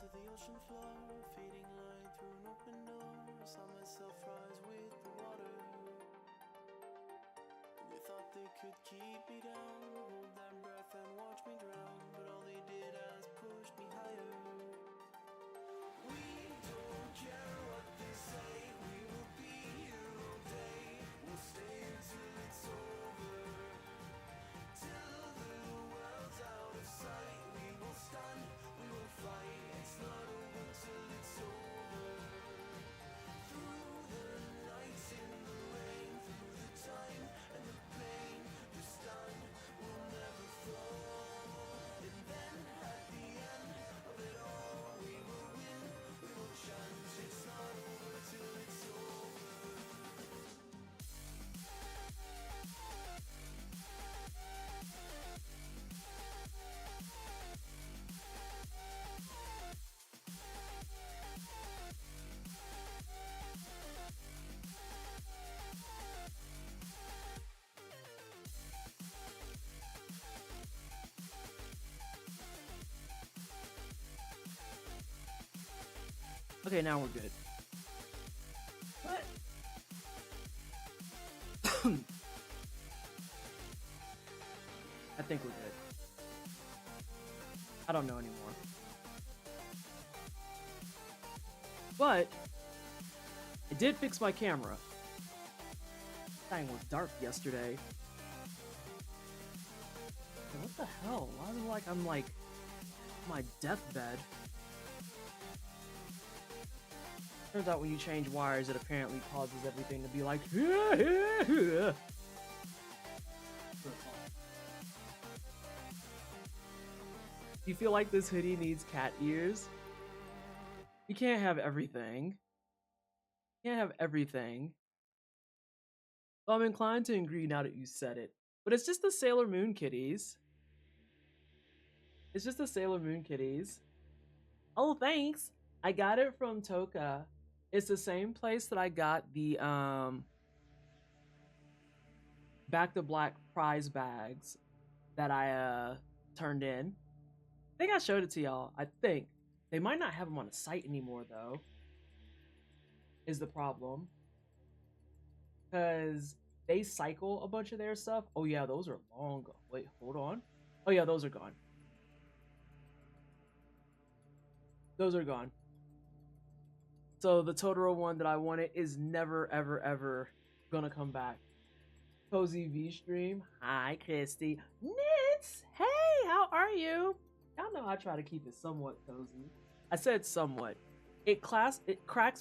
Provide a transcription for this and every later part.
to the ocean floor, fading light through an open door. Saw myself rise with the water. They thought they could keep me down, hold that breath and watch me drown, but all they did is push me higher. We don't care what they say, we will be here all day. We'll stay until it's over, till the world's out of sight. We will stand, we will fight, it's not over till it's over. Through the nights in the rain, through the time and the pain, we stand, we'll never fall. And then at the end of it all, we will win, we will chant, it's not over till it's over. Okay, now we're good. What? I think we're good. I don't know anymore. But I did fix my camera. Thing was dark yesterday. Hey, what the hell? Why is it like I'm like my deathbed? Turns out when you change wires, it apparently causes everything to be like. Do you feel like this hoodie needs cat ears? You can't have everything. You can't have everything. Well, I'm inclined to agree now that you said it. But it's just the Sailor Moon kitties. It's just the Sailor Moon kitties. Oh, thanks. I got it from Toka. It's the same place that I got the Back to Black prize bags that I turned in. I think I showed it to y'all. I think. They might not have them on the site anymore though. Is the problem. Because they cycle a bunch of their stuff. Oh yeah, those are long gone. Wait, hold on. Oh yeah, those are gone. Those are gone. So the Totoro one that I wanted is never, ever, ever gonna come back. Cozy V stream. Hi, Christy. Nits. Hey, how are you? Y'all know I try to keep it somewhat cozy. I said somewhat. It cracks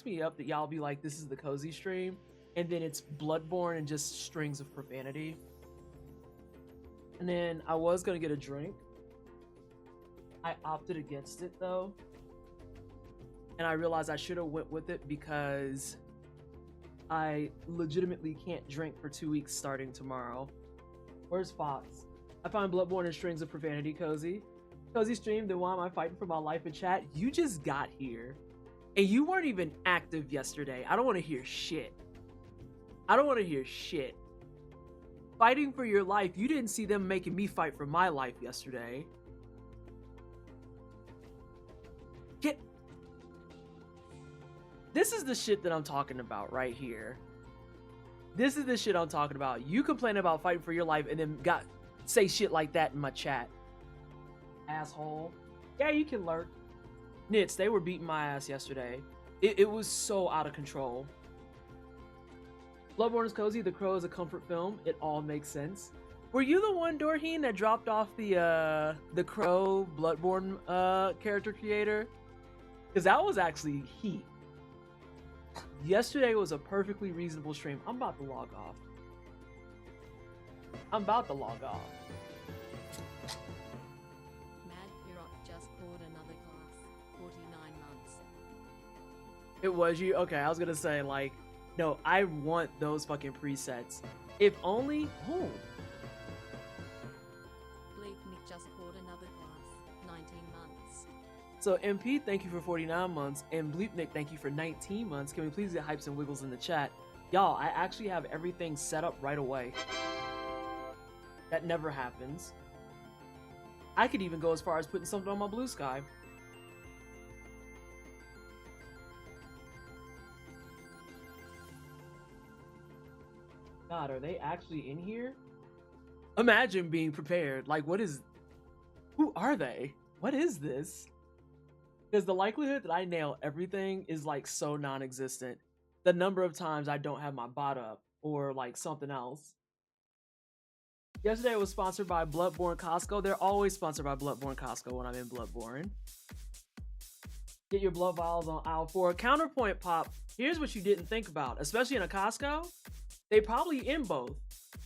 me up that y'all be like, this is the cozy stream, and then it's Bloodborne and just strings of profanity. And then I was gonna get a drink. I opted against it though. And I realized I should have went with it because I legitimately can't drink for 2 weeks starting tomorrow. Where's Fox? I find Bloodborne and strings of profanity cozy. Cozy stream, then why am I fighting for my life in chat? You just got here. And you weren't even active yesterday. I don't want to hear shit. I don't want to hear shit. Fighting for your life. You didn't see them making me fight for my life yesterday. Get... This is the shit that I'm talking about right here. This is the shit I'm talking about. You complain about fighting for your life and then say shit like that in my chat. Asshole. Yeah, you can lurk. Nits, they were beating my ass yesterday. It was so out of control. Bloodborne is cozy. The Crow is a comfort film. It all makes sense. Were you the one, Dorheen, that dropped off the Crow Bloodborne character creator? Because that was actually heat. Yesterday was a perfectly reasonable stream. I'm about to log off. I'm about to log off. Mad Pirot just poured another glass. 49 months. It was you? Okay, I was gonna say, like, no, I want those fucking presets. If only... Oh. Bleep Nick just poured another glass. 19 months. So MP, thank you for 49 months, and Bleepnik, thank you for 19 months. Can we please get hypes and wiggles in the chat? Y'all, I actually have everything set up right away. That never happens. I could even go as far as putting something on my blue sky. God, are they actually in here? Imagine being prepared. Like, who are they? What is this? Because the likelihood that I nail everything is like so non-existent. The number of times I don't have my bot up or like something else. Yesterday it was sponsored by Bloodborne Costco. They're always sponsored by Bloodborne Costco when I'm in Bloodborne. Get your blood vials on aisle 4. Counterpoint pop. Here's what you didn't think about, especially in a Costco. They probably in both.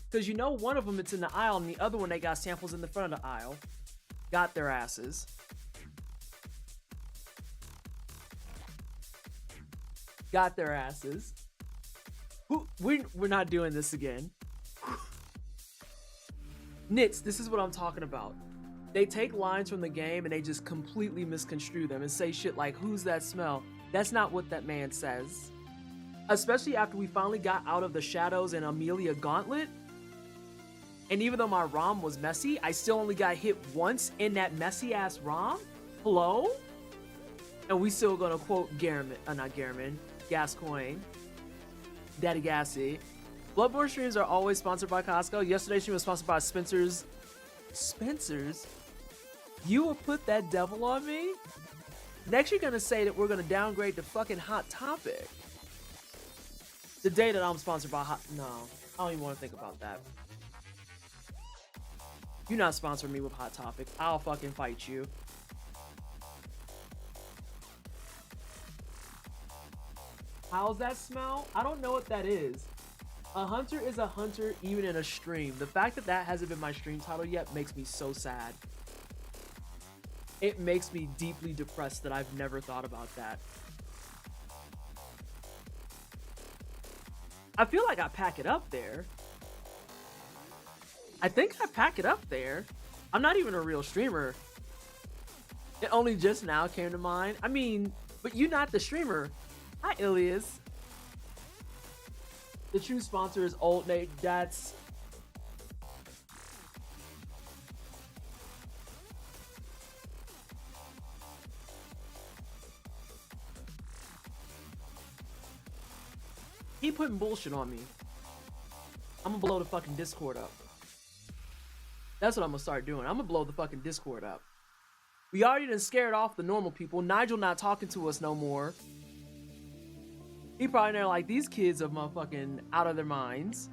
Because you know one of them it's in the aisle and the other one they got samples in the front of the aisle. Got their asses. Got their asses. We're not doing this again. Nits, this is what I'm talking about. They take lines from the game and they just completely misconstrue them and say shit like, who's that smell? That's not what that man says. Especially after we finally got out of the shadows and Amelia Gauntlet. And even though my ROM was messy, I still only got hit once in that messy ass ROM. Hello? And we still gonna quote Gascoigne. Daddy Gassy. Bloodborne streams are always sponsored by Costco. Yesterday's stream was sponsored by Spencer's. Spencer's? You will put that devil on me? Next you're gonna say that we're gonna downgrade to fucking Hot Topic. The day that I'm sponsored by No, I don't even want to think about that. You're not sponsoring me with Hot Topic. I'll fucking fight you. How's that smell? I don't know what that is. A hunter is a hunter even in a stream. The fact that that hasn't been my stream title yet makes me so sad. It makes me deeply depressed that I've never thought about that. I feel like I pack it up there. I think I pack it up there. I'm not even a real streamer. It only just now came to mind. I mean, but you're not the streamer. Hi, Ilias. The true sponsor is Old Nate. That's... He putting bullshit on me. I'm gonna blow the fucking Discord up. That's what I'm gonna start doing. I'm gonna blow the fucking Discord up. We already done scared off the normal people. Nigel not talking to us no more. He probably there like, these kids are motherfucking out of their minds.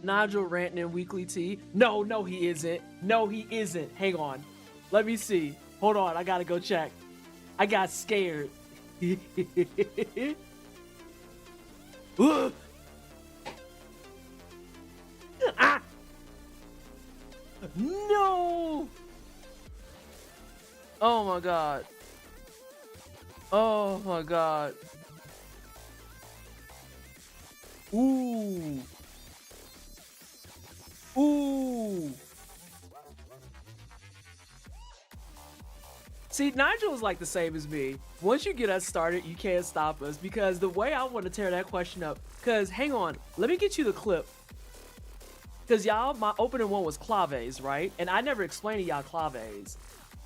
Nigel ranting in weekly tea. No, he isn't. No, he isn't. Hang on. Let me see. Hold on, I gotta go check. I got scared. Ah! No! Oh my god. Oh my god. Ooh. Ooh. See, Nigel is like the same as me. Once you get us started, you can't stop us, because the way I want to tear that question up, because hang on, let me get you the clip. Because y'all, my opening one was claves, right? And I never explained to y'all claves.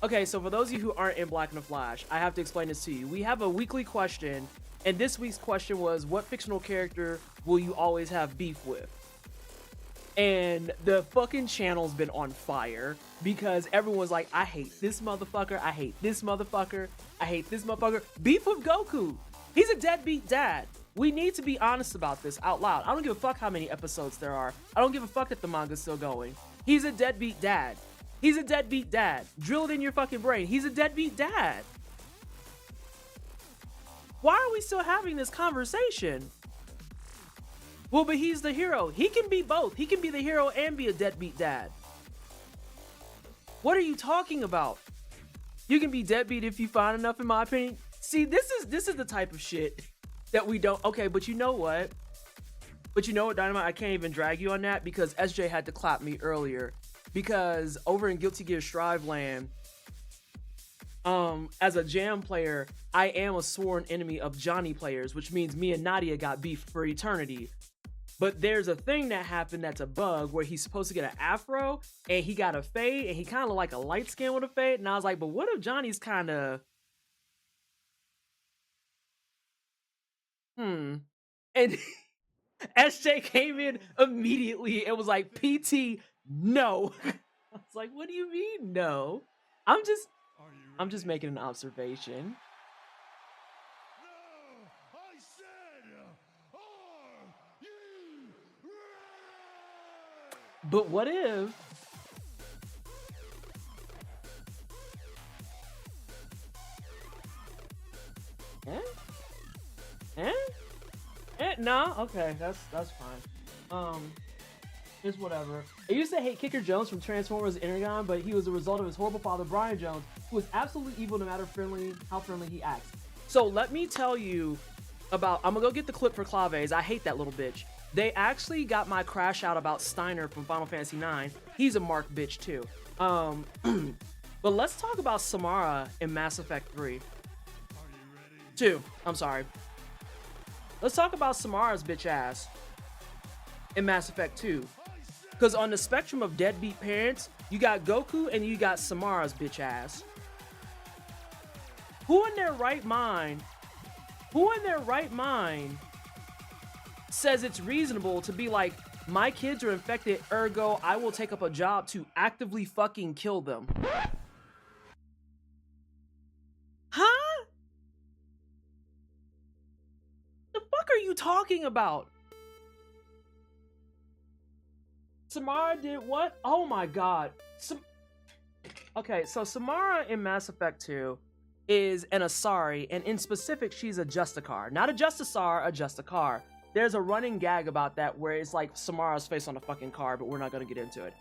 Okay, so for those of you who aren't in Black and the Flash, I have to explain this to you. We have a weekly question, and this week's question was, what fictional character will you always have beef with? And the fucking channel's been on fire, because everyone's like, I hate this motherfucker, I hate this motherfucker, I hate this motherfucker. Beef with Goku. He's a deadbeat dad. We need to be honest about this out loud. I don't give a fuck how many episodes there are. I don't give a fuck that the manga's still going. He's a deadbeat dad. He's a deadbeat dad. Drill it in your fucking brain. He's a deadbeat dad. Why are we still having this conversation? Well, but he's the hero. He can be both. He can be the hero and be a deadbeat dad. What are you talking about? You can be deadbeat if you find enough, in my opinion. See, this is the type of shit that we don't... Okay, but you know what? But you know what, Dynamite? I can't even drag you on that, because SJ had to clap me earlier. Because over in Guilty Gear Strive Land, as a jam player, I am a sworn enemy of Johnny players, which means me and Nadia got beef for eternity. But there's a thing that happened that's a bug, where he's supposed to get an afro, and he got a fade, and he kind of like a light skin with a fade. And I was like, but what if Johnny's kind of... And SJ came in immediately and was like, PT, no. I was like, what do you mean no? I'm just making an observation. No, I said, are you ready? But what if no, okay, that's fine. It's whatever. I used to hate Kicker Jones from Transformers Energon, but he was a result of his horrible father, Brian Jones, who was absolutely evil no matter how friendly he acts. So let me tell you about, I'm gonna go get the clip for Claves. I hate that little bitch. They actually got my crash out about Steiner from Final Fantasy IX. He's a mark bitch too. But let's talk about Samara in Mass Effect 3. 2, I'm sorry. Let's talk about Samara's bitch ass in Mass Effect 2. Because on the spectrum of deadbeat parents, you got Goku and you got Samara's bitch ass. Who in their right mind says it's reasonable to be like, my kids are infected, ergo I will take up a job to actively fucking kill them? Huh? The fuck are you talking about? Samara did what? Oh my god. Okay, so Samara in Mass Effect 2 is an Asari, and in specific, she's a Justicar. Not a Justisar, a Justicar. There's a running gag about that where it's like Samara's face on a fucking car, but we're not gonna get into it.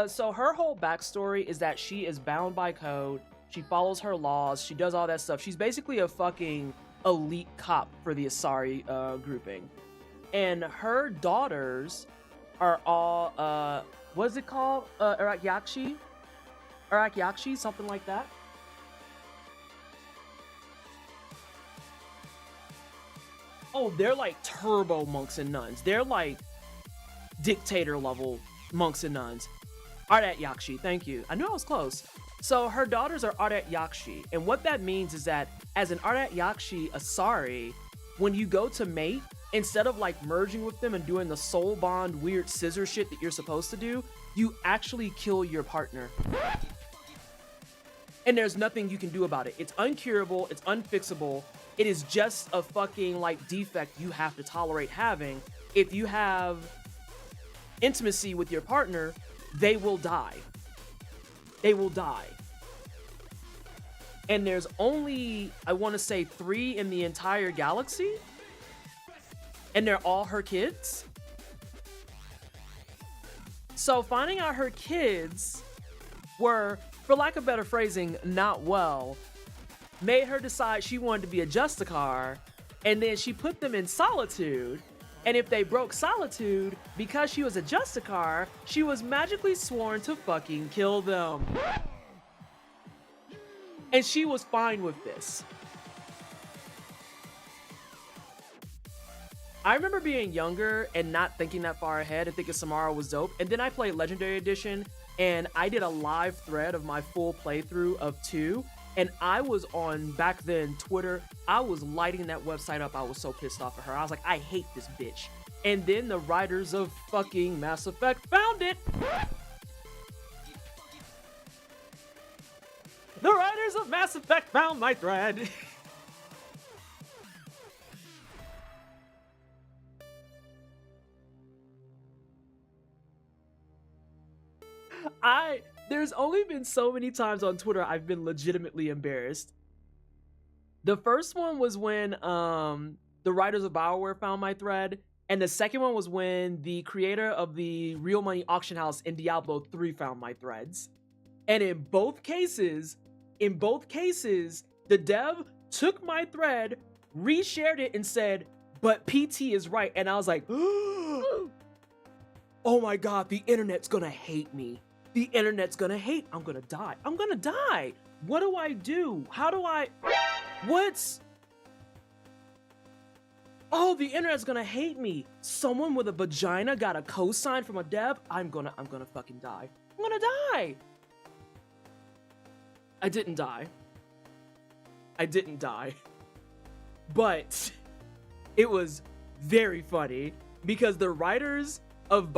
So her whole backstory is that she is bound by code, she follows her laws, she does all that stuff. She's basically a fucking elite cop for the Asari grouping. And her daughters are all, what is it called? Arakyakshi? Arakyakshi, something like that. Oh, they're like turbo monks and nuns. They're like dictator level monks and nuns. Ardat Yakshi, thank you. I knew I was close. So her daughters are Ardat Yakshi. And what that means is that as an Ardat Yakshi Asari, when you go to mate, instead of like merging with them and doing the soul bond weird scissor shit that you're supposed to do, you actually kill your partner. And there's nothing you can do about it. It's uncurable, it's unfixable. It is just a fucking like defect you have to tolerate having. If you have intimacy with your partner, they will die. They will die. And there's only, I want to say 3 in the entire galaxy. And they're all her kids. So finding out her kids were, for lack of better phrasing, not well, made her decide she wanted to be a Justicar, and then she put them in solitude, and if they broke solitude, because she was a Justicar, she was magically sworn to fucking kill them. And she was fine with this. I remember being younger and not thinking that far ahead and thinking Samara was dope, and then I played Legendary Edition, and I did a live thread of my full playthrough of 2, and I was on, back then, Twitter. I was lighting that website up. I was so pissed off at her. I was like, I hate this bitch. And then the writers of fucking Mass Effect found it. The writers of Mass Effect found my thread. There's only been so many times on Twitter I've been legitimately embarrassed. The first one was when the writers of BioWare found my thread, and the second one was when the creator of the Real Money Auction House in Diablo 3 found my threads. And in both cases, the dev took my thread, reshared it, and said, but PT is right. And I was like, oh my god, the internet's gonna hate me. The internet's gonna hate. I'm gonna die. I'm gonna die. What do I do? How do I... Oh, the internet's gonna hate me. Someone with a vagina got a cosign from a dev. I'm gonna fucking die. I'm gonna die. I didn't die. But it was very funny because the writers of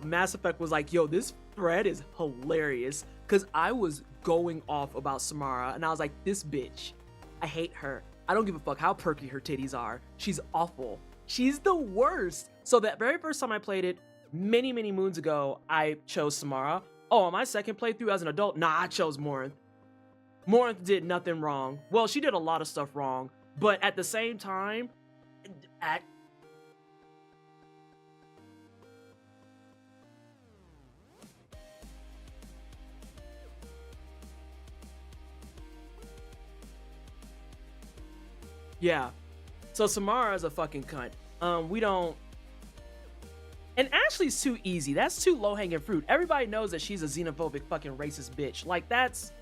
Mass Effect was like, yo, this thread is hilarious, because I was going off about Samara and I was like, this bitch, I hate her. I don't give a fuck how perky her titties are. She's awful. She's the worst. So that very first time I played it, many moons ago, I chose Samara. Oh, on my second playthrough as an adult, nah, I chose Morinth. Morinth did nothing wrong. Well, she did a lot of stuff wrong, but at the same time, yeah. So Samara is a fucking cunt. We don't. And Ashley's too easy. That's too low-hanging fruit. Everybody knows that she's a xenophobic fucking racist bitch. Like, that's...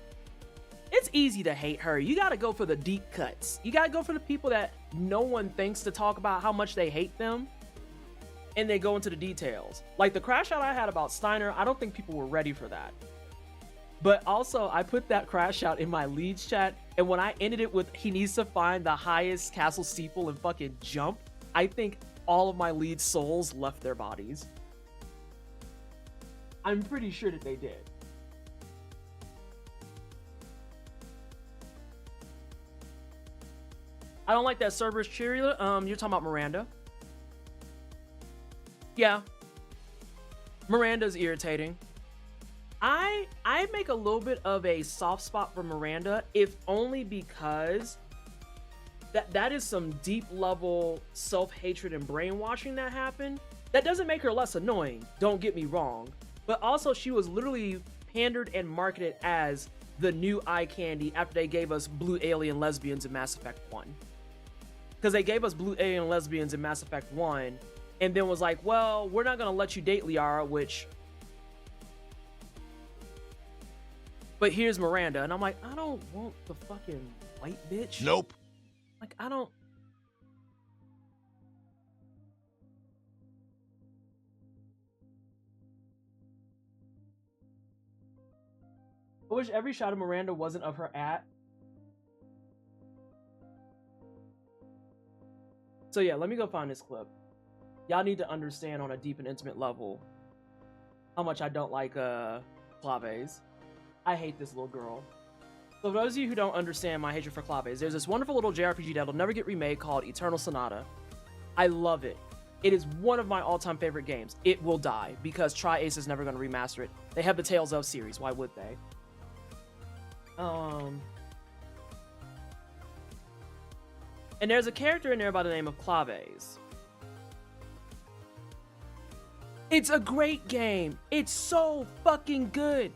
It's easy to hate her. You gotta go for the deep cuts. You gotta go for the people that no one thinks to talk about how much they hate them, and they go into the details. Like, the crash out I had about Steiner, I don't think people were ready for that. But also, I put that crash out in my leads chat, and when I ended it with, he needs to find the highest castle steeple and fucking jump, I think all of my lead souls left their bodies. I'm pretty sure that they did. I don't like that Cerberus cheerleader. You're talking about Miranda. Yeah. Miranda's irritating. I make a little bit of a soft spot for Miranda, if only because that is some deep level self-hatred and brainwashing that happened. That doesn't make her less annoying, don't get me wrong, but also she was literally pandered and marketed as the new eye candy after they gave us blue alien lesbians in Mass Effect 1. Because they gave us blue alien lesbians in Mass Effect 1 and then was like, well, we're not gonna let you date Liara, which... But here's Miranda, and I'm like, I don't want the fucking white bitch. Nope. Like, I don't... I wish every shot of Miranda wasn't of her at. So yeah, let me go find this clip. Y'all need to understand on a deep and intimate level how much I don't like Claves. I hate this little girl. So for those of you who don't understand my hatred for Claves, there's this wonderful little JRPG that'll never get remade called Eternal Sonata. I love it. It is one of my all-time favorite games. It will die because Tri-Ace is never going to remaster it. They have the Tales of series. Why would they? And there's a character in there by the name of Claves. It's a great game. It's so fucking good.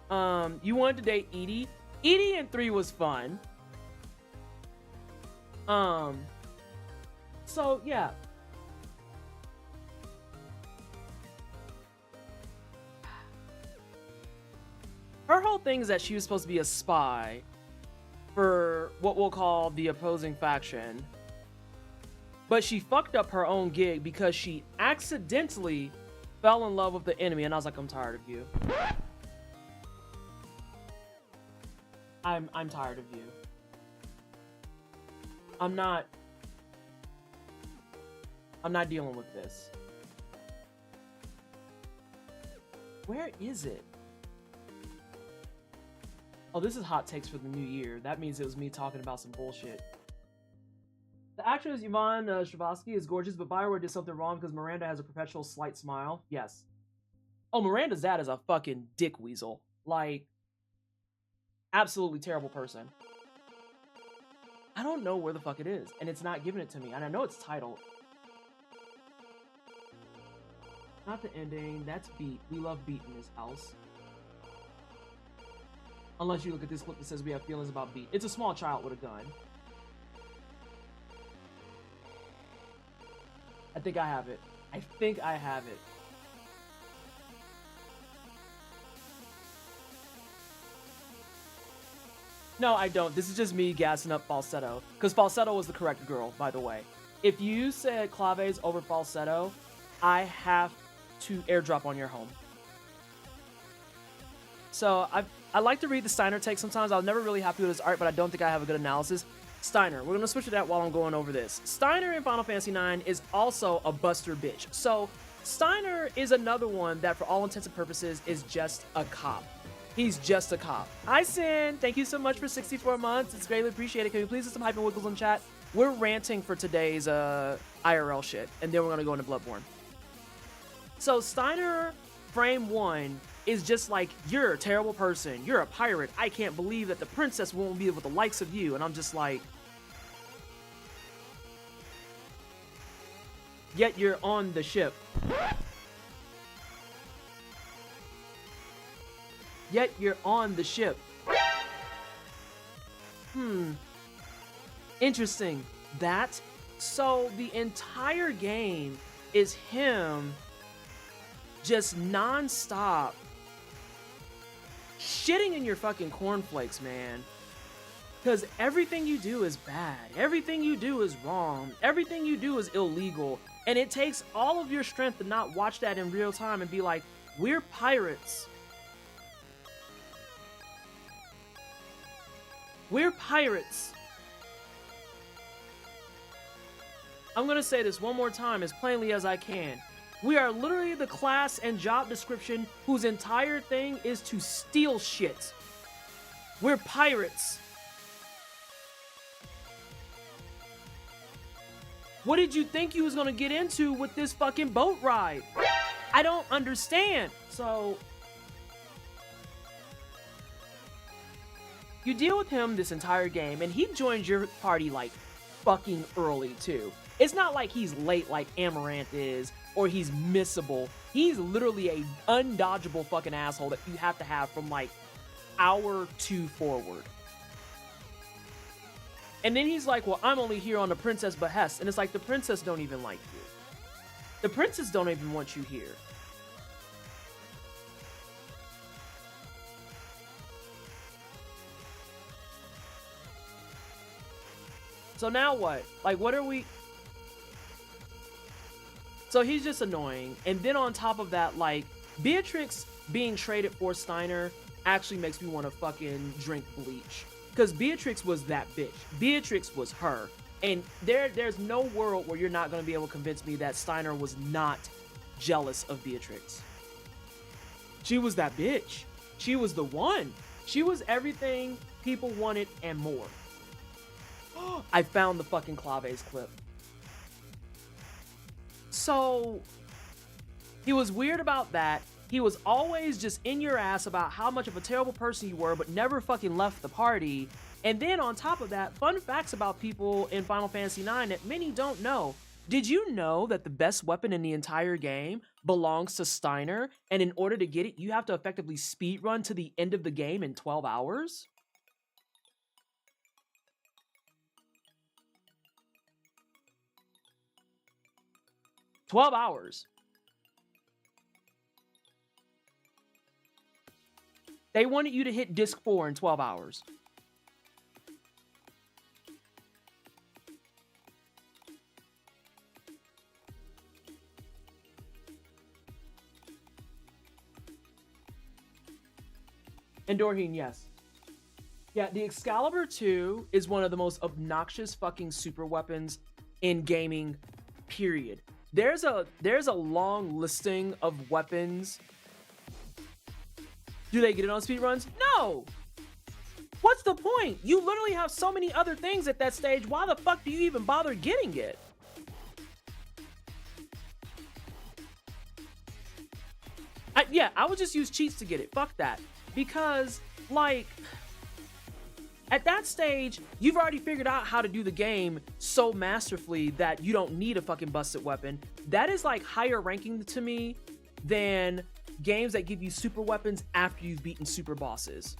You wanted to date Edie? Edie in 3 was fun. So yeah. Her whole thing is that she was supposed to be a spy for what we'll call the opposing faction. But she fucked up her own gig because she accidentally fell in love with the enemy, and I was like, I'm tired of you. I'm tired of you. I'm not dealing with this. Where is it? Oh, this is hot takes for the new year. That means it was me talking about some bullshit. The actress Yvonne Strahovski is gorgeous, but Bioware did something wrong because Miranda has a perpetual slight smile. Yes. Oh, Miranda's dad is a fucking dick weasel. Like, absolutely terrible person. I don't know where the fuck it is, and it's not giving it to me, and I know it's titled. Not the ending, that's Beat. We love Beat in this house. Unless you look at this clip that says we have feelings about Beat. It's a small child with a gun. I think I have it. I think I have it. No, I don't. This is just me gassing up Falsetto. Because Falsetto was the correct girl, by the way. If you said Claves over Falsetto, I have to airdrop on your home. So I like to read the Steiner take sometimes. I was never really happy with his art, but I don't think I have a good analysis. Steiner. We're gonna switch to that while I'm going over this. Steiner in Final Fantasy IX is also a buster bitch. So Steiner is another one that for all intents and purposes is just a cop. He's just a cop. Hi Sin, thank you so much for 64 months. It's greatly appreciated. Can you please do some hype and wiggles in chat? We're ranting for today's IRL shit, and then we're gonna go into Bloodborne. So Steiner frame 1 is just like, you're a terrible person, you're a pirate, I can't believe that the princess won't be with the likes of you. And I'm just like, yet you're on the ship. Yet you're on the ship. Interesting. That, so the entire game is him just non-stop shitting in your fucking cornflakes, man. Because everything you do is bad. Everything you do is wrong. Everything you do is illegal. And it takes all of your strength to not watch that in real time and be like, we're pirates. We're pirates. I'm gonna say this one more time as plainly as I can. We are literally the class and job description whose entire thing is to steal shit. We're pirates. What did you think you was gonna get into with this fucking boat ride? I don't understand. So you deal with him this entire game, and he joins your party like fucking early too. It's not like he's late like Amaranth is, or he's missable. He's literally a undodgeable fucking asshole that you have to have from like hour 2 forward. And then he's like, well, I'm only here on the princess behest. And it's like, the princess don't even like you. The princess don't even want you here. So now what? Like, what are we... So he's just annoying. And then on top of that, like, Beatrix being traded for Steiner actually makes me want to fucking drink bleach. Because Beatrix was that bitch. Beatrix was her. And there's no world where you're not going to be able to convince me that Steiner was not jealous of Beatrix. She was that bitch. She was the one. She was everything people wanted and more. I found the fucking Claves clip. So, he was weird about that. He was always just in your ass about how much of a terrible person you were, but never fucking left the party. And then on top of that, fun facts about people in Final Fantasy IX that many don't know. Did you know that the best weapon in the entire game belongs to Steiner? And in order to get it, you have to effectively speedrun to the end of the game in 12 hours? $12 hours. They wanted you to hit disc 4 in 12 hours. And Dorheen, yes. Yeah, the Excalibur 2 is one of the most obnoxious fucking super weapons in gaming, period. There's a long listing of weapons. Do they get it on speedruns? No! What's the point? You literally have so many other things at that stage. Why the fuck do you even bother getting it? I would just use cheats to get it. Fuck that. Because, like, at that stage, you've already figured out how to do the game so masterfully that you don't need a fucking busted weapon. That is, like, higher ranking to me than games that give you super weapons after you've beaten super bosses.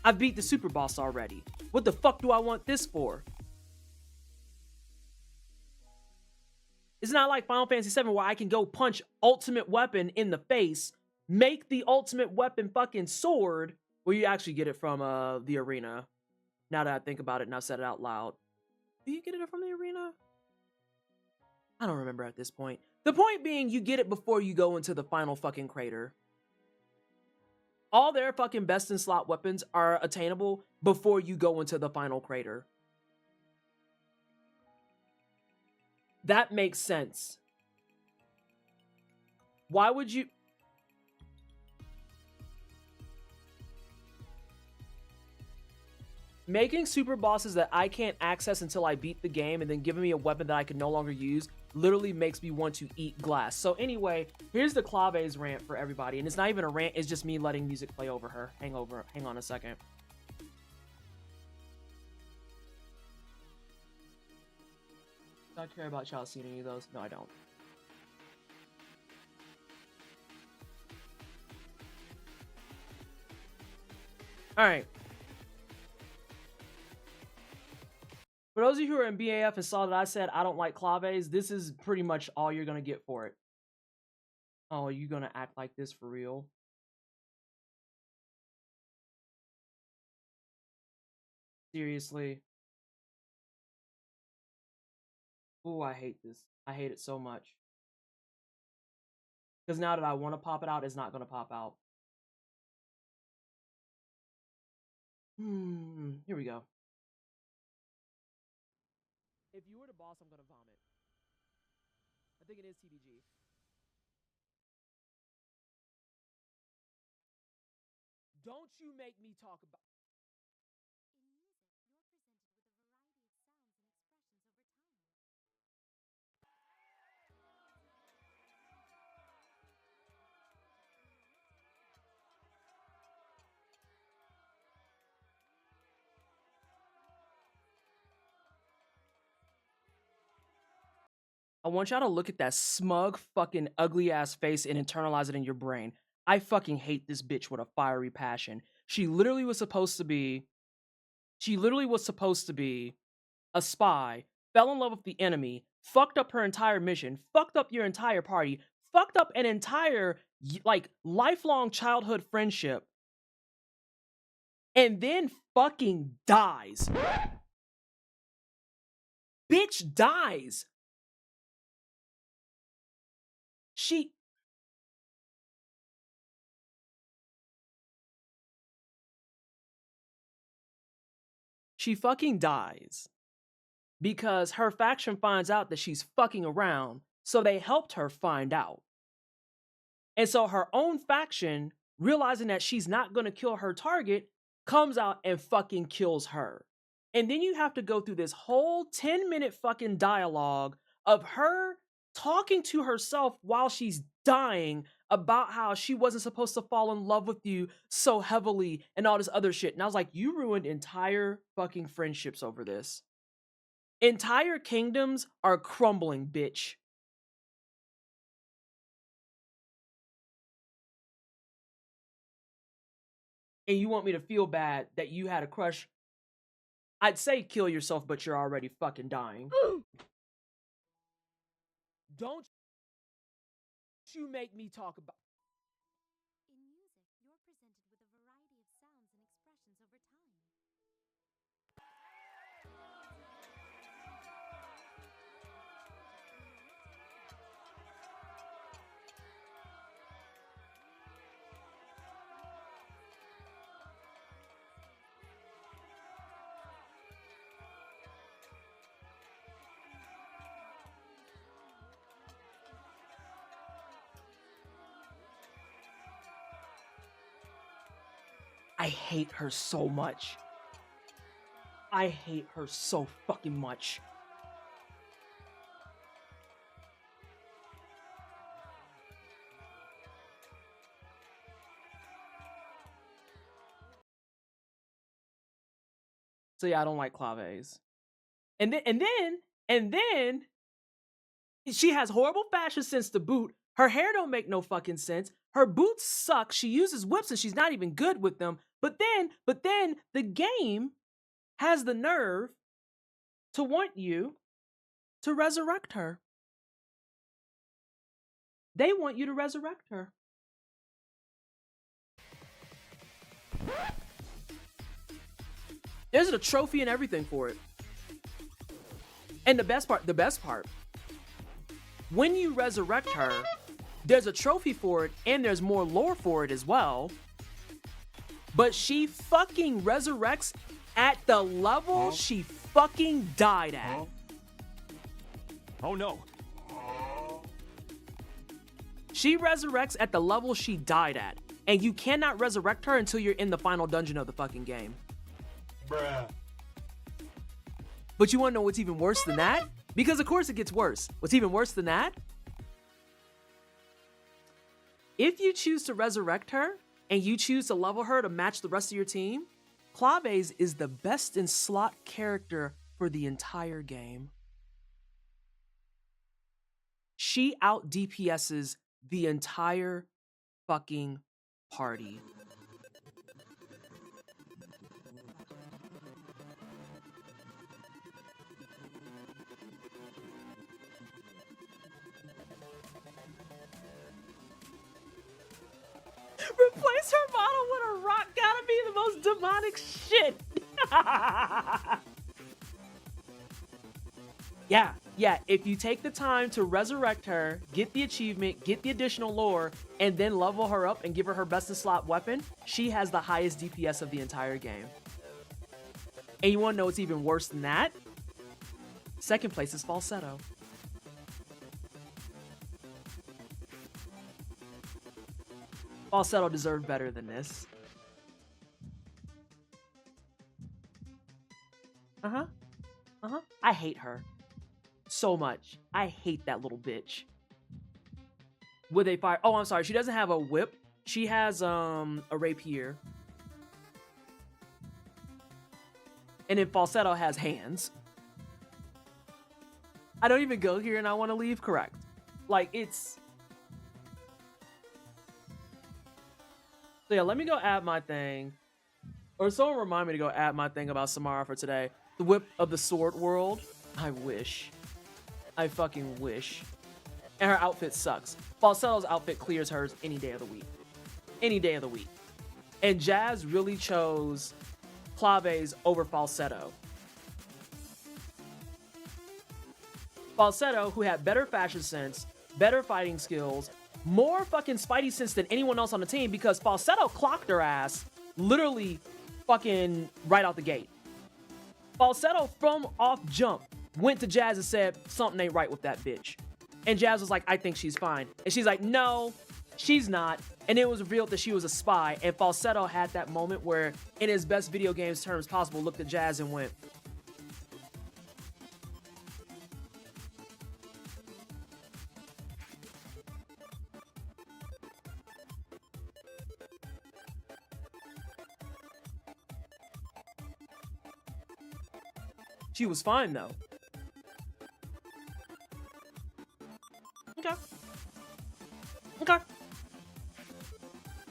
I've beat the super boss already. What the fuck do I want this for? It's not like Final Fantasy VII where I can go punch ultimate weapon in the face, make the ultimate weapon fucking sword, where you actually get it from the arena. Now that I think about it and I said it out loud. Do you get it from the arena? I don't remember at this point. The point being, you get it before you go into the final fucking crater. All their fucking best in slot weapons are attainable before you go into the final crater. That makes sense. Why would you... Making super bosses that I can't access until I beat the game and then giving me a weapon that I can no longer use literally makes me want to eat glass. So anyway, here's the Claves rant for everybody. And it's not even a rant, it's just me letting music play over her. Hang on a second. Do I care about y'all seeing any of those? No, I don't. Alright. For those of you who are in BAF and saw that I said I don't like Claves, this is pretty much all you're going to get for it. Oh, are you going to act like this for real? Seriously? Ooh, I hate this. I hate it so much. Because now that I want to pop it out, it's not going to pop out. Here we go. If you were the boss, I'm gonna vomit. I think it is TDG. Don't you make me talk about... I want y'all to look at that smug, fucking, ugly-ass face and internalize it in your brain. I fucking hate this bitch with a fiery passion. She literally was supposed to be a spy, fell in love with the enemy, fucked up her entire mission, fucked up your entire party, fucked up an entire, like, lifelong childhood friendship, and then fucking dies. Bitch dies. She fucking dies because her faction finds out that she's fucking around, so they helped her find out. And so her own faction, realizing that she's not going to kill her target, comes out and fucking kills her. And then you have to go through this whole 10-minute fucking dialogue of her talking to herself while she's dying about how she wasn't supposed to fall in love with you so heavily and all this other shit. And I was like, you ruined entire fucking friendships over this. Entire kingdoms are crumbling, bitch. And you want me to feel bad that you had a crush? I'd say kill yourself, but you're already fucking dying. Don't you make me talk about... In music, you're presented with a variety of sounds and expressions over time. I hate her so much. I hate her so fucking much. So yeah, I don't like Claves. And then she has horrible fashion sense to boot. Her hair don't make no fucking sense. Her boots suck. She uses whips and she's not even good with them. But then the game has the nerve to want you to resurrect her. They want you to resurrect her. There's a trophy and everything for it. And the best part, when you resurrect her, there's a trophy for it and there's more lore for it as well. but she fucking resurrects at the level she fucking died at. Oh no. She resurrects at the level she died at. And you cannot resurrect her until you're in the final dungeon of the fucking game. Bruh. But you want to know what's even worse than that? Because of course it gets worse. What's even worse than that? If you choose to resurrect her and you choose to level her to match the rest of your team, Claves is the best in slot character for the entire game. She out DPS's the entire fucking party. Replace her model with a rock gotta be the most demonic shit. Yeah, if you take the time to resurrect her, get the achievement, get the additional lore, and then level her up and give her her best in slot weapon, she has the highest DPS of the entire game. And you wanna know what's even worse than that? Second place is Falsetto. Falsetto deserved better than this. I hate her so much. I hate that little bitch. With a fire. Oh, I'm sorry. She doesn't have a whip. She has a rapier. And then Falsetto has hands. I don't even go here and I want to leave. Correct. Like, it's... So yeah, let me go add my thing. Or someone remind me to go add my thing about Samara for today. The Whip of the Sword World. I wish. I fucking wish. And her outfit sucks. Falsetto's outfit clears hers any day of the week. Any day of the week. And Jazz really chose Claves over Falsetto. Falsetto, who had better fashion sense, better fighting skills, more fucking Spidey sense than anyone else on the team, because Falsetto clocked her ass literally fucking right out the gate. Falsetto from off jump went to Jazz and said, something ain't right with that bitch. And Jazz was like, I think she's fine. And she's like, no, she's not. And it was revealed that she was a spy. And Falsetto had that moment where, in his best video games terms possible, looked at Jazz and went, she was fine though. Okay.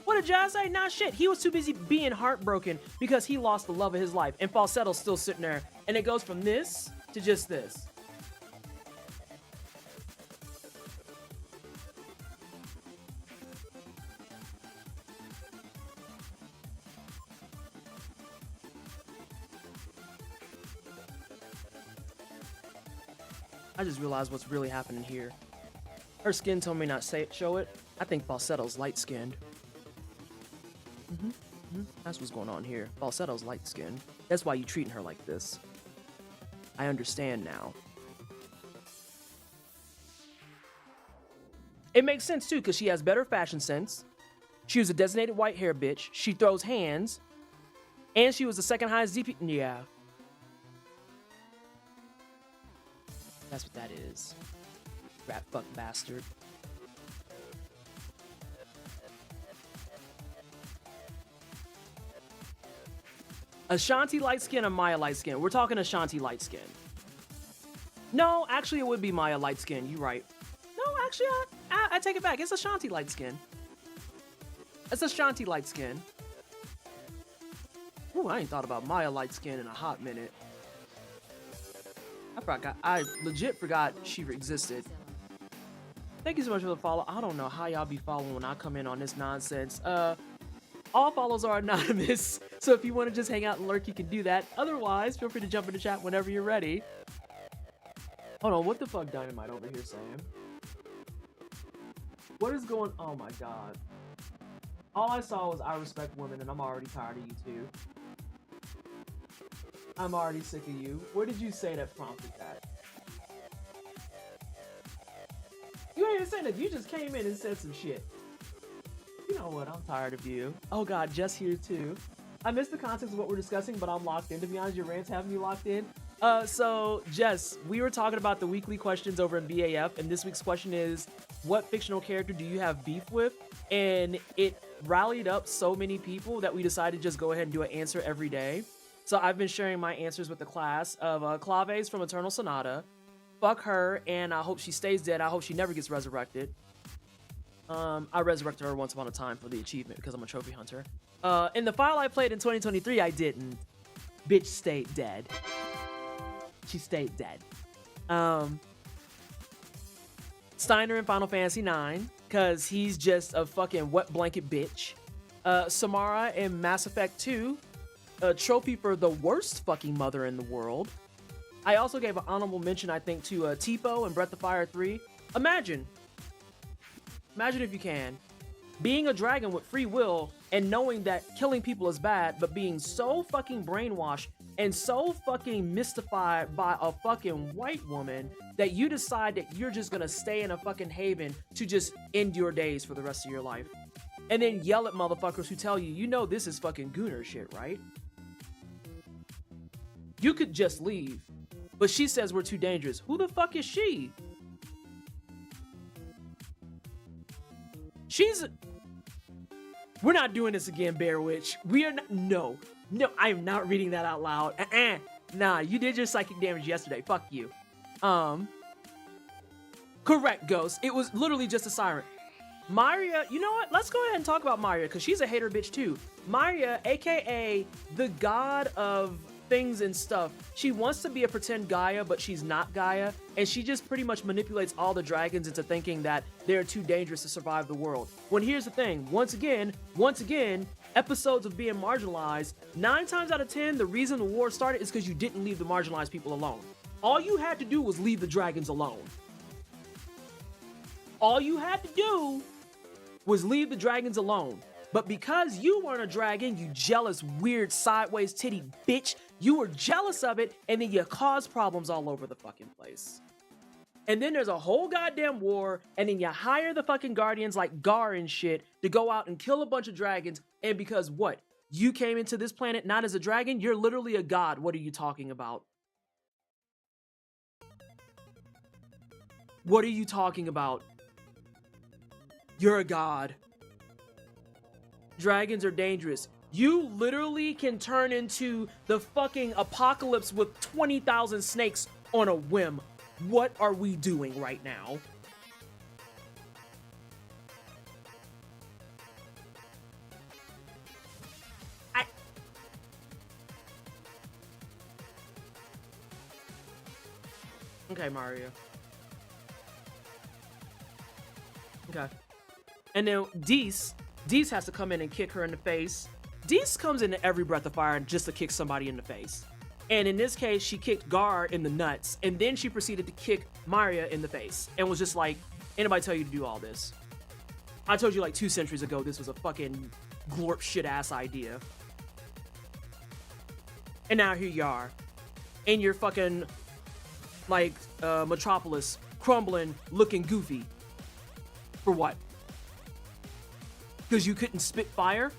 What did Jazz say? Nah, shit. He was too busy being heartbroken because he lost the love of his life. And Falsetto's still sitting there. And it goes from this to just this. I just realized what's really happening here. Her skin told me not to show it. I think Falsetto's light-skinned. That's what's going on here. Falsetto's light-skinned. That's why you treating her like this. I understand now. It makes sense, too, because she has better fashion sense. She was a designated white hair bitch. She throws hands. And she was the second highest DP... Yeah. That's what that is. Rat fuck bastard. Ashanti light skin or Maya light skin? We're talking Ashanti light skin. No, actually it would be Maya light skin. You right. No, actually I take it back. It's Ashanti light skin. It's Ashanti light skin. Ooh, I ain't thought about Maya light skin in a hot minute. I legit forgot she existed. Thank you so much for the follow. I don't know how y'all be following when I come in on this nonsense. All follows are anonymous, so if you want to just hang out and lurk, you can do that. Otherwise, feel free to jump in the chat whenever you're ready. Hold on, what the fuck Dynamite over here saying? What is going... Oh my god. All I saw was I respect women, and I'm already tired of you too. I'm already sick of you. What did you say that prompted that? You ain't even saying that. You just came in and said some shit. You know what? I'm tired of you. Oh God, Jess here too. I missed the context of what we're discussing, but I'm locked in. To be honest, your rants have me locked in. So Jess, we were talking about the weekly questions over in BAF, and this week's question is, what fictional character do you have beef with? And it rallied up so many people that we decided to just go ahead and do an answer every day. So I've been sharing my answers with the class of Claves from Eternal Sonata. Fuck her, and I hope she stays dead. I hope she never gets resurrected. I resurrected her once upon a time for the achievement because I'm a trophy hunter. In the file I played in 2023, I didn't. Bitch stayed dead. She stayed dead. Steiner in Final Fantasy IX, because he's just a fucking wet blanket bitch. Samara in Mass Effect 2, a trophy for the worst fucking mother in the world. I also gave an honorable mention, I think, to Tipo in Breath of Fire 3. Imagine if you can, being a dragon with free will and knowing that killing people is bad, but being so fucking brainwashed and so fucking mystified by a fucking white woman that you decide that you're just gonna stay in a fucking haven to just end your days for the rest of your life. And then yell at motherfuckers who tell you, you know this is fucking gooner shit, right? You could just leave. But she says we're too dangerous. Who the fuck is she? We're not doing this again, Bear Witch. We are not. No, I am not reading that out loud. Nah, you did your psychic damage yesterday. Fuck you. Correct, Ghost. It was literally just a siren. Maria, you know what? Let's go ahead and talk about Maria, because she's a hater bitch too. Maria, aka the god of things and stuff. She wants to be a pretend Gaia, but she's not Gaia, and she just pretty much manipulates all the dragons into thinking that they're too dangerous to survive the world. When here's the thing, once again, episodes of being marginalized, 9 times out of 10, the reason the war started is because you didn't leave the marginalized people alone. All you had to do was leave the dragons alone. All you had to do was leave the dragons alone. But because you weren't a dragon, you jealous, weird, sideways titty bitch, you were jealous of it, and then you caused problems all over the fucking place. And then there's a whole goddamn war, and then you hire the fucking guardians like Gar and shit to go out and kill a bunch of dragons, and because what? You came into this planet not as a dragon? You're literally a god. What are you talking about? What are you talking about? You're a god. Dragons are dangerous. You literally can turn into the fucking apocalypse with 20,000 snakes on a whim. What are we doing right now? Okay, Mario. Okay. And then Dees has to come in and kick her in the face. Dees comes into every Breath of Fire just to kick somebody in the face. And in this case, she kicked Gar in the nuts, and then she proceeded to kick Maria in the face, and was just like, anybody tell you to do all this? I told you like 2 centuries ago this was a fucking glorp shit ass idea. And now here you are, in your fucking, like, Metropolis, crumbling, looking goofy. For what? Because you couldn't spit fire?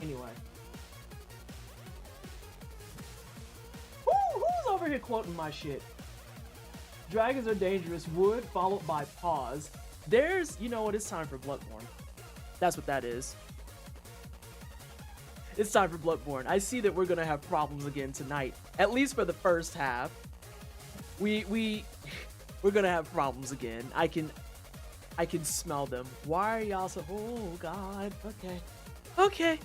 Anyway. Who's over here quoting my shit? Dragons are dangerous, wood followed by pause. There's, you know what, it's time for Bloodborne. That's what that is. It's time for Bloodborne. I see that we're gonna have problems again tonight. At least for the first half. We're gonna have problems again. I can smell them. Why are y'all so, oh god, okay. Okay.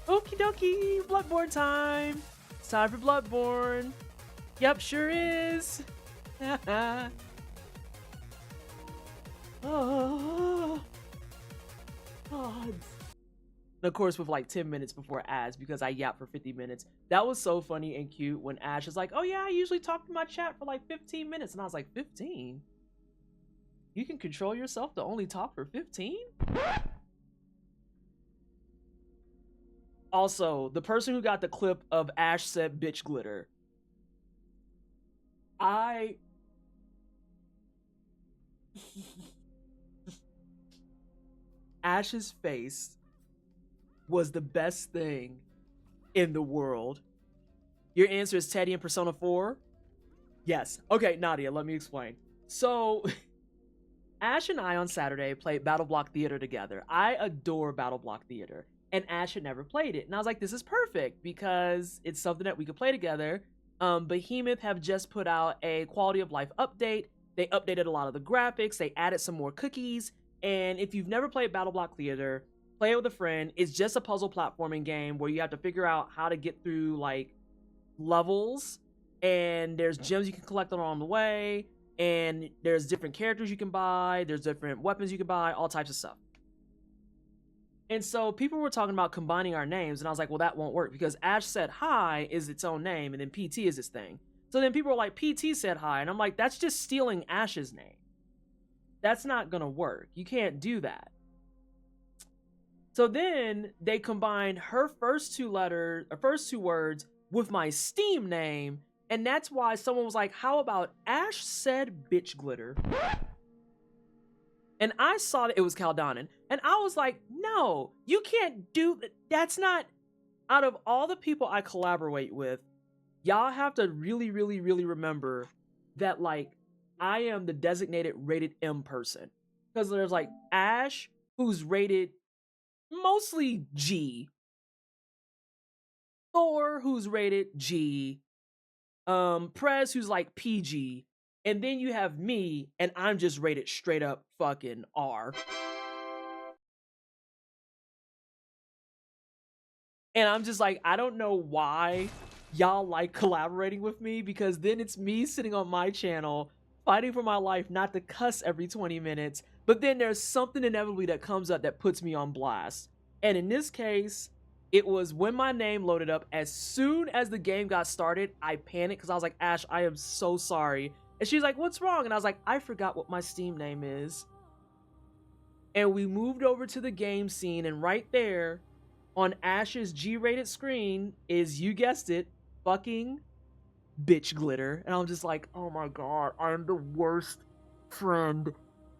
Okie dokie, Bloodborne time. It's time for Bloodborne. Yep, sure is. Oh. Gods. And of course, with like 10 minutes before ads because I yapped for 50 minutes. That was so funny and cute when Ash was like, oh yeah, I usually talk to my chat for like 15 minutes. And I was like, 15? You can control yourself to only talk for 15? Also, the person who got the clip of Ash said bitch glitter. Ash's face was the best thing in the world. Your answer is Teddy in Persona 4? Yes. Okay, Nadia, let me explain. So, Ash and I on Saturday played Battle Block Theater together. I adore Battle Block Theater, and Ash had never played it. And I was like, this is perfect because it's something that we could play together. Behemoth have just put out a quality of life update. They updated a lot of the graphics. They added some more cookies. And if you've never played Battle Block Theater, play it with a friend. It's just a puzzle platforming game where you have to figure out how to get through like levels, and there's gems you can collect along the way, and there's different characters you can buy, there's different weapons you can buy, all types of stuff. And so people were talking about combining our names, and I was like, well, that won't work because Ash said hi is its own name, and then PT is its thing. So then people were like, PT said hi, and I'm like, that's just stealing Ash's name. That's not gonna work. You can't do that. So then they combined her first two words with my Steam name, and that's why someone was like, how about Ash said bitch glitter? And I saw that it was Caldonin, and I was like, no, you can't do that. That's not, out of all the people I collaborate with, y'all have to really, really, really remember that, like, I am the designated rated M person. Because there's, like, Ash, who's rated mostly G. Thor, who's rated G. Prez, who's, like, PG. And then you have me, and I'm just rated straight up fucking R. And I'm just like, I don't know why y'all like collaborating with me, because then it's me sitting on my channel fighting for my life not to cuss every 20 minutes, but then there's something inevitably that comes up that puts me on blast. And in this case, it was when my name loaded up. As soon as the game got started, I panicked because I was like, Ash, I am so sorry. And she's like, what's wrong? And I was like, I forgot what my Steam name is. And we moved over to the game scene, and right there on Ash's G-rated screen is, you guessed it, fucking bitch glitter. And I'm just like, oh my god, I'm the worst friend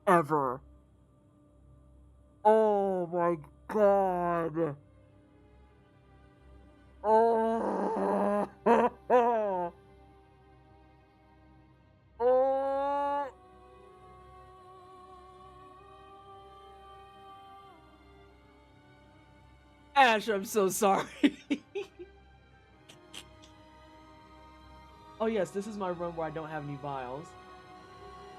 ever. Oh my god. Oh. Oh. Ash, I'm so sorry. Oh yes, this is my run where I don't have any vials.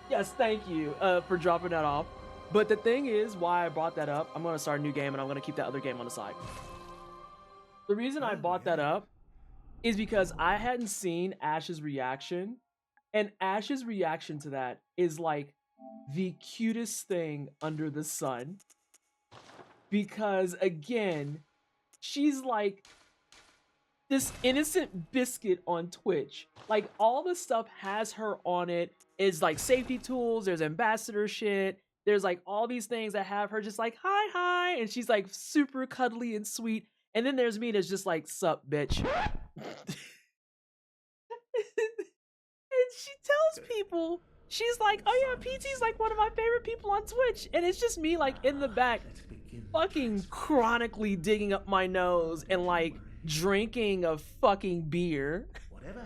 Yes, thank you for dropping that off. But the thing is, why I brought that up, I'm going to start a new game, and I'm going to keep that other game on the side. The reason I bought that up is because I hadn't seen Ash's reaction, and Ash's reaction to that is like the cutest thing under the sun. Because again, she's like this innocent biscuit on Twitch. Like, all the stuff has her on it. Is like safety tools, there's ambassador shit, there's like all these things that have her just like, hi, and she's like super cuddly and sweet. And then there's me that's just like, sup, bitch. And she tells people, she's like, oh yeah, PT's like one of my favorite people on Twitch. And it's just me like in the back, fucking chronically digging up my nose and like drinking a fucking beer. Whatever.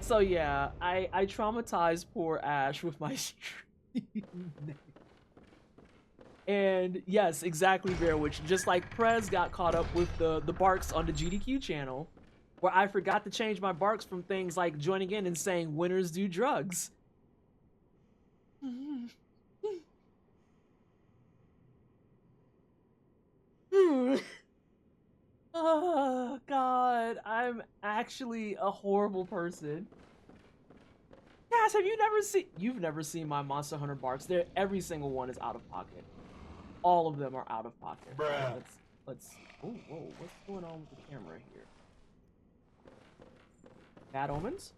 So yeah, I traumatized poor Ash with my stream name. And yes, exactly, Bear Witch. Just like Prez got caught up with the barks on the GDQ channel, where I forgot to change my barks from things like joining in and saying winners do drugs. Oh god, I'm actually a horrible person. Jazz, have you never seen? You've never seen my Monster Hunter barks. Every single one is out of pocket. All of them are out of pocket. Bruh. Let's. Oh, whoa! What's going on with the camera here? Bad omens?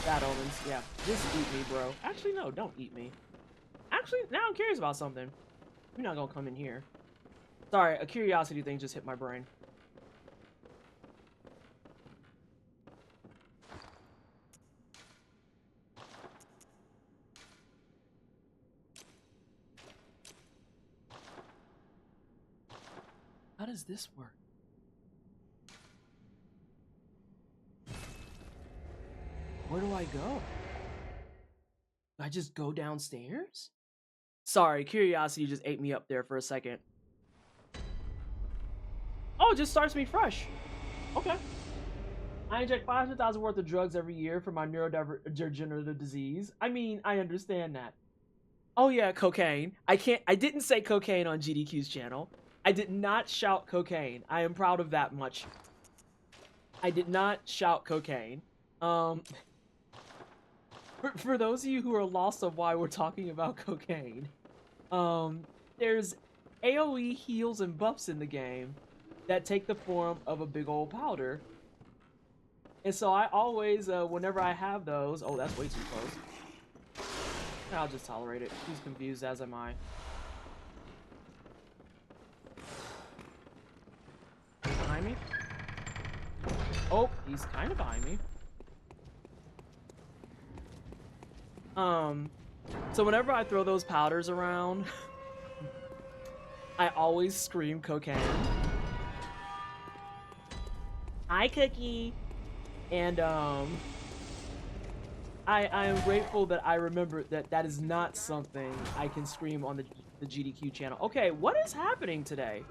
Bad omens. Yeah, just eat me, bro. Actually, no, don't eat me. Actually, now I'm curious about something. You're not gonna come in here. Sorry, a curiosity thing just hit my brain. How does this work? Where do I go? Do I just go downstairs? Sorry, curiosity just ate me up there for a second. Oh, it just starts me fresh. Okay. I inject 500,000 worth of drugs every year for my neurodegenerative disease. I mean, I understand that. Oh yeah, cocaine. I didn't say cocaine on GDQ's channel. I did not shout cocaine. I am proud of that much. I did not shout cocaine. For those of you who are lost of why we're talking about cocaine, there's AoE heals and buffs in the game that take the form of a big old powder. And so I always, whenever I have those, oh, that's way too close. I'll just tolerate it. He's confused, as am I. Behind me? Oh, he's kind of behind me. So whenever I throw those powders around, I always scream cocaine. Hi, Cookie. And, I am grateful that I remember that that is not something I can scream on the GDQ channel. Okay, what is happening today?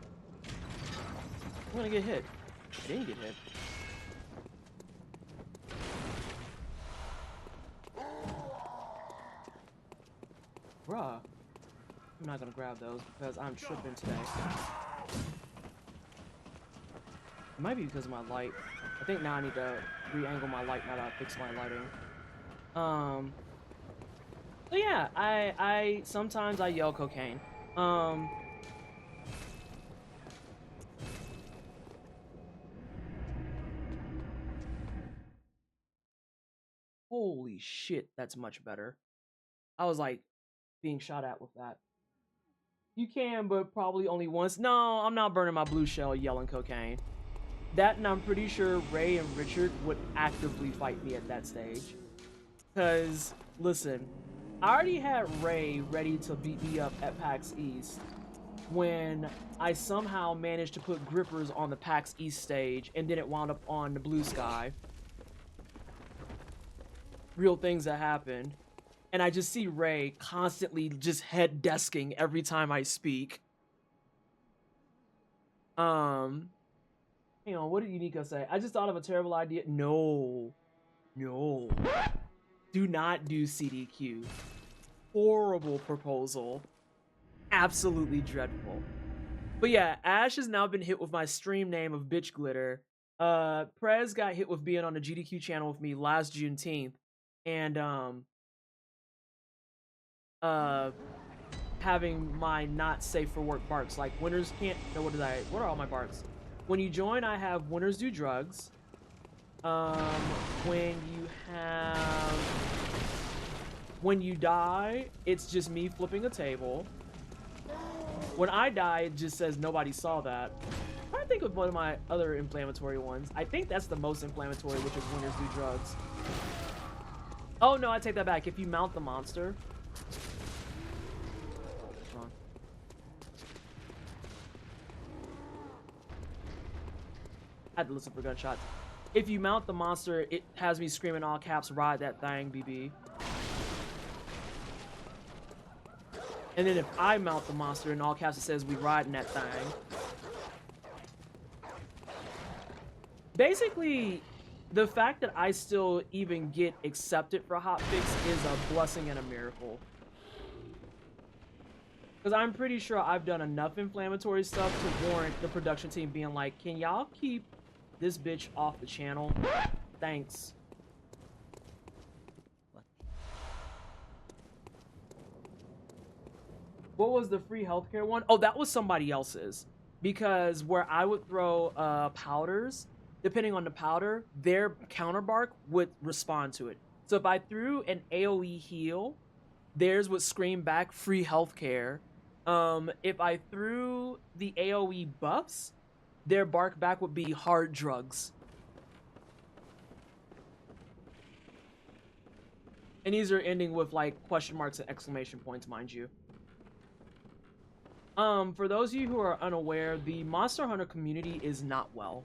I'm gonna get hit. I didn't get hit. Bruh. I'm not gonna grab those because I'm tripping today. It might be because of my light. I think now I need to re-angle my light now that I fixed my lighting. So yeah, I sometimes I yell cocaine. Holy shit, that's much better. I was like being shot at with that. You can, but probably only once. No, I'm not burning my blue shell yelling cocaine. That, and I'm pretty sure Ray and Richard would actively fight me at that stage. Because, listen, I already had Ray ready to beat me up at PAX East when I somehow managed to put grippers on the PAX East stage and then it wound up on the blue sky. Real things that happened. And I just see Ray constantly just head desking every time I speak. Hang on, what did Unica say? I just thought of a terrible idea. No. No. Do not do CDQ. Horrible proposal. Absolutely dreadful. But yeah, Ash has now been hit with my stream name of Bitch Glitter. Prez got hit with being on the GDQ channel with me last Juneteenth. And, having my not safe for work barks. Like, winners can't... No, what are all my barks? When you join, I have winners do drugs. When you die, it's just me flipping a table. When I die, it just says nobody saw that. I'm trying to think of one of my other inflammatory ones. I think that's the most inflammatory, which is winners do drugs. Oh no, I take that back. If you mount the monster. Hold on. I had to listen for gunshots. If you mount the monster, it has me screaming all caps, ride that thing, BB. And then if I mount the monster in all caps, it says we riding that thing. Basically, the fact that I still even get accepted for hotfix is a blessing and a miracle. Because I'm pretty sure I've done enough inflammatory stuff to warrant the production team being like, can y'all keep this bitch off the channel? Thanks. What was the free healthcare one? Oh, that was somebody else's. Because where I would throw powders, depending on the powder, their counterbark would respond to it. So if I threw an AoE heal, theirs would scream back free healthcare. If I threw the AoE buffs, their bark back would be hard drugs. And these are ending with like question marks and exclamation points, mind you. For those of you who are unaware, the Monster Hunter community is not well.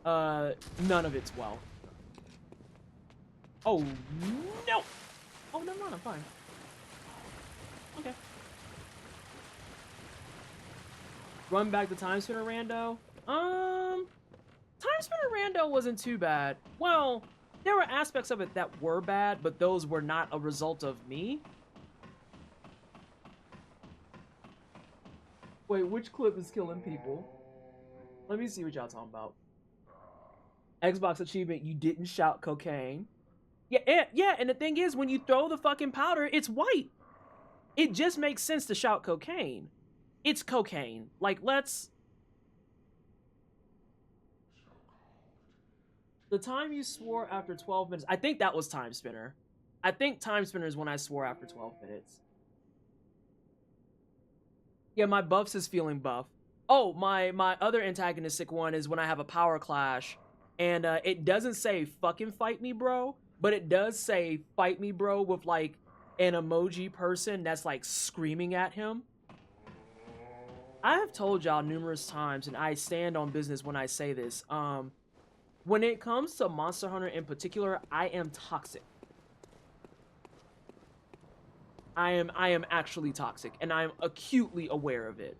None of it's well. Oh, no! Oh, never mind, I'm fine. Okay. Run back the Time Spinner Rando? Time Spinner Rando wasn't too bad. Well, there were aspects of it that were bad, but those were not a result of me. Wait, which clip is killing people? Let me see what y'all talking about. Xbox achievement, you didn't shout cocaine. Yeah, and the thing is, when you throw the fucking powder, it's white. It just makes sense to shout cocaine. It's cocaine. Like, let's... The time you swore after 12 minutes... I think that was Time Spinner. I think Time Spinner is when I swore after 12 minutes. Yeah, my buffs is feeling buff. Oh, my other antagonistic one is when I have a power clash. And it doesn't say fucking fight me, bro. But it does say fight me, bro, with like an emoji person that's like screaming at him. I have told y'all numerous times, and I stand on business when I say this. When it comes to Monster Hunter in particular, I am toxic. I am actually toxic, and I'm acutely aware of it.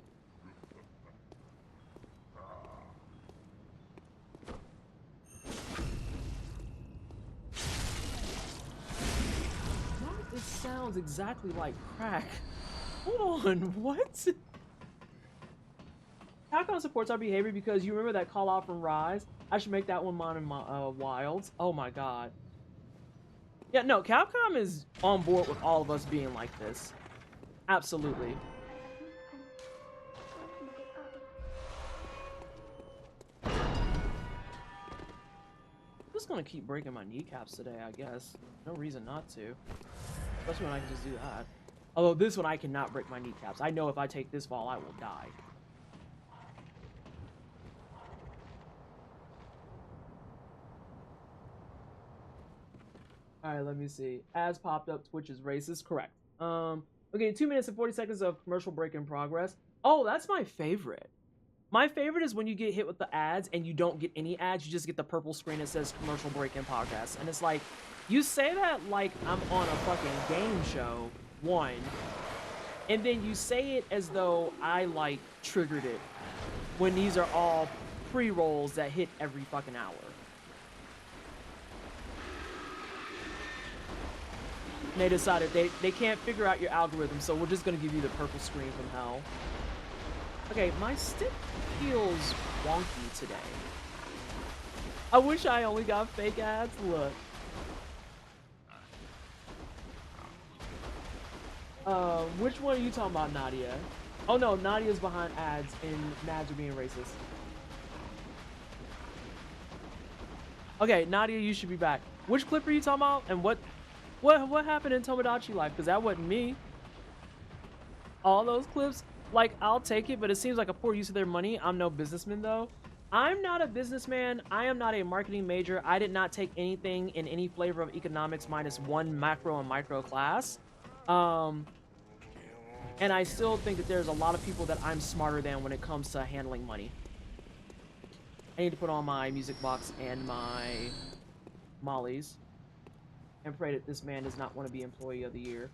It sounds exactly like crack. Hold on, what? Capcom supports our behavior because you remember that call out from Rise? I should make that one mine in my wilds. Oh my god. Yeah, no, Capcom is on board with all of us being like this. Absolutely. I'm just gonna keep breaking my kneecaps today, I guess. No reason not to. Especially when I can just do that. Although this one I cannot break my kneecaps. I know if I take this fall, I will die. Alright, let me see. As popped up, Twitch is racist. Correct. Okay, 2 minutes and 40 seconds of commercial break in progress. Oh, that's my favorite. My favorite is when you get hit with the ads and you don't get any ads. You just get the purple screen that says commercial break in progress. And it's like, you say that like I'm on a fucking game show, one. And then you say it as though I like triggered it. When these are all pre-rolls that hit every fucking hour. And they decided they can't figure out your algorithm, so we're just gonna give you the purple screen from hell. Okay, my stick feels wonky today. I wish I only got fake ads. Look. Which one are you talking about, Nadia? Oh no, Nadia's behind ads and Nads are being racist. Okay, Nadia, you should be back. Which clip are you talking about? And what happened in Tomodachi Life? Because that wasn't me. All those clips, like, I'll take it, but it seems like a poor use of their money. I'm no businessman, though. I'm not a businessman. I am not a marketing major. I did not take anything in any flavor of economics minus one macro and micro class. And I still think that there's a lot of people that I'm smarter than when it comes to handling money. I need to put on my music box and my mollies and pray that this man does not want to be employee of the year.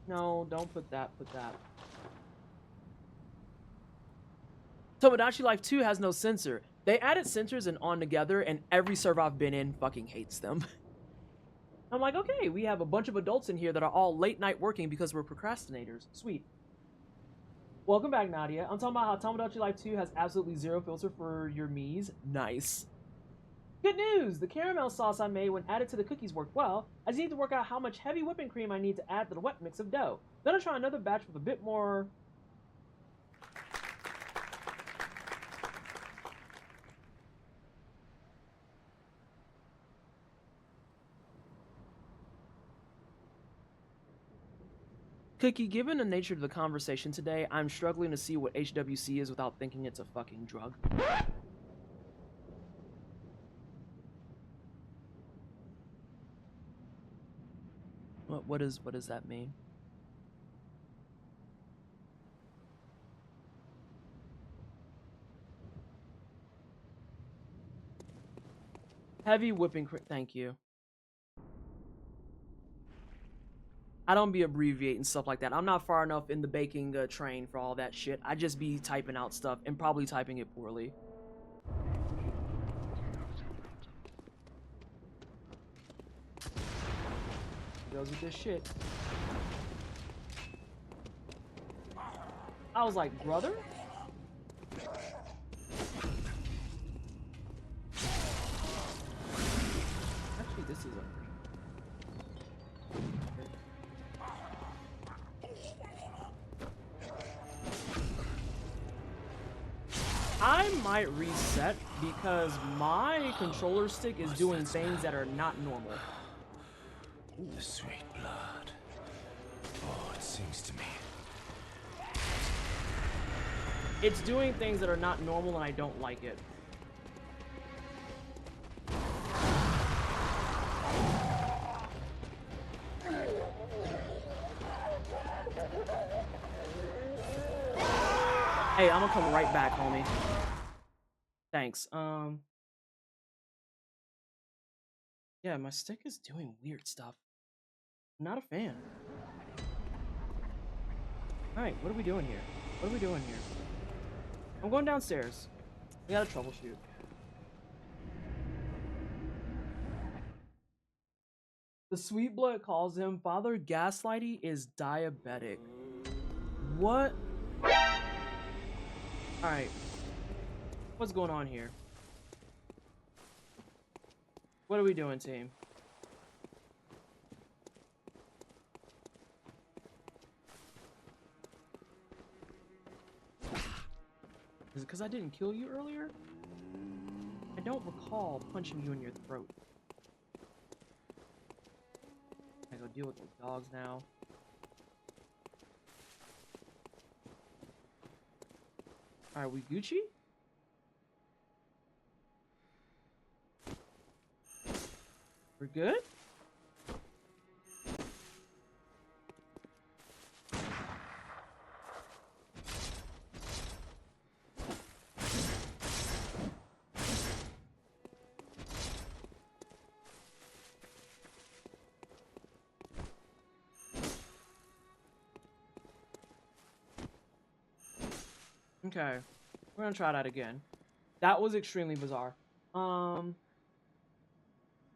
No, don't put that, put that. Tomodachi Life 2 has no censor. They added censors and on together, and every server I've been in fucking hates them. I'm like, okay, we have a bunch of adults in here that are all late night working because we're procrastinators. Sweet. Welcome back, Nadia. I'm talking about how Tomodachi Life 2 has absolutely zero filter for your Miis. Nice. Good news! The caramel sauce I made when added to the cookies worked well. I just need to work out how much heavy whipping cream I need to add to the wet mix of dough. Then I'll try another batch with a bit more... Cookie, given the nature of the conversation today, I'm struggling to see what HWC is without thinking it's a fucking drug. What does that mean? Heavy whipping cream. Thank you. I don't be abbreviating stuff like that. I'm not far enough in the baking train for all that shit. I just be typing out stuff and probably typing it poorly. Goes with this shit. I was like, brother? Actually, this is a... I might reset because my controller stick is doing things that are not normal. The sweet blood. Oh, it sings to me. It's doing things that are not normal and I don't like it. Hey, I'm gonna come right back, homie. Thanks. Yeah, my stick is doing weird stuff. I'm not a fan. Alright, what are we doing here? What are we doing here? I'm going downstairs. We gotta troubleshoot. The sweet blood calls him Father Gaslighty is diabetic. What? Alright. What's going on here? What are we doing, team? Is it because I didn't kill you earlier? I don't recall punching you in your throat. I go deal with those dogs now. Alright, we Gucci? We're good? Okay, we're gonna try that again. That was extremely bizarre.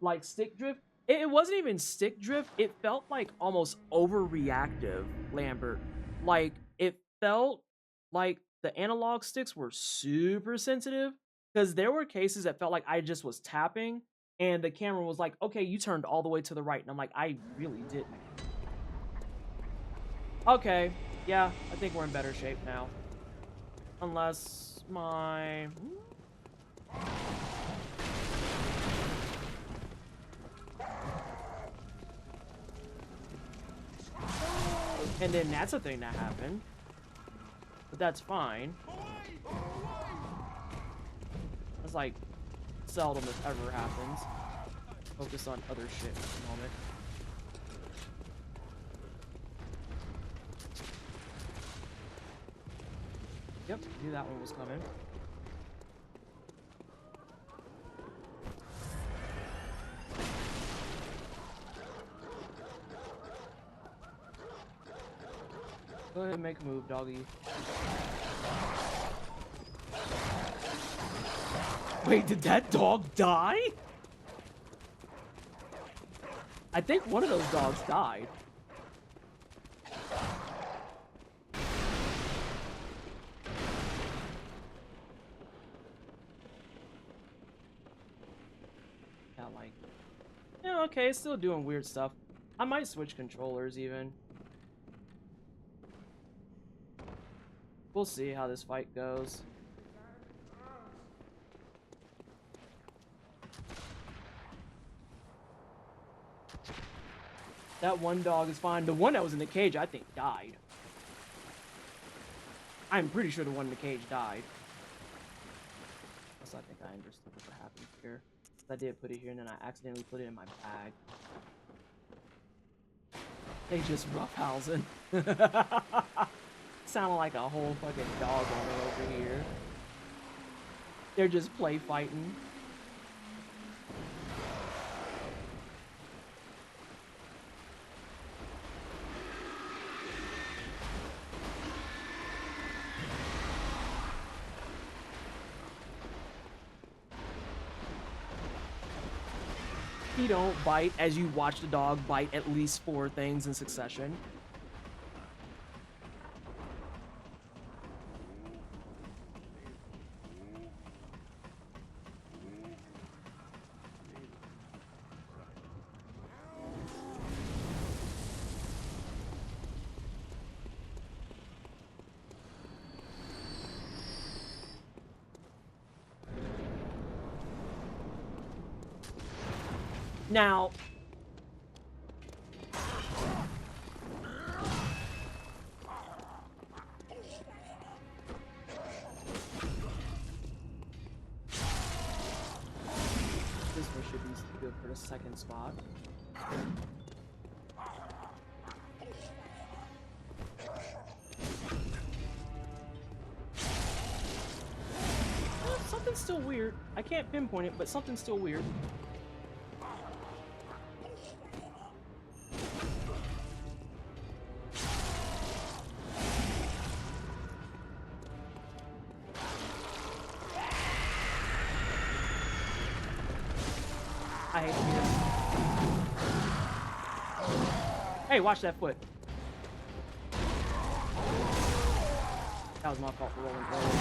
Like stick drift. It wasn't even stick drift. It felt like almost overreactive, Lambert. Like it felt like the analog sticks were super sensitive because there were cases that felt like I just was tapping and the camera was like, okay, you turned all the way to the right. And I'm like, I really didn't. Okay, yeah, I think we're in better shape now. Unless my... And then that's a thing that happened. But that's fine. It's like seldom if ever happens. Focus on other shit for the moment. Yep, knew that one was coming. Go ahead and make a move, doggy. Wait, did that dog die? I think one of those dogs died. like, yeah, okay, it's still doing weird stuff. I might switch controllers even. We'll see how this fight goes. That one dog is fine. The one that was in the cage, I think, died. I'm pretty sure the one in the cage died. Plus, I think I understood what happened here. I did put it here, and then I accidentally put it in my bag. They just roughhousing. Sounded like a whole fucking dog owner over here. They're just play fighting. You don't bite as you watch the dog bite at least 4 things in succession. Now, this one should be good for the second spot. Something's still weird. I can't pinpoint it, but something's still weird. I hate to be this. Hey, watch that foot. That was my fault for rolling forward.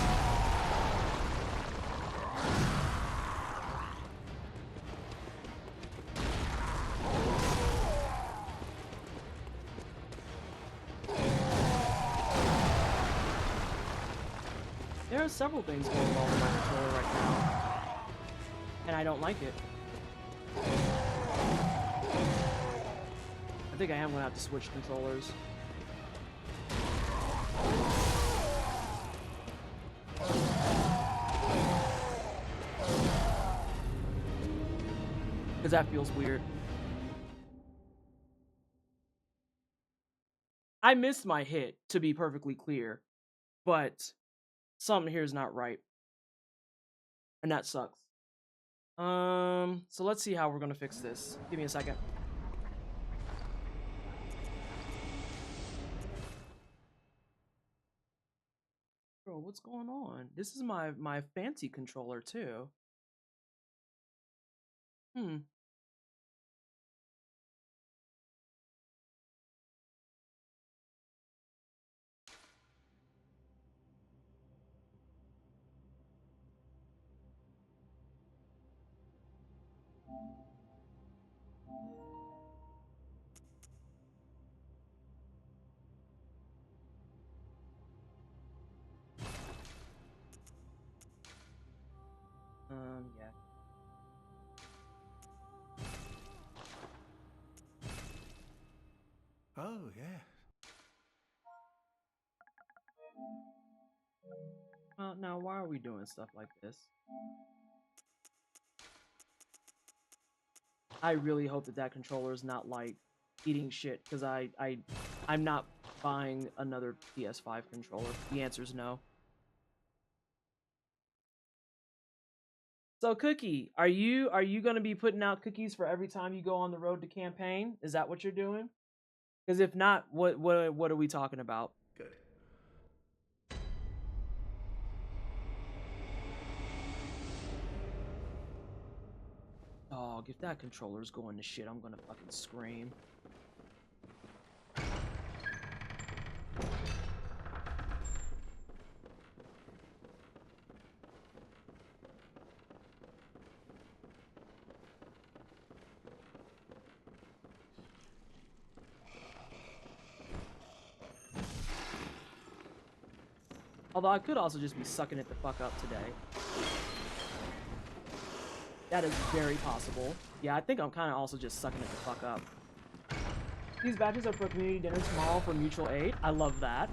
There are several things going on with my controller right now, and I don't like it. I think I am gonna have to switch controllers. Because that feels weird. I missed my hit, to be perfectly clear, but something here is not right. And that sucks. So let's see how we're gonna fix this. Give me a second. Bro, what's going on? This is my fancy controller too. Yeah. Oh, yeah. Well, now why are we doing stuff like this? I really hope that controller is not like eating shit, because I'm not buying another PS5 controller. The answer is no. So Cookie, are you gonna be putting out cookies for every time you go on the road to campaign? Is that what you're doing? Because if not, what are we talking about? Good. Dog, if that controller's going to shit, I'm gonna fucking scream. Although I could also just be sucking it the fuck up today. That is very possible. Yeah, I think I'm kind of also just sucking it the fuck up. These batches are for community dinner tomorrow for mutual aid. I love that.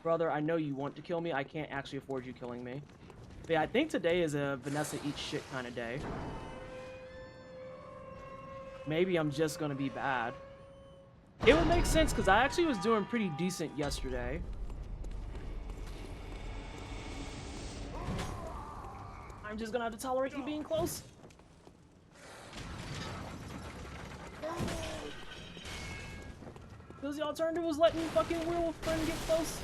Brother, I know you want to kill me. I can't actually afford you killing me. But yeah, I think today is a Vanessa eats shit kind of day. Maybe I'm just gonna be bad. It would make sense because I actually was doing pretty decent yesterday. I'm just gonna have to tolerate you being close. Because the alternative was letting fucking werewolf friend get close.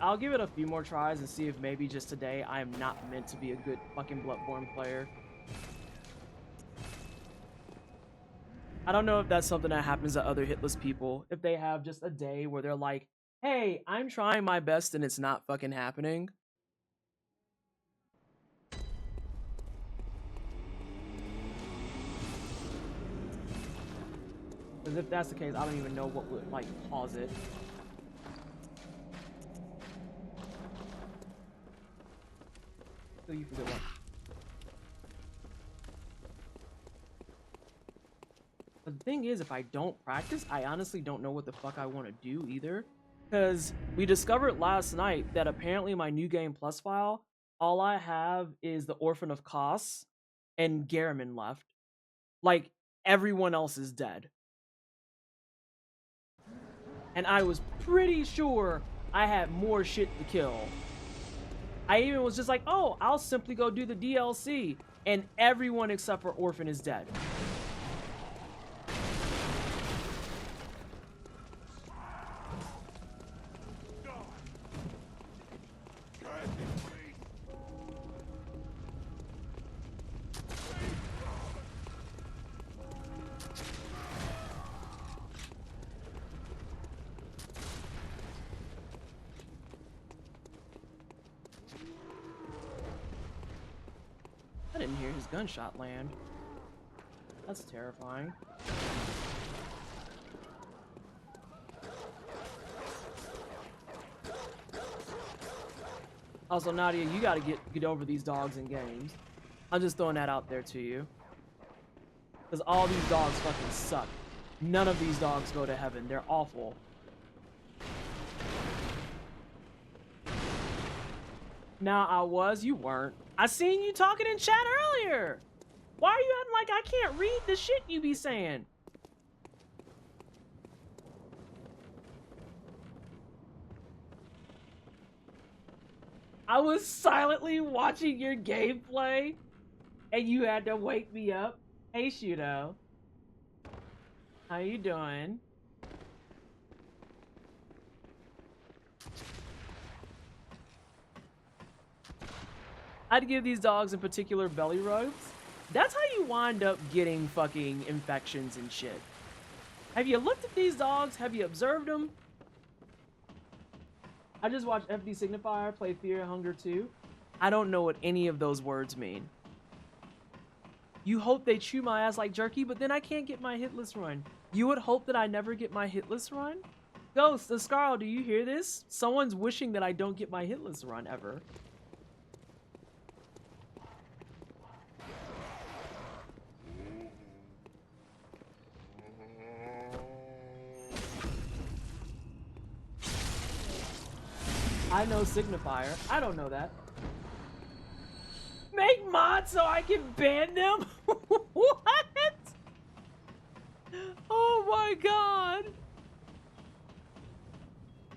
I'll give it a few more tries and see if maybe just today I am not meant to be a good fucking Bloodborne player. I don't know if that's something that happens to other hitless people. If they have just a day where they're like, hey, I'm trying my best and it's not fucking happening. Because if that's the case, I don't even know what would, like, cause it. So you forget what. But the thing is, if I don't practice, I honestly don't know what the fuck I want to do either. Because we discovered last night that apparently my New Game Plus file, all I have is the Orphan of Kos and Garamond left. Like, everyone else is dead. And I was pretty sure I had more shit to kill. I even was just like, oh, I'll simply go do the DLC. And everyone except for Orphan is dead. I didn't hear his gunshot land. That's terrifying. Also, Nadia, you gotta get over these dogs in games. I'm just throwing that out there to you. Because all these dogs fucking suck. None of these dogs go to heaven. They're awful. Now, I was, you weren't. I seen you talking in chat earlier. Why are you acting like I can't read the shit you be saying? I was silently watching your gameplay, and you had to wake me up. Hey, Shudo. How you doing? I'd give these dogs in particular belly rubs. That's how you wind up getting fucking infections and shit. Have you looked at these dogs? Have you observed them? I just watched FD Signifier play Fear and Hunger 2. I don't know what any of those words mean. You hope they chew my ass like jerky, but then I can't get my hitless run. You would hope that I never get my hitless run? Ghost, the Scarl, do you hear this? Someone's wishing that I don't get my hitless run ever. I know Signifier. I don't know that. Make mods so I can ban them? What? Oh my god.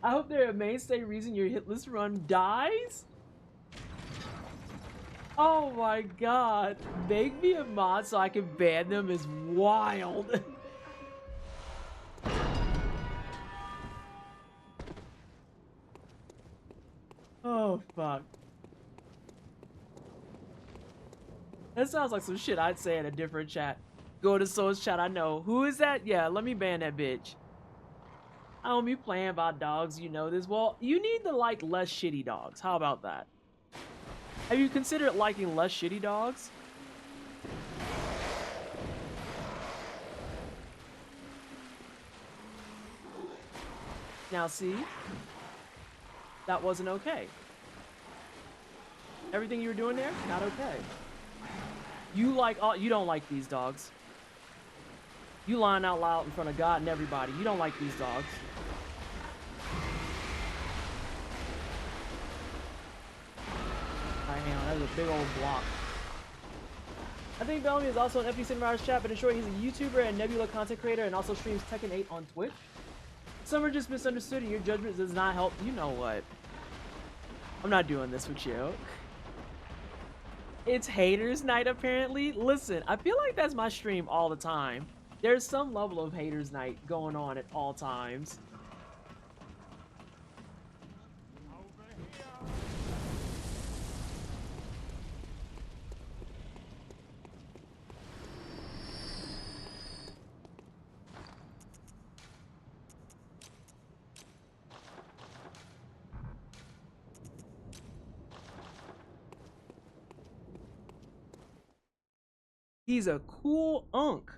I hope they're a mainstay reason your hitless run dies? Oh my god. Make me a mod so I can ban them is wild. Oh, fuck. That sounds like some shit I'd say in a different chat. Go to Soul's chat. I know. Who is that? Yeah, let me ban that bitch. I don't be playing about dogs. You know this. Well, you need to like less shitty dogs. How about that? Have you considered liking less shitty dogs? Now see? That wasn't okay. Everything you were doing there, not okay. You don't like these dogs. You lying out loud in front of God and everybody. You don't like these dogs. Alright, hang on, that was a big old block. I think Bellamy is also an FP Cinema's chat, but in short, he's a YouTuber and Nebula content creator and also streams Tekken 8 on Twitch. Some are just misunderstood and your judgment does not help. You know what? I'm not doing this with you. It's haters night apparently. Listen, I feel like that's my stream all the time. There's some level of haters night going on at all times. He's a cool unk.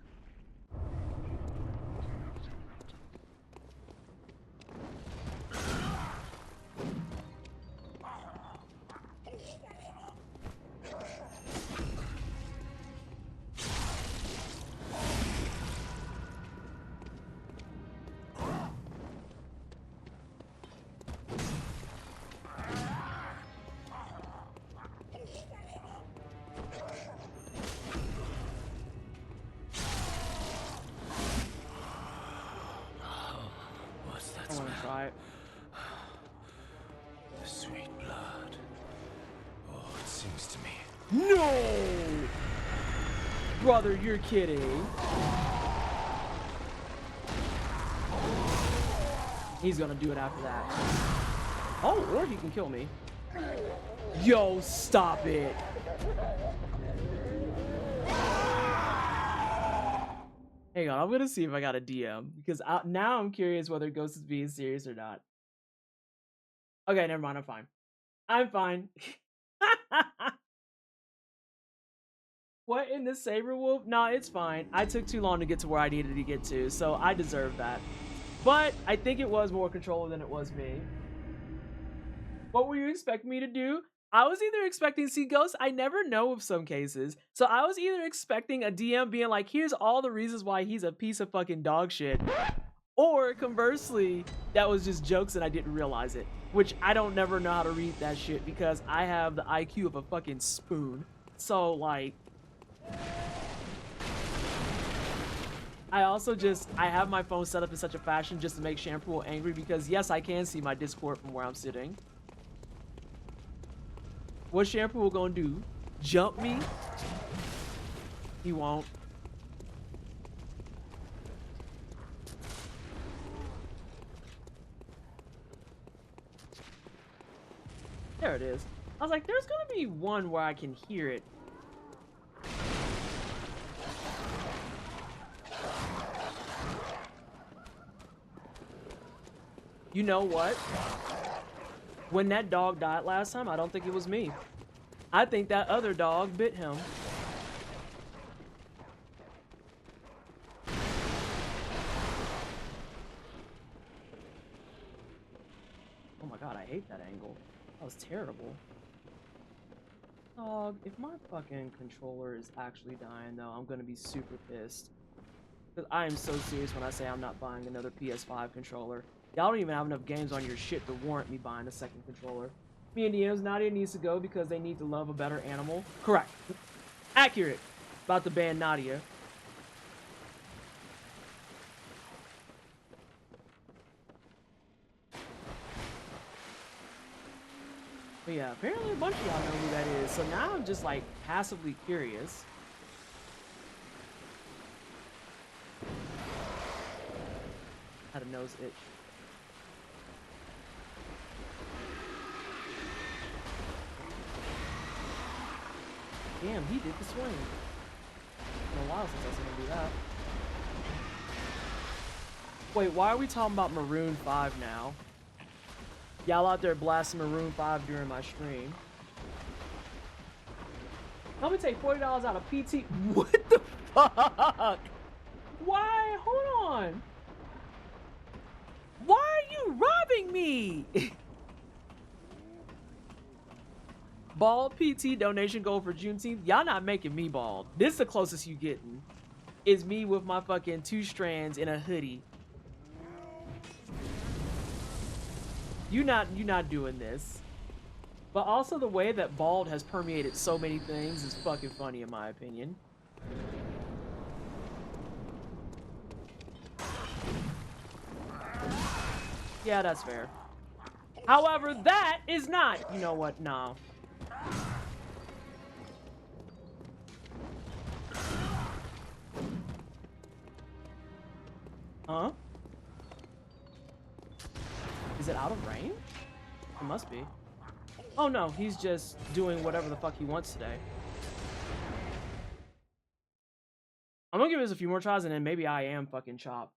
The sweet blood. Oh, it seems to me. No! Brother, you're kidding. He's gonna do it after that. Oh, or he can kill me. Yo, stop it. Hang on, I'm gonna see if I got a DM because now I'm curious whether Ghost is being serious or not. Okay, never mind. I'm fine. I'm fine. What in the Saber Wolf? No, it's fine. I took too long to get to where I needed to get to, so I deserve that. But I think it was more controller than it was me. What were you expecting me to do? I was either expecting, see, Ghost, I never know of some cases. So I was either expecting a DM being like, here's all the reasons why he's a piece of fucking dog shit. Or conversely, that was just jokes and I didn't realize it. Which I don't never know how to read that shit because I have the IQ of a fucking spoon. So like, I have my phone set up in such a fashion just to make Shampoo angry because yes, I can see my Discord from where I'm sitting. What Shampoo gonna do? Jump me? He won't. There it is. I was like, there's gonna be one where I can hear it. You know what? When that dog died last time, I don't think it was me. I think that other dog bit him. Oh my god, I hate that angle. That was terrible. Dog, if my fucking controller is actually dying though, I'm gonna be super pissed. Because I am so serious when I say I'm not buying another PS5 controller. Y'all don't even have enough games on your shit to warrant me buying a second controller. Me and DMs, Nadia needs to go because they need to love a better animal. Correct. Accurate. About to ban Nadia. But yeah, apparently a bunch of y'all know who that is. So now I'm just like passively curious. Had a nose itch. Damn, he did the swing. been a while since I seen him do that. Wait, why are we talking about Maroon 5 now? Y'all out there blasting Maroon 5 during my stream. Let me take $40 out of PT. What the fuck? Why? Hold on. Why are you robbing me? Bald PT donation goal for Juneteenth. Y'all not making me bald. This is the closest you getting. Is me with my fucking 2 strands in a hoodie. You not doing this. But also the way that bald has permeated so many things is fucking funny in my opinion. Yeah, that's fair. However, that is not. You know what? No. Huh? Is it out of range? It must be. Oh no, he's just doing whatever the fuck he wants today. I'm gonna give this a few more tries and then maybe I am fucking chopped.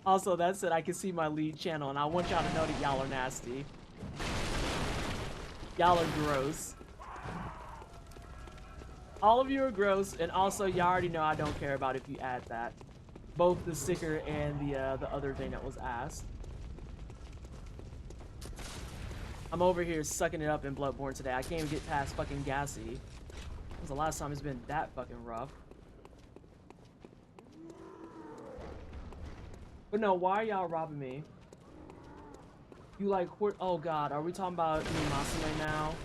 Also, that's it. I can see my lead channel, and I want y'all to know that y'all are nasty. Y'all are gross. All of you are gross, and also y'all already know I don't care about if you add that. Both the sticker and the other thing that was asked. I'm over here sucking it up in Bloodborne today. I can't even get past fucking Gassy. When was the last time it's been that fucking rough? But no, why are y'all robbing me? You like, oh god, are we talking about Masame now?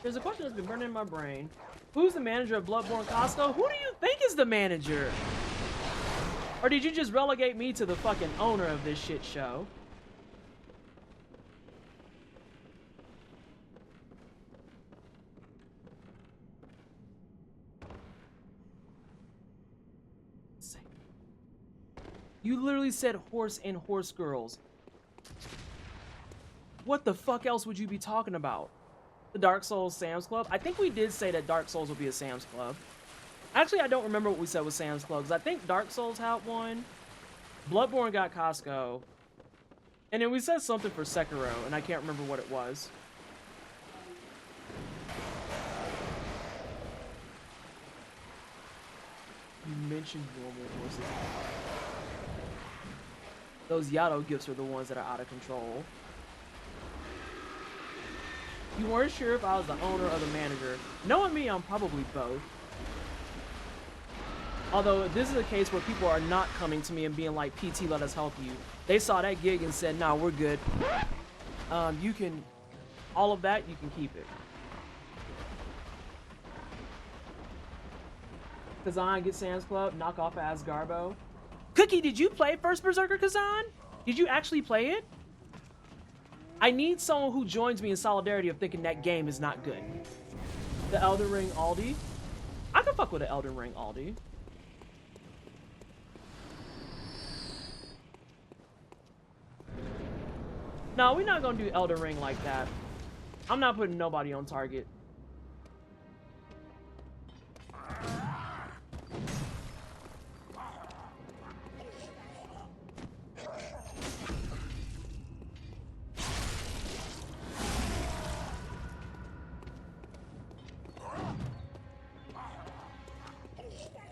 There's a question that's been burning in my brain. Who's the manager of Bloodborne Costco? Who do you think is the manager? Or did you just relegate me to the fucking owner of this shit show? You literally said horse and horse girls. What the fuck else would you be talking about? The Dark Souls Sam's Club? I think we did say that Dark Souls would be a Sam's Club. Actually, I don't remember what we said with Sam's Club, because I think Dark Souls had one. Bloodborne got Costco. And then we said something for Sekiro, and I can't remember what it was. You mentioned normal horses. Those Yato gifts are the ones that are out of control. You weren't sure if I was the owner or the manager. Knowing me, I'm probably both. Although this is a case where people are not coming to me and being like, PT, let us help you. They saw that gig and said, nah, we're good. You can, all of that, you can keep it. Kazan, get Sam's Club, knock off Asgarbo. Cookie, did you play First Berserker, Kazan? Did you actually play it? I need someone who joins me in solidarity of thinking that game is not good. The Elden Ring Aldi? I can fuck with the Elden Ring Aldi. No, we're not gonna do Elden Ring like that. I'm not putting nobody on target.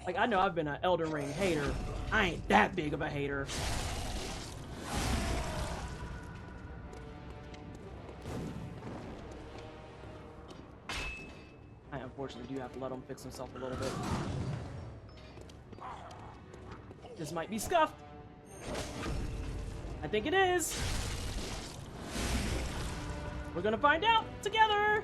Like, I know I've been an Elden Ring hater. I ain't that big of a hater. I unfortunately do have to let him fix himself a little bit. This might be scuffed. I think it is. We're gonna find out together.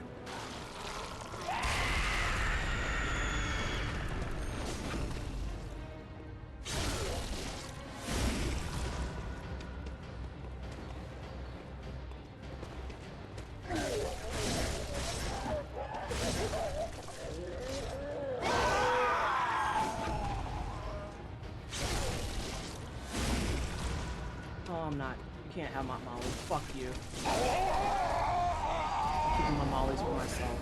I'm not. You can't have my molly. Fuck you. I'm keeping my mollies for myself.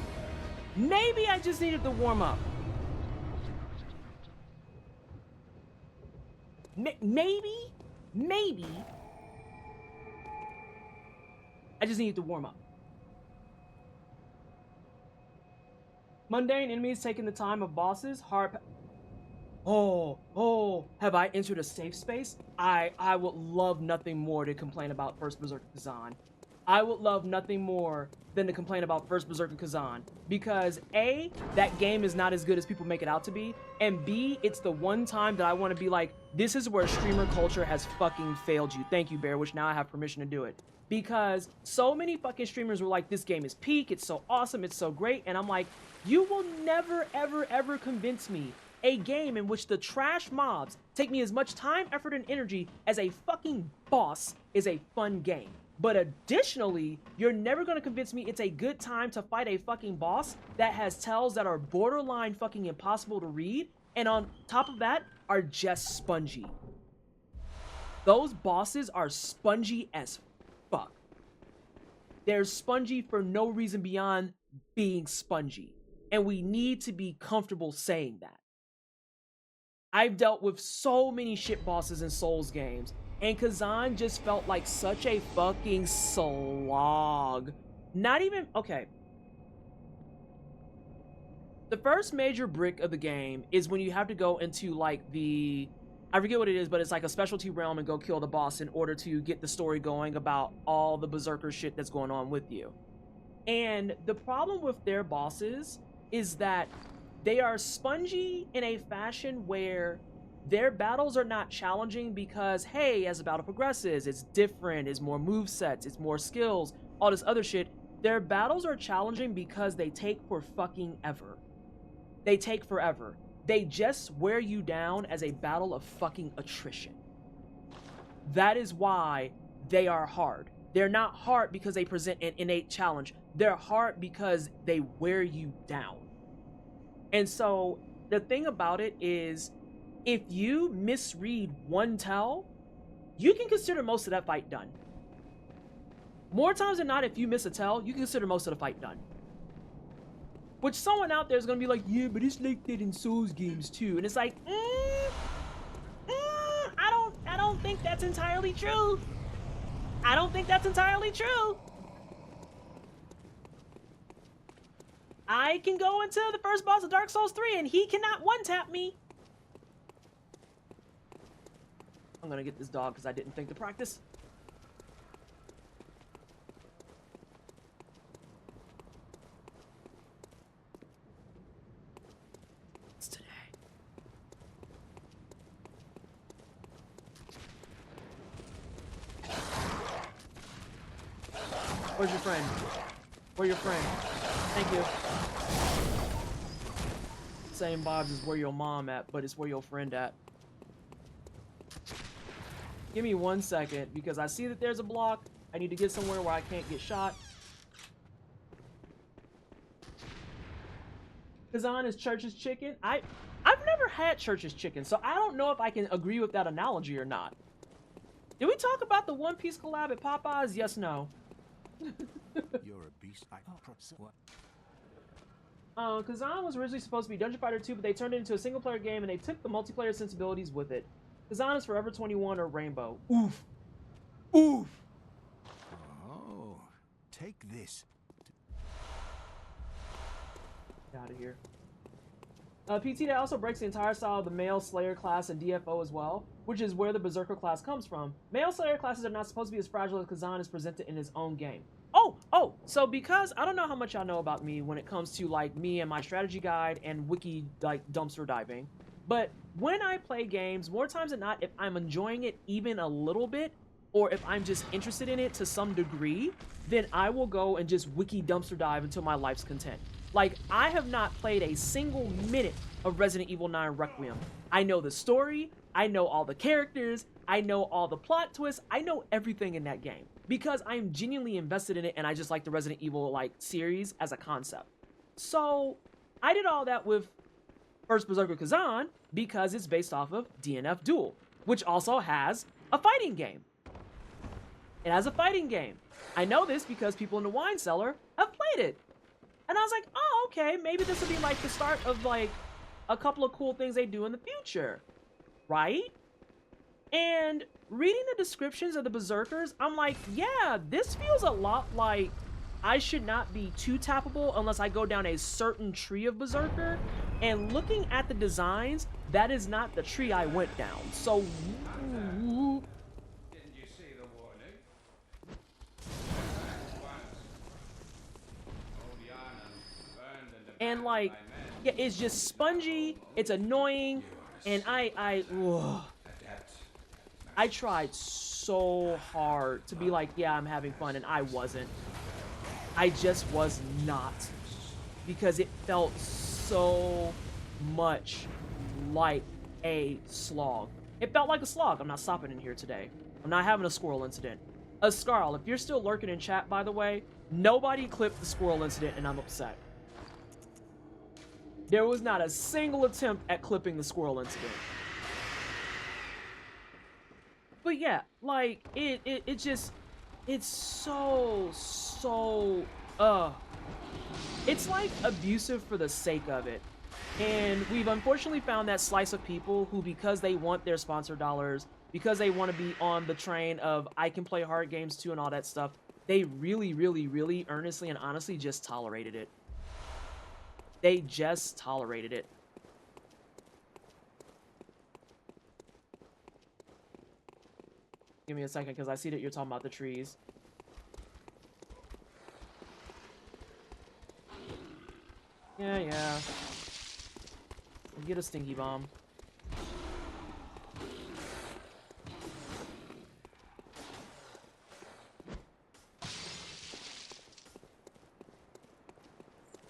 Maybe I just needed to warm up. Maybe I just needed to warm up. Mundane enemies taking the time of bosses. Hard. Oh, have I entered a safe space? I would love nothing more to complain about First Berserker Kazan. I would love nothing more than to complain about First Berserker Kazan. Because A, that game is not as good as people make it out to be. And B, it's the one time that I want to be like, this is where streamer culture has fucking failed you. Thank you, Bear, which now I have permission to do it. Because so many fucking streamers were like, this game is peak, it's so awesome, it's so great. And I'm like, you will never, ever, ever convince me a game in which the trash mobs take me as much time, effort, and energy as a fucking boss is a fun game. But additionally, you're never gonna convince me it's a good time to fight a fucking boss that has tells that are borderline fucking impossible to read, and on top of that, are just spongy. Those bosses are spongy as fuck. They're spongy for no reason beyond being spongy. And we need to be comfortable saying that. I've dealt with so many shit bosses in Souls games, and Kazan just felt like such a fucking slog. Not even, okay. The first major brick of the game is when you have to go into like I forget what it is, but it's like a specialty realm and go kill the boss in order to get the story going about all the berserker shit that's going on with you. And the problem with their bosses is that they are spongy in a fashion where their battles are not challenging because, hey, as the battle progresses, it's different, it's more movesets, it's more skills, all this other shit. Their battles are challenging because they take for fucking ever. They take forever. They just wear you down as a battle of fucking attrition. That is why they are hard. They're not hard because they present an innate challenge. They're hard because they wear you down. And so the thing about it is, if you misread one tell, you can consider most of that fight done. More times than not, if you miss a tell, you can consider most of the fight done. Which someone out there is going to be like, yeah, but it's like that in Souls games too. And it's like, I don't think that's entirely true. I don't think that's entirely true. I can go into the first boss of Dark Souls 3 and he cannot one-tap me. I'm gonna get this dog because I didn't think to practice. It's today. Where's your friend? Where's your friend? Thank you. Same vibes as where your mom at, but it's where your friend at. Give me 1 second, because I see that there's a block. I need to get somewhere where I can't get shot. Kazan is Church's chicken. I've never had Church's chicken, so I don't know if I can agree with that analogy or not. Did we talk about the One Piece collab at Popeyes? Yes, no. You're a beast. What? Kazan was originally supposed to be Dungeon Fighter 2, but they turned it into a single-player game, and they took the multiplayer sensibilities with it. Kazan is Forever 21 or Rainbow. Oof. Oof. Oh, take this. Get out of here. PT that also breaks the entire style of the male Slayer class and DFO as well, which is where the Berserker class comes from. Male Slayer classes are not supposed to be as fragile as Kazan is presented in his own game. So because I don't know how much y'all know about me when it comes to like me and my strategy guide and wiki like dumpster diving, but when I play games, more times than not, if I'm enjoying it even a little bit, or if I'm just interested in it to some degree, then I will go and just wiki dumpster dive until my life's content. Like, I have not played a single minute of Resident Evil 9 Requiem. I know the story, I know all the characters, I know all the plot twists, I know everything in that game. Because I'm genuinely invested in it and I just like the Resident Evil, like, series as a concept. So, I did all that with First Berserker Kazan because it's based off of DNF Duel, which also has a fighting game. It has a fighting game. I know this because people in the wine cellar have played it. And I was like, oh, okay, maybe this will be like the start of like a couple of cool things they do in the future, right? And reading the descriptions of the berserkers, I'm like, yeah, this feels a lot like I should not be too tappable unless I go down a certain tree of berserker. And looking at the designs, that is not the tree I went down. So, Didn't you see the warning? Old Yharnam burned and and like, yeah, it's just spongy, it's annoying, and I tried so hard to be like, yeah, I'm having fun, and I wasn't. I just was not, because it felt so much like a slog. It felt like a slog. I'm not stopping in here today. I'm not having a squirrel incident. A Scarl, if you're still lurking in chat, by the way, nobody clipped the squirrel incident, and I'm upset. There was not a single attempt at clipping the squirrel incident. But yeah, like, it just, it's so, it's like abusive for the sake of it. And we've unfortunately found that slice of people who, because they want their sponsor dollars, because they want to be on the train of I can play hard games too and all that stuff, they really, really, really earnestly and honestly just tolerated it. They just tolerated it. Give me a second, because I see that you're talking about the trees. Yeah. Get a stinky bomb.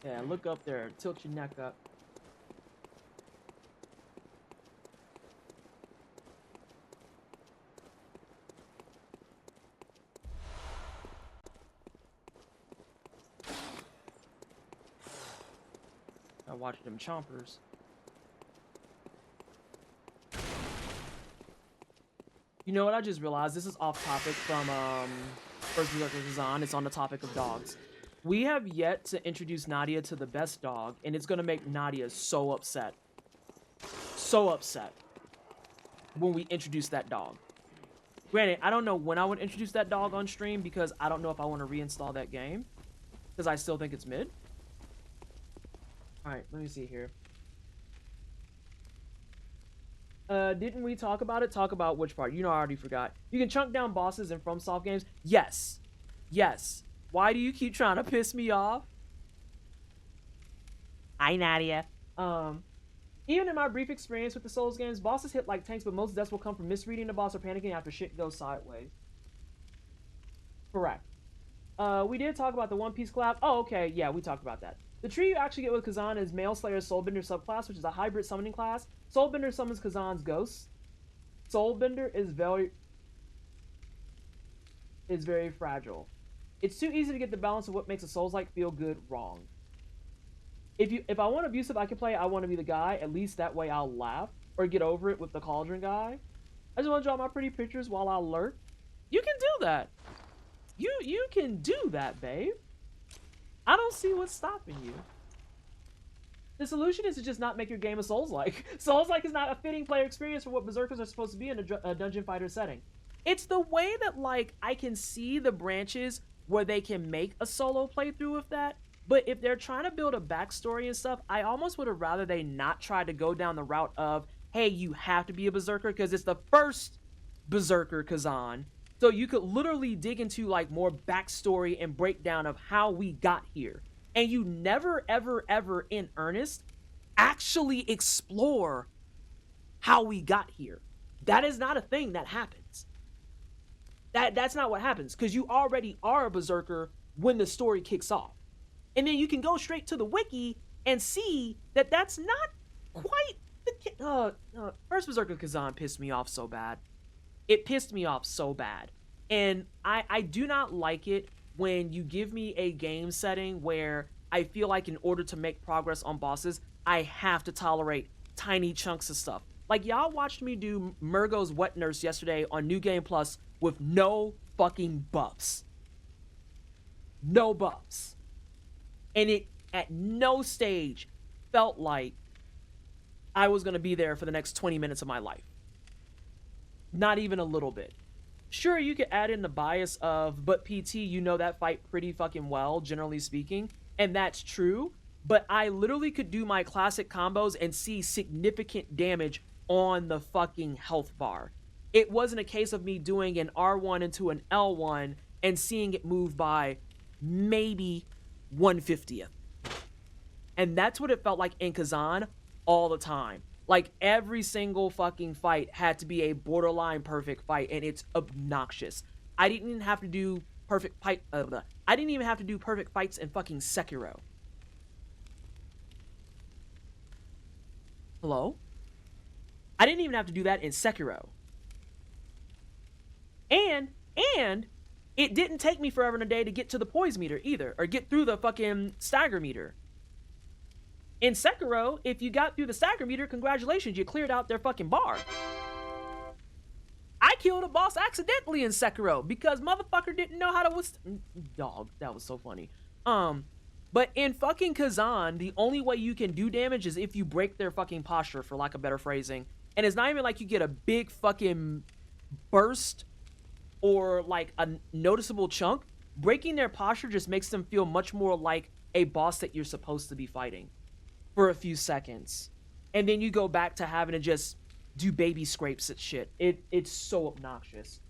Yeah, look up there. Tilt your neck up. I watch them chompers. You know what I just realized? This is off topic from First Berserker Kazan. It's on the topic of dogs. We have yet to introduce Nadia to the best dog, and it's gonna make Nadia so upset. So upset when we introduce that dog. Granted, I don't know when I would introduce that dog on stream, because I don't know if I want to reinstall that game, because I still think it's mid. Alright, let me see here. Didn't we talk about it? Talk about which part? You know, I already forgot. You can chunk down bosses in FromSoft games. Yes. Yes. Why do you keep trying to piss me off? Hi, Nadia. Even in my brief experience with the Souls games, bosses hit like tanks, but most deaths will come from misreading the boss or panicking after shit goes sideways. Correct. We did talk about the One Piece collab. Oh, okay. Yeah, we talked about that. The tree you actually get with Kazan is Male Slayer's Soulbender subclass, which is a hybrid summoning class. Soulbender summons Kazan's ghosts. Soulbender is very fragile. It's too easy to get the balance of what makes a Souls-like feel good wrong. If I want abusive, I can play I Want to Be the Guy. At least that way I'll laugh or get over it with the Cauldron guy. I just want to draw my pretty pictures while I lurk. You can do that. You can do that, babe. I don't see what's stopping you. The solution is to just not make your game a Souls-like. Souls-like is not a fitting player experience for what Berserkers are supposed to be in a dungeon fighter setting. It's the way that, like, I can see the branches where they can make a solo playthrough with that, but if they're trying to build a backstory and stuff, I almost would have rather they not try to go down the route of, hey, you have to be a Berserker, because it's the first Berserker Kazan. So you could literally dig into like more backstory and breakdown of how we got here. And you never, ever, ever in earnest actually explore how we got here. That is not a thing that happens. That's not what happens, because you already are a Berserker when the story kicks off. And then you can go straight to the wiki and see that that's not quite the First Berserker Kazan pissed me off so bad. It pissed me off so bad. And I do not like it when you give me a game setting where I feel like in order to make progress on bosses, I have to tolerate tiny chunks of stuff. Like, y'all watched me do Murgo's Wet Nurse yesterday on New Game Plus with no fucking buffs. No buffs. And it at no stage felt like I was going to be there for the next 20 minutes of my life. Not even a little bit. Sure, you could add in the bias of, but PT, you know that fight pretty fucking well, generally speaking. And that's true. But I literally could do my classic combos and see significant damage on the fucking health bar. It wasn't a case of me doing an R1 into an L1 and seeing it move by maybe 1/50th. And that's what it felt like in Kazan all the time. Like, every single fucking fight had to be a borderline perfect fight, and it's obnoxious. I didn't even have to do perfect fight. I didn't even have to do perfect fights in fucking Sekiro. Hello? I didn't even have to do that in Sekiro. And it didn't take me forever and a day to get to the poise meter either, or get through the fucking stagger meter. In Sekiro, if you got through the stagger meter, congratulations, you cleared out their fucking bar. I killed a boss accidentally in Sekiro because motherfucker didn't know how to dog, that was so funny. But in fucking Kazan, the only way you can do damage is if you break their fucking posture, for lack of better phrasing. And it's not even like you get a big fucking burst or like a noticeable chunk. Breaking their posture just makes them feel much more like a boss that you're supposed to be fighting for a few seconds. And then you go back to having to just do baby scrapes at shit. It's so obnoxious.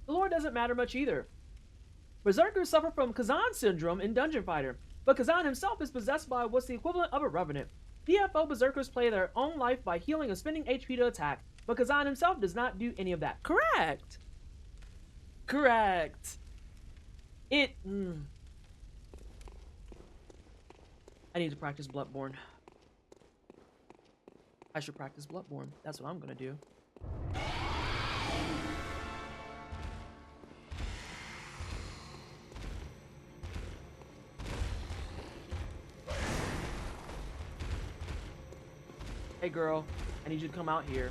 The lore doesn't matter much either. Berserkers suffer from Kazan syndrome in Dungeon Fighter, but Kazan himself is possessed by what's the equivalent of a revenant. PFO Berserkers play their own life by healing and spending HP to attack, but Kazan himself does not do any of that. Correct. Correct. I need to practice Bloodborne. I should practice Bloodborne. That's what I'm gonna do. Hey girl, I need you to come out here.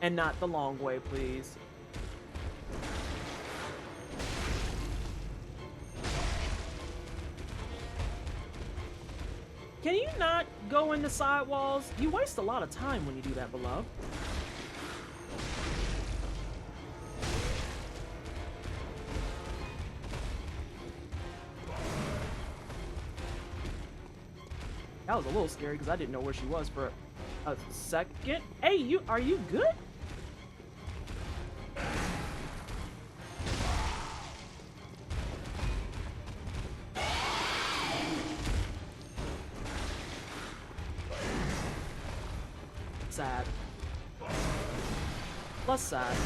And not the long way, please. Can you not go into sidewalls? You waste a lot of time when you do that, beloved. That was a little scary because I didn't know where she was for a second. Hey, are you good? Sad. Plus sad.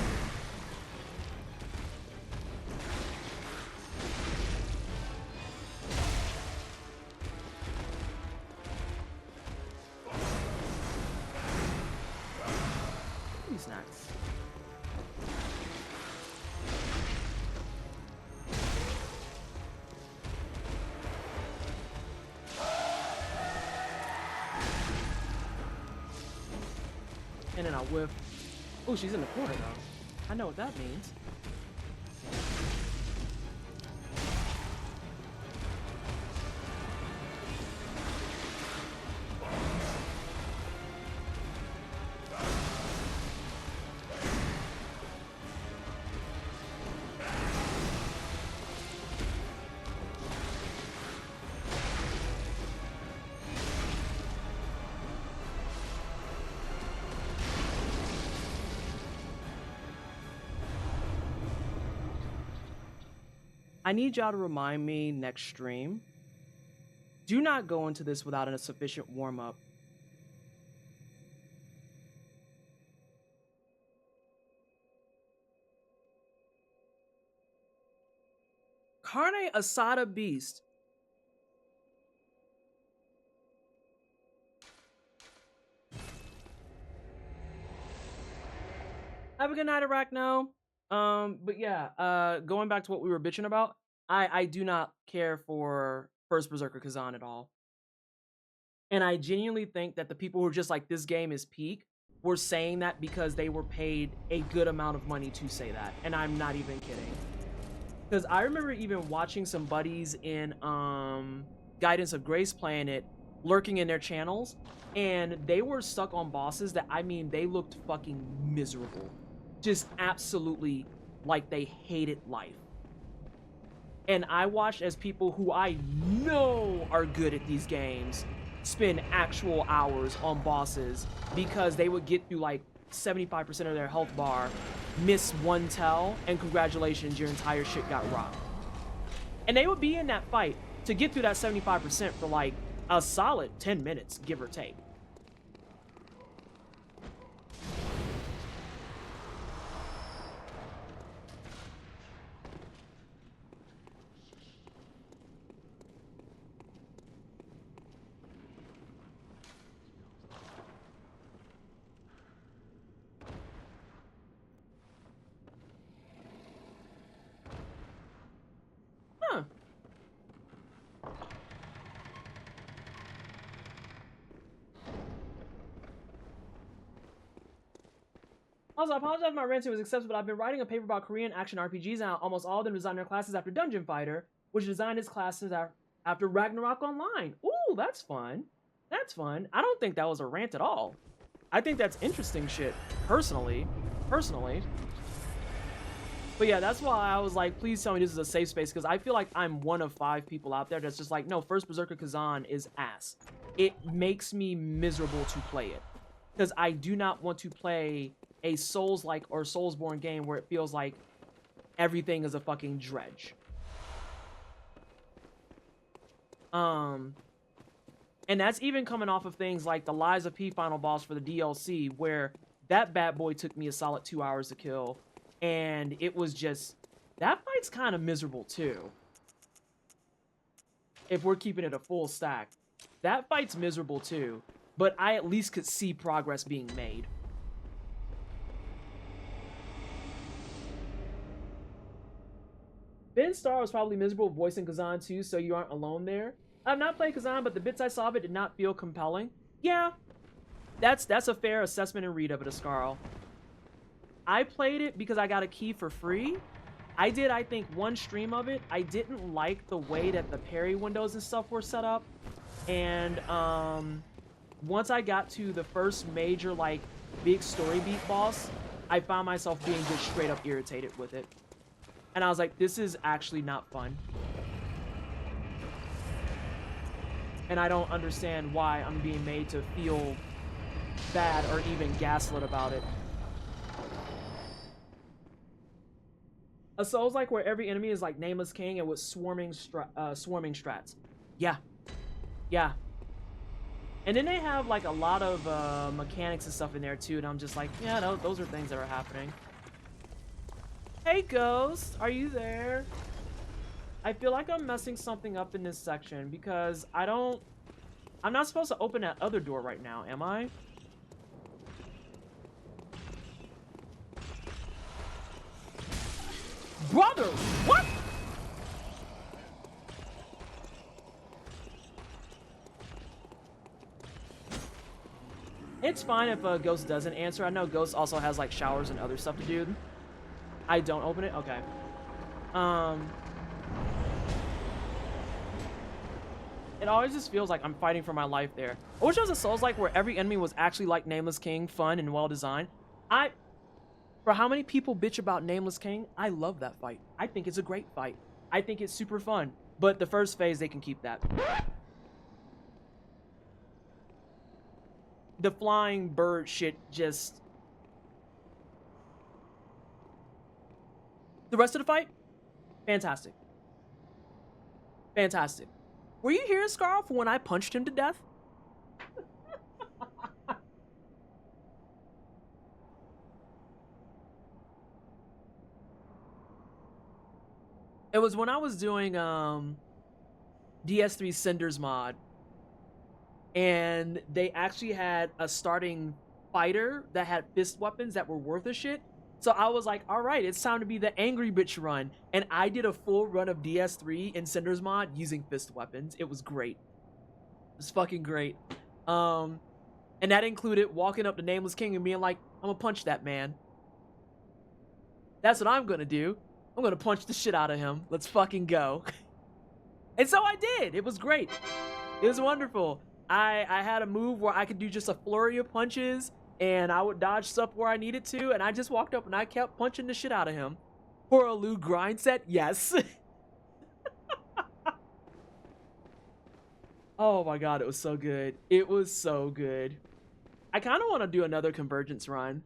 Snacks. And then I whiff. Oh, she's in the corner though. I know what that means. I need y'all to remind me next stream. Do not go into this without a sufficient warm-up. Carne Asada Beast. Have a good night, Arachno. But yeah, going back to what we were bitching about, I do not care for First Berserker Kazan at all. And I genuinely think that the people who are just like, this game is peak, were saying that because they were paid a good amount of money to say that. And I'm not even kidding. Because I remember even watching some buddies in Guidance of Grace playing it, lurking in their channels, and they were stuck on bosses that, I mean, they looked fucking miserable. Just absolutely like they hated life. And I watched as people who I know are good at these games spend actual hours on bosses because they would get through like 75% of their health bar, miss one tell, and congratulations, your entire shit got rocked. And they would be in that fight to get through that 75% for like a solid 10 minutes, give or take. Huh. Also, I apologize if my rant was excessive, but I've been writing a paper about Korean action RPGs now. Almost all of them designed their classes after Dungeon Fighter, which designed its classes after Ragnarok Online. Ooh, that's fun. That's fun. I don't think that was a rant at all. I think that's interesting shit, personally. But yeah, that's why I was like, please tell me this is a safe space, because I feel like I'm one of 5 people out there that's just like, no, First Berserker Kazan is ass. It makes me miserable to play it. Because I do not want to play a Souls-like or Soulsborne game where it feels like everything is a fucking dredge. And that's even coming off of things like the Lies of P final boss for the DLC, where that bad boy took me a solid 2 hours to kill. And it was just, that fight's kind of miserable too. If we're keeping it a full stack. That fight's miserable too. But I at least could see progress being made. Ben Starr was probably miserable voicing Kazan too, so you aren't alone there. I've not played Kazan, but the bits I saw of it did not feel compelling. Yeah, that's a fair assessment and read of it, Ascarl. I played it because I got a key for free. I did, I think, one stream of it. I didn't like the way that the parry windows and stuff were set up. And once I got to the first major, like, big story beat boss, I found myself being just straight up irritated with it. And I was like, this is actually not fun. And I don't understand why I'm being made to feel bad or even gaslit about it. A Souls-like where every enemy is like Nameless King and with swarming strats. Yeah. Yeah. And then they have like a lot of mechanics and stuff in there too, and I'm just like, yeah, no, those are things that are happening. Hey Ghost, are you there? I feel like I'm messing something up in this section because I'm not supposed to open that other door right now, am I? Brother, what? It's fine if Ghost doesn't answer. I know Ghost also has like showers and other stuff to do. I don't open it? Okay. It always just feels like I'm fighting for my life there. I wish there was a Souls-like where every enemy was actually like Nameless King, fun and well designed. For how many people bitch about Nameless King, I love that fight. I think it's a great fight. I think it's super fun. But the first phase, they can keep that. The flying bird shit just... The rest of the fight? Fantastic. Fantastic. Were you here, Scarl, for when I punched him to death? It was when I was doing DS3 Cinders mod, and they actually had a starting fighter that had fist weapons that were worth a shit, So I was like, all right, it's time to be the angry bitch run. And I did a full run of DS3 in Cinder's mod using fist weapons. It was great. It was fucking great. And that included walking up to Nameless King and being like, I'm gonna punch that man. That's what I'm gonna do. I'm gonna punch the shit out of him. Let's fucking go. And so I did. It was great. It was wonderful. I had a move where I could do just a flurry of punches, and I would dodge stuff where I needed to, and I just walked up and I kept punching the shit out of him. For a Lou grind set, yes. Oh my god, it was so good. It was so good. I kind of want to do another Convergence run.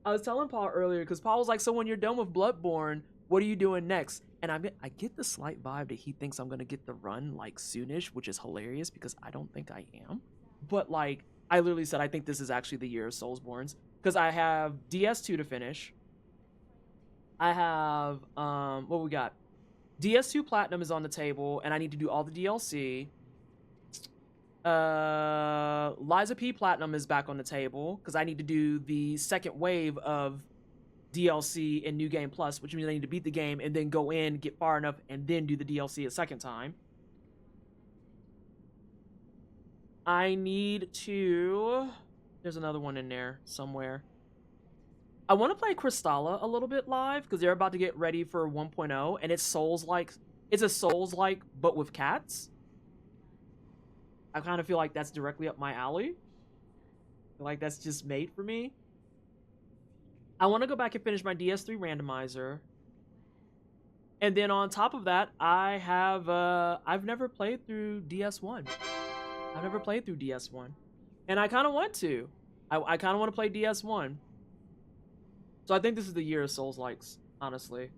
I was telling Paul earlier, because Paul was like, so when you're done with Bloodborne, what are you doing next? And I get the slight vibe that he thinks I'm going to get the run, like, soonish, which is hilarious, because I don't think I am. But, like, I literally said I think this is actually the year of Soulsborns, because I have DS2 to finish. I have, what we got? DS2 Platinum is on the table, and I need to do all the DLC. Liza P Platinum is back on the table because I need to do the second wave of DLC in New Game Plus, which means I need to beat the game and then go in, get far enough, and then do the DLC a second time. I need to... There's another one in there somewhere. I want to play Crystalla a little bit live because they're about to get ready for 1.0, and it's Souls-like. It's a Souls-like, but with cats. I kind of feel like that's directly up my alley. I feel like that's just made for me. I want to go back and finish my DS3 randomizer. And then on top of that, I have, I've never played through DS1. I've never played through DS1. And I kind of want to. I kind of want to play DS1. So I think this is the year of Souls-likes, honestly. I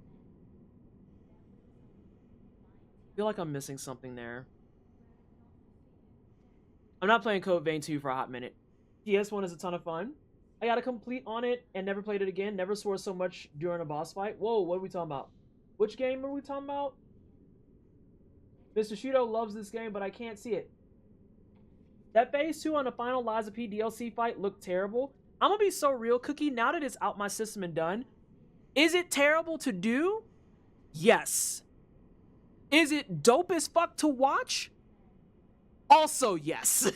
feel like I'm missing something there. I'm not playing Code Vein 2 for a hot minute. DS1 is a ton of fun. I got a complete on it and never played it again. Never swore so much during a boss fight. Whoa, what are we talking about? Which game are we talking about? Mr. Shudo loves this game, but I can't see it. That phase 2 on the final Liza P DLC fight looked terrible. I'm gonna be so real, Cookie, now that it's out my system and done. Is it terrible to do? Yes. Is it dope as fuck to watch? Also, yes.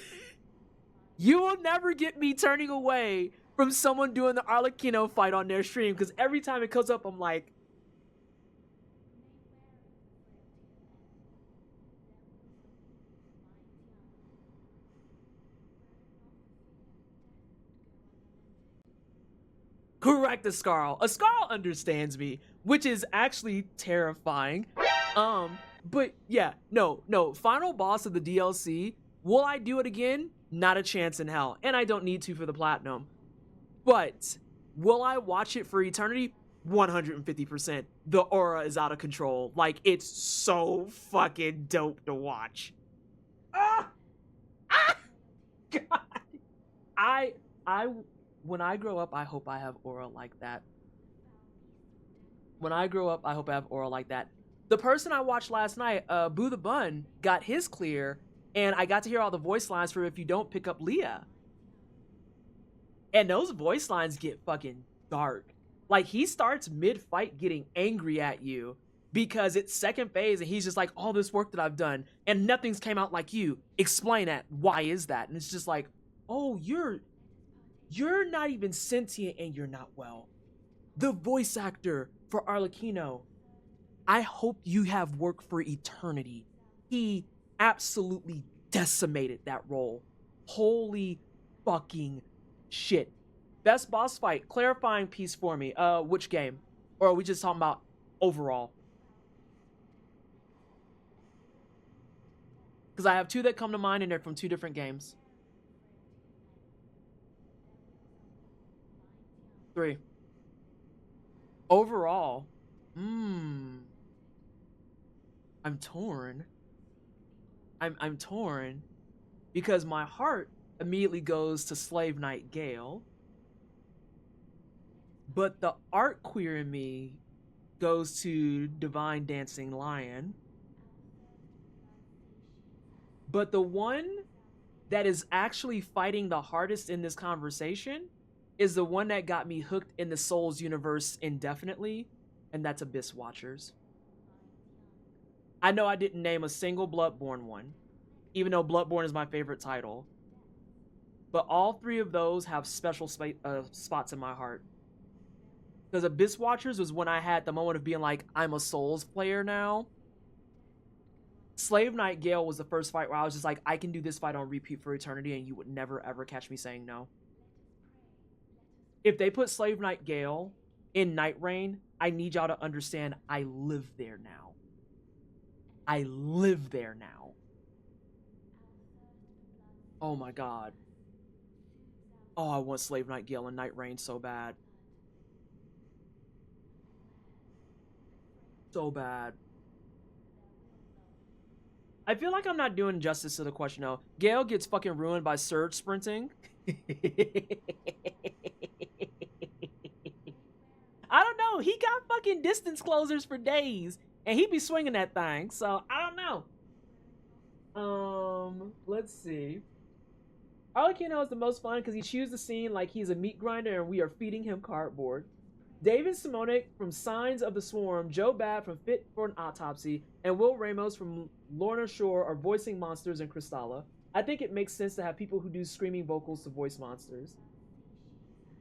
You will never get me turning away from someone doing the Arlecchino fight on their stream, because every time it comes up, I'm like... Correct, Ascarl. Ascarl understands me, which is actually terrifying. But yeah, no, final boss of the DLC, will I do it again? Not a chance in hell, and I don't need to for the platinum. But will I watch it for eternity? 150%. The aura is out of control. Like, it's so fucking dope to watch. God. When I grow up, I hope I have aura like that. When I grow up, I hope I have aura like that. The person I watched last night, Boo the Bun, got his clear, and I got to hear all the voice lines for If You Don't Pick Up Leah. And those voice lines get fucking dark. Like, he starts mid-fight getting angry at you because it's second phase, and he's just like, all this work that I've done, and nothing's came out like you. Explain that. Why is that? And it's just like, oh, you're not even sentient, and you're not well. The voice actor for Arlecchino, I hope you have work for eternity. He absolutely decimated that role. Holy fucking shit. Best boss fight, clarifying piece for me. Which game? Or are we just talking about overall? Because I have two that come to mind, and they're from two different games. 3. Overall, I'm torn. I'm torn because my heart immediately goes to Slave Knight Gale, but the art queer in me goes to Divine Dancing Lion. But the one that is actually fighting the hardest in this conversation is the one that got me hooked in the Souls universe indefinitely, and that's Abyss Watchers. I know I didn't name a single Bloodborne one, even though Bloodborne is my favorite title. But all three of those have special spots in my heart. Because Abyss Watchers was when I had the moment of being like, I'm a Souls player now. Slave Knight Gale was the first fight where I was just like, I can do this fight on repeat for eternity and you would never ever catch me saying no. If they put Slave Knight Gale in Night Rain, I need y'all to understand I live there now. I live there now. Oh my god. Oh, I want Slave Knight Gale and Night Rain so bad. So bad. I feel like I'm not doing justice to the question though. Gale gets fucking ruined by surge sprinting. I don't know. He got fucking distance closers for days. And he be swinging that thing. So, I don't know. Let's see. Arlecchino is the most fun because he chews the scene like he's a meat grinder and we are feeding him cardboard. David Simonek from Signs of the Swarm, Joe Bad from Fit for an Autopsy, and Will Ramos from Lorna Shore are voicing monsters in Crystalla. I think it makes sense to have people who do screaming vocals to voice monsters.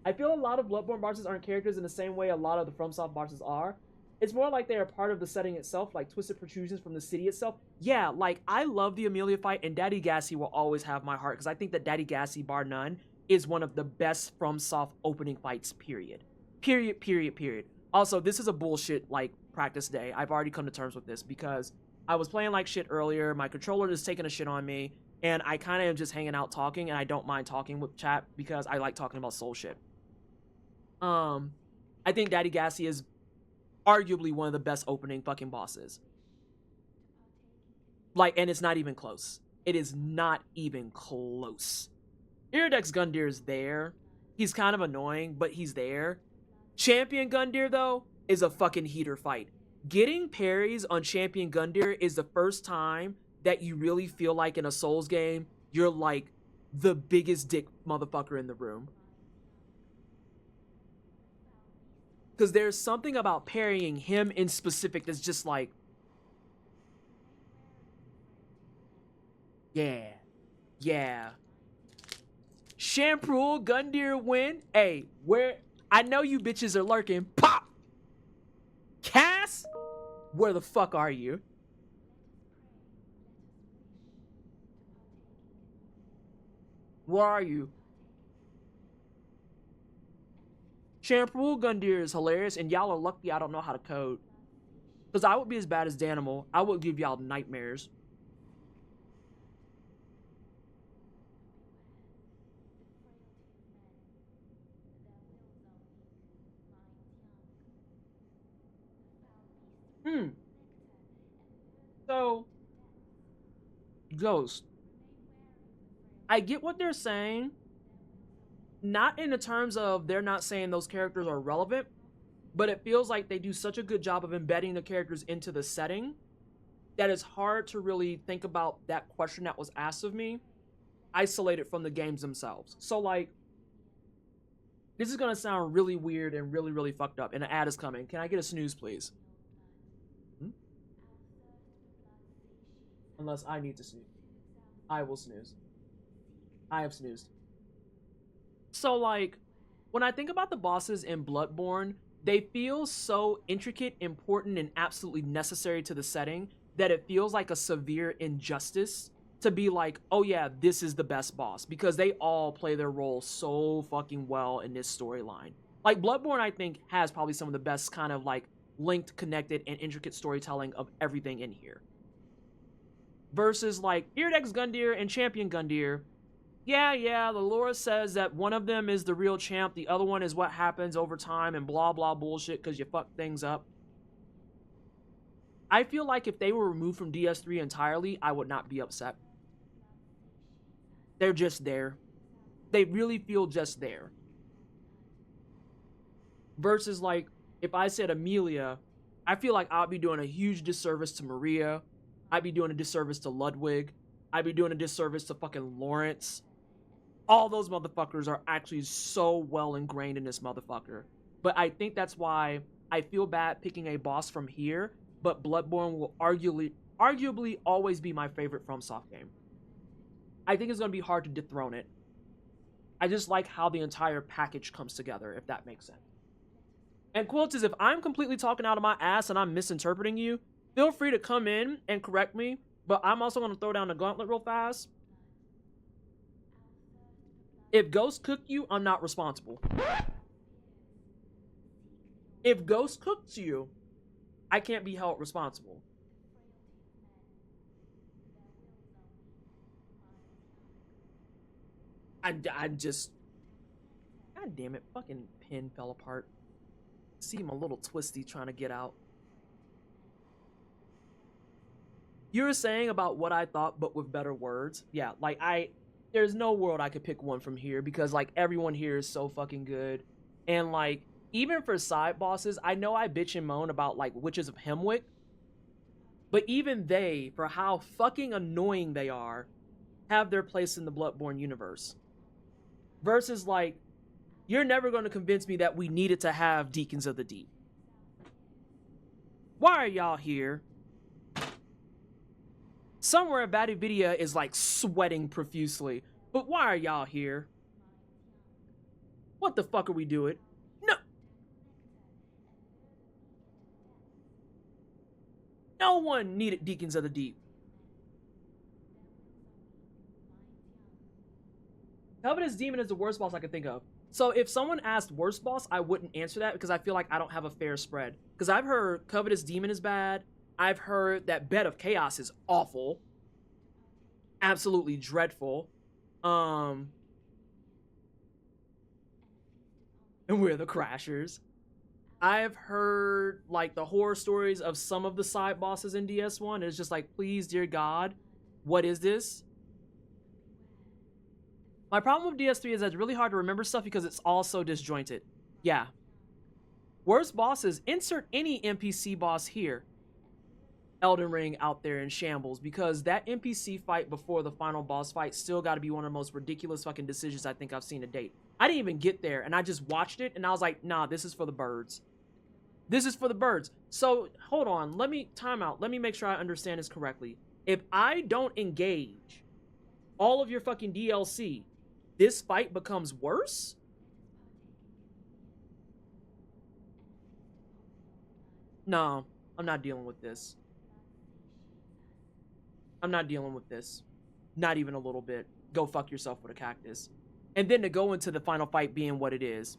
I feel a lot of Bloodborne bosses aren't characters in the same way a lot of the FromSoft bosses are. It's more like they are part of the setting itself, like twisted protrusions from the city itself. Yeah, like, I love the Amelia fight, and Daddy Gassy will always have my heart, because I think that Daddy Gassy, bar none, is one of the best FromSoft opening fights, period. Period. Also, this is a bullshit, like, practice day. I've already come to terms with this, because I was playing like shit earlier, my controller is taking a shit on me, and I kind of am just hanging out talking, and I don't mind talking with chat, because I like talking about soul shit. I think Daddy Gassy is arguably one of the best opening fucking bosses. Like, and it's not even close. It is not even close. Iridex Gundyr is there. He's kind of annoying, but he's there. Champion Gundyr, though, is a fucking heater fight. Getting parries on Champion Gundyr is the first time that you really feel like in a Souls game, you're like the biggest dick motherfucker in the room. Because there's something about parrying him in specific that's just like, yeah. Shampoo, Gundyr win. Hey, where? I know you bitches are lurking. Pop! Cass? Where the fuck are you? Where are you? Shampoo Gundyr is hilarious, and y'all are lucky I don't know how to code. Because I would be as bad as Danimal. I would give y'all nightmares. So, Ghost. I get what they're saying. Not in the terms of they're not saying those characters are relevant, but it feels like they do such a good job of embedding the characters into the setting that it's hard to really think about that question that was asked of me isolated from the games themselves. So, like, this is going to sound really weird and really, really fucked up, and an ad is coming. Can I get a snooze, please? Unless I need to snooze. I will snooze. I have snoozed. So, like, when I think about the bosses in Bloodborne, they feel so intricate, important, and absolutely necessary to the setting that it feels like a severe injustice to be like, oh yeah, this is the best boss, because they all play their role so fucking well in this storyline. Like, Bloodborne, I think, has probably some of the best kind of, like, linked, connected, and intricate storytelling of everything in here. Versus, like, Iridex Gundyr and Champion Gundyr, yeah, the lore says that one of them is the real champ, the other one is what happens over time and blah, blah bullshit because you fuck things up. I feel like if they were removed from DS3 entirely, I would not be upset. They're just there. They really feel just there. Versus, like, if I said Amelia, I feel like I'd be doing a huge disservice to Maria. I'd be doing a disservice to Ludwig. I'd be doing a disservice to fucking Lawrence. All those motherfuckers are actually so well ingrained in this motherfucker. But I think that's why I feel bad picking a boss from here, but Bloodborne will arguably always be my favorite FromSoft game. I think it's going to be hard to dethrone it. I just like how the entire package comes together, if that makes sense. And Quilts, if I'm completely talking out of my ass and I'm misinterpreting you, feel free to come in and correct me, but I'm also going to throw down the gauntlet real fast. If Ghost cooked you, I'm not responsible. If Ghost cooks you, I can't be held responsible. I just... God damn it, fucking pin fell apart. Seem a little twisty trying to get out. You were saying about what I thought, but with better words. Yeah, like there's no world I could pick one from here because like everyone here is so fucking good. And like, even for side bosses, I know I bitch and moan about like Witches of Hemwick, but even they, for how fucking annoying they are, have their place in the Bloodborne universe. Versus like, you're never going to convince me that we needed to have Deacons of the Deep. Why are y'all here? Somewhere Vadividia is like sweating profusely. But why are y'all here? What the fuck are we doing? No! No one needed Deacons of the Deep. Covetous Demon is the worst boss I could think of. So if someone asked worst boss, I wouldn't answer that because I feel like I don't have a fair spread. Because I've heard Covetous Demon is bad. I've heard that Bed of Chaos is awful. Absolutely dreadful. And we're the Crashers. I've heard like the horror stories of some of the side bosses in DS1. It's just like, please, dear God, what is this? My problem with DS3 is that it's really hard to remember stuff because it's all so disjointed. Yeah. Worst bosses, insert any NPC boss here. Elden Ring out there in shambles because that NPC fight before the final boss fight still got to be one of the most ridiculous fucking decisions I think I've seen to date. I didn't even get there and I just watched it and I was like, nah, this is for the birds. This is for the birds. So hold on, time out. Let me make sure I understand this correctly. If I don't engage all of your fucking DLC, this fight becomes worse? No, I'm not dealing with this. I'm not dealing with this. Not even a little bit. Go fuck yourself with a cactus. And then to go into the final fight being what it is.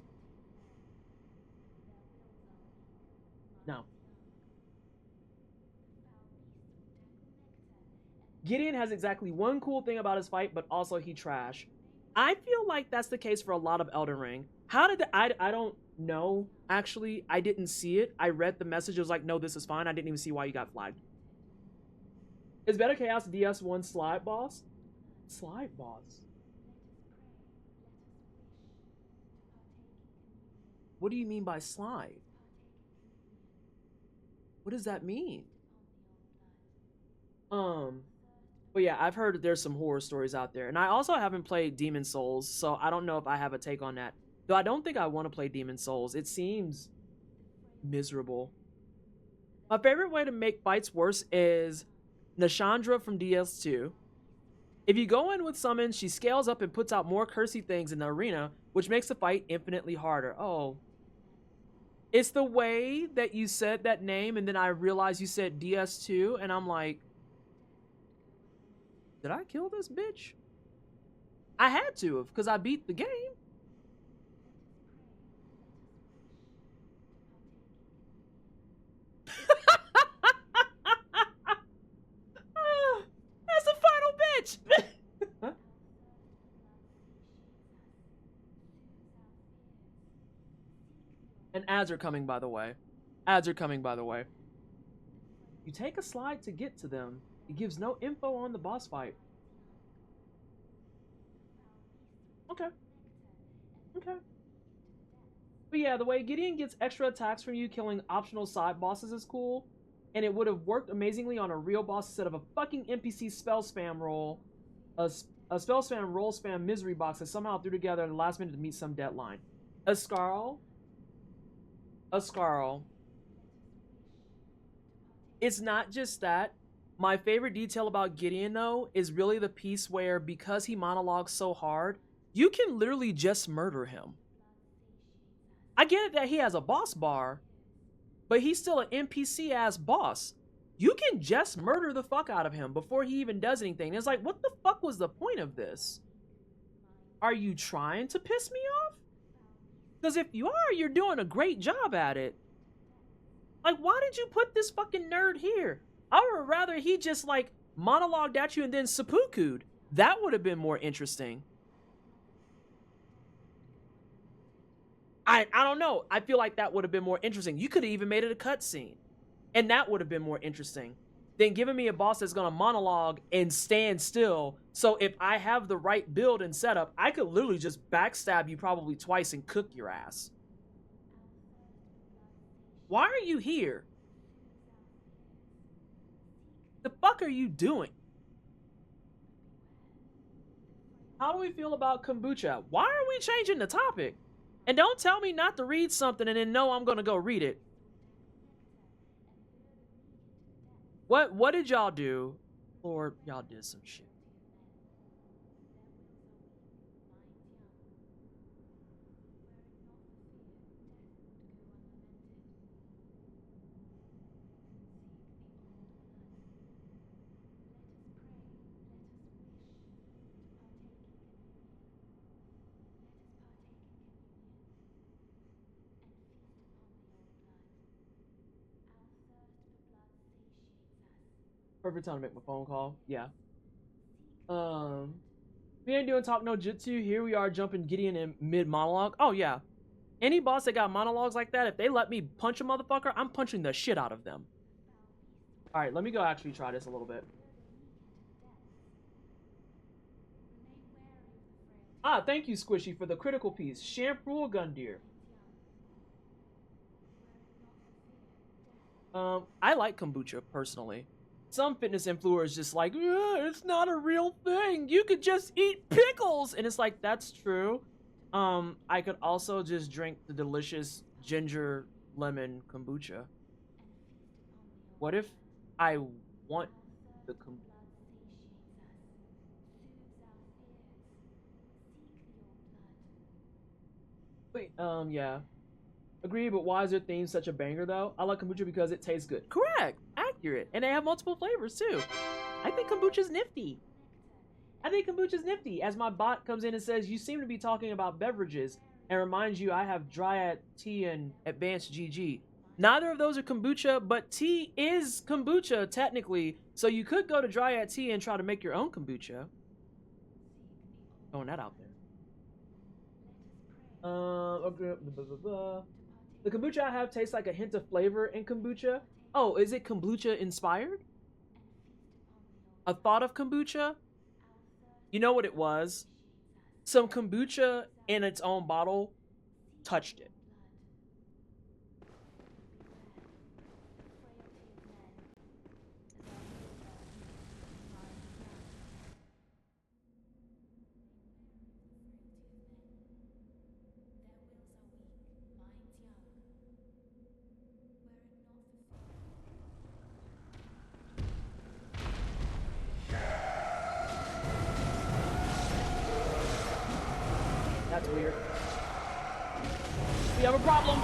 No. Gideon has exactly one cool thing about his fight, but also he trash. I feel like that's the case for a lot of Elden Ring. How did I don't know, actually. I didn't see it. I read the message. It was like, no, this is fine. I didn't even see why you got flagged. Is Better Chaos DS1 slide boss? Slide boss? What do you mean by slide? What does that mean? But yeah, I've heard that there's some horror stories out there. And I also haven't played Demon Souls, so I don't know if I have a take on that. Though I don't think I want to play Demon Souls. It seems miserable. My favorite way to make fights worse is Nashandra from DS2. If you go in with summons, she scales up and puts out more cursey things in the arena, which makes the fight infinitely harder. Oh. It's the way that you said that name, and then I realized you said DS2, and I'm like, did I kill this bitch? I had to have, because I beat the game. That's the final bitch! Huh? And ads are coming, by the way. Ads are coming, by the way. You take a slide to get to them. It gives no info on the boss fight. Okay. Okay. But yeah, the way Gideon gets extra attacks from you killing optional side bosses is cool. And it would have worked amazingly on a real boss instead of a fucking NPC spell spam roll. A spell spam, roll spam, misery boxes somehow threw together in the last minute to meet some deadline. A Scarl. It's not just that. My favorite detail about Gideon, though, is really the piece where, because he monologues so hard, you can literally just murder him. I get it that he has a boss bar, but he's still an NPC-ass boss. You can just murder the fuck out of him before he even does anything. It's like, what the fuck was the point of this? Are you trying to piss me off? Because if you are, you're doing a great job at it. Like, why did you put this fucking nerd here? I would rather he just, like, monologued at you and then seppuku'd. That would have been more interesting. I don't know. I feel like that would have been more interesting. You could have even made it a cutscene. And that would have been more interesting than giving me a boss that's going to monologue and stand still. So if I have the right build and setup, I could literally just backstab you probably twice and cook your ass. Why are you here? The fuck are you doing? How do we feel about kombucha? Why are we changing the topic? And don't tell me not to read something and then know I'm gonna go read it. What did y'all do? Lord, y'all did some shit. Perfect time to make my phone call. Yeah. We ain't doing talk no jutsu. Here we are jumping Gideon in mid monologue. Oh yeah. Any boss that got monologues like that, if they let me punch a motherfucker, I'm punching the shit out of them. All right, let me go actually try this a little bit. Ah, thank you, Squishy, for the critical piece. Shampoo Gundir. I like kombucha personally. Some fitness influencers just like, it's not a real thing. You could just eat pickles. And it's like, that's true. I could also just drink the delicious ginger lemon kombucha. What if I want the kombucha? Wait, yeah. Agree, but why is their theme such a banger though? I like kombucha because it tastes good. Correct! Accurate! And they have multiple flavors too. I think kombucha's nifty. As my bot comes in and says, you seem to be talking about beverages, and reminds you I have dryad tea and advanced GG. Neither of those are kombucha, but tea is kombucha technically, so you could go to dryad tea and try to make your own kombucha. Throwing that out there. Okay, blah, blah, blah. The kombucha I have tastes like a hint of flavor in kombucha. Oh, is it kombucha inspired? A thought of kombucha? You know what it was? Some kombucha in its own bottle touched it. That's weird. We have a problem.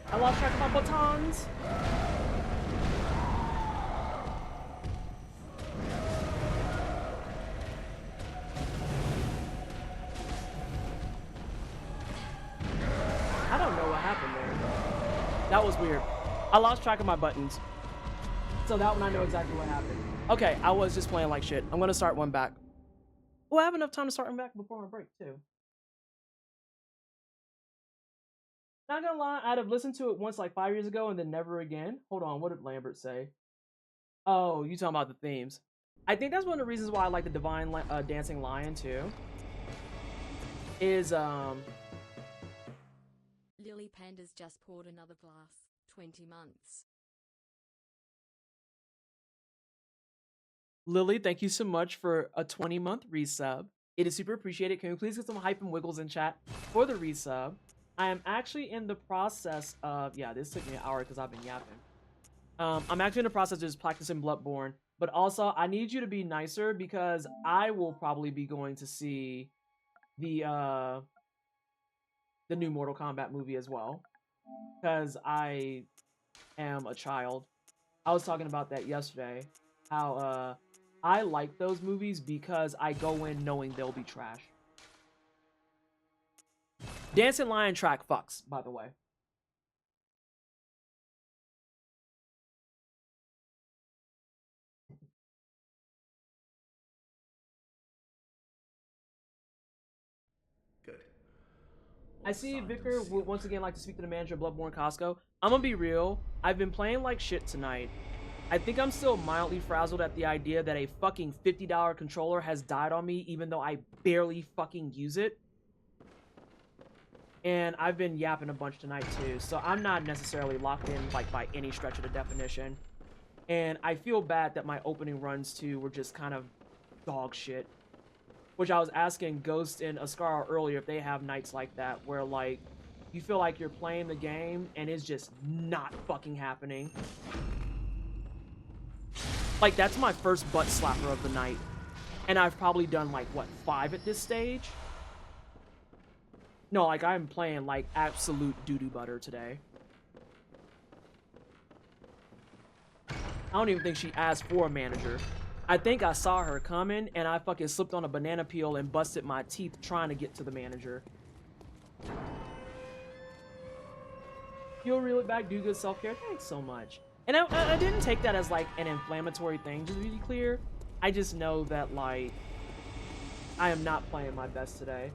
I lost track of my batons. I don't know what happened there. That was weird. I lost track of my buttons. So that one I know exactly what happened. Okay, I was just playing like shit. I'm gonna start one back. Well, I have enough time to start one back before my break, too. Not gonna lie, I'd have listened to it once like 5 years ago and then never again. Hold on, what did Lambert say? Oh, you talking about the themes. I think that's one of the reasons why I like the Divine Dancing Lion, too. Is, Lily Panda's just poured another glass. 20 months. Lily, thank you so much for a 20-month resub. It is super appreciated. Can we please get some hype and wiggles in chat for the resub? I am actually in the process of, yeah, this took me an hour because I've been yapping. I'm actually in the process of just practicing Bloodborne, but also I need you to be nicer because I will probably be going to see the new Mortal Kombat movie as well because I am a child. I was talking about that yesterday, how I like those movies because I go in knowing they'll be trash. Dancing Lion track fucks, by the way. Good. I see Vicar would once again like to speak to the manager of Bloodborne Costco. I'm gonna be real. I've been playing like shit tonight. I think I'm still mildly frazzled at the idea that a fucking $50 controller has died on me even though I barely fucking use it. And I've been yapping a bunch tonight too, so I'm not necessarily locked in like by any stretch of the definition. And I feel bad that my opening runs too were just kind of dog shit. Which I was asking Ghost and Ascara earlier if they have nights like that where like you feel like you're playing the game and it's just not fucking happening. Like that's my first butt slapper of the night. And I've probably done like what, 5 at this stage? No, like I'm playing like absolute doo-doo butter today. I don't even think she asked for a manager. I think I saw her coming and I fucking slipped on a banana peel and busted my teeth trying to get to the manager. You'll reel it back, do good self-care. Thanks so much. And I didn't take that as like an inflammatory thing, just to be clear. I just know that like I am not playing my best today.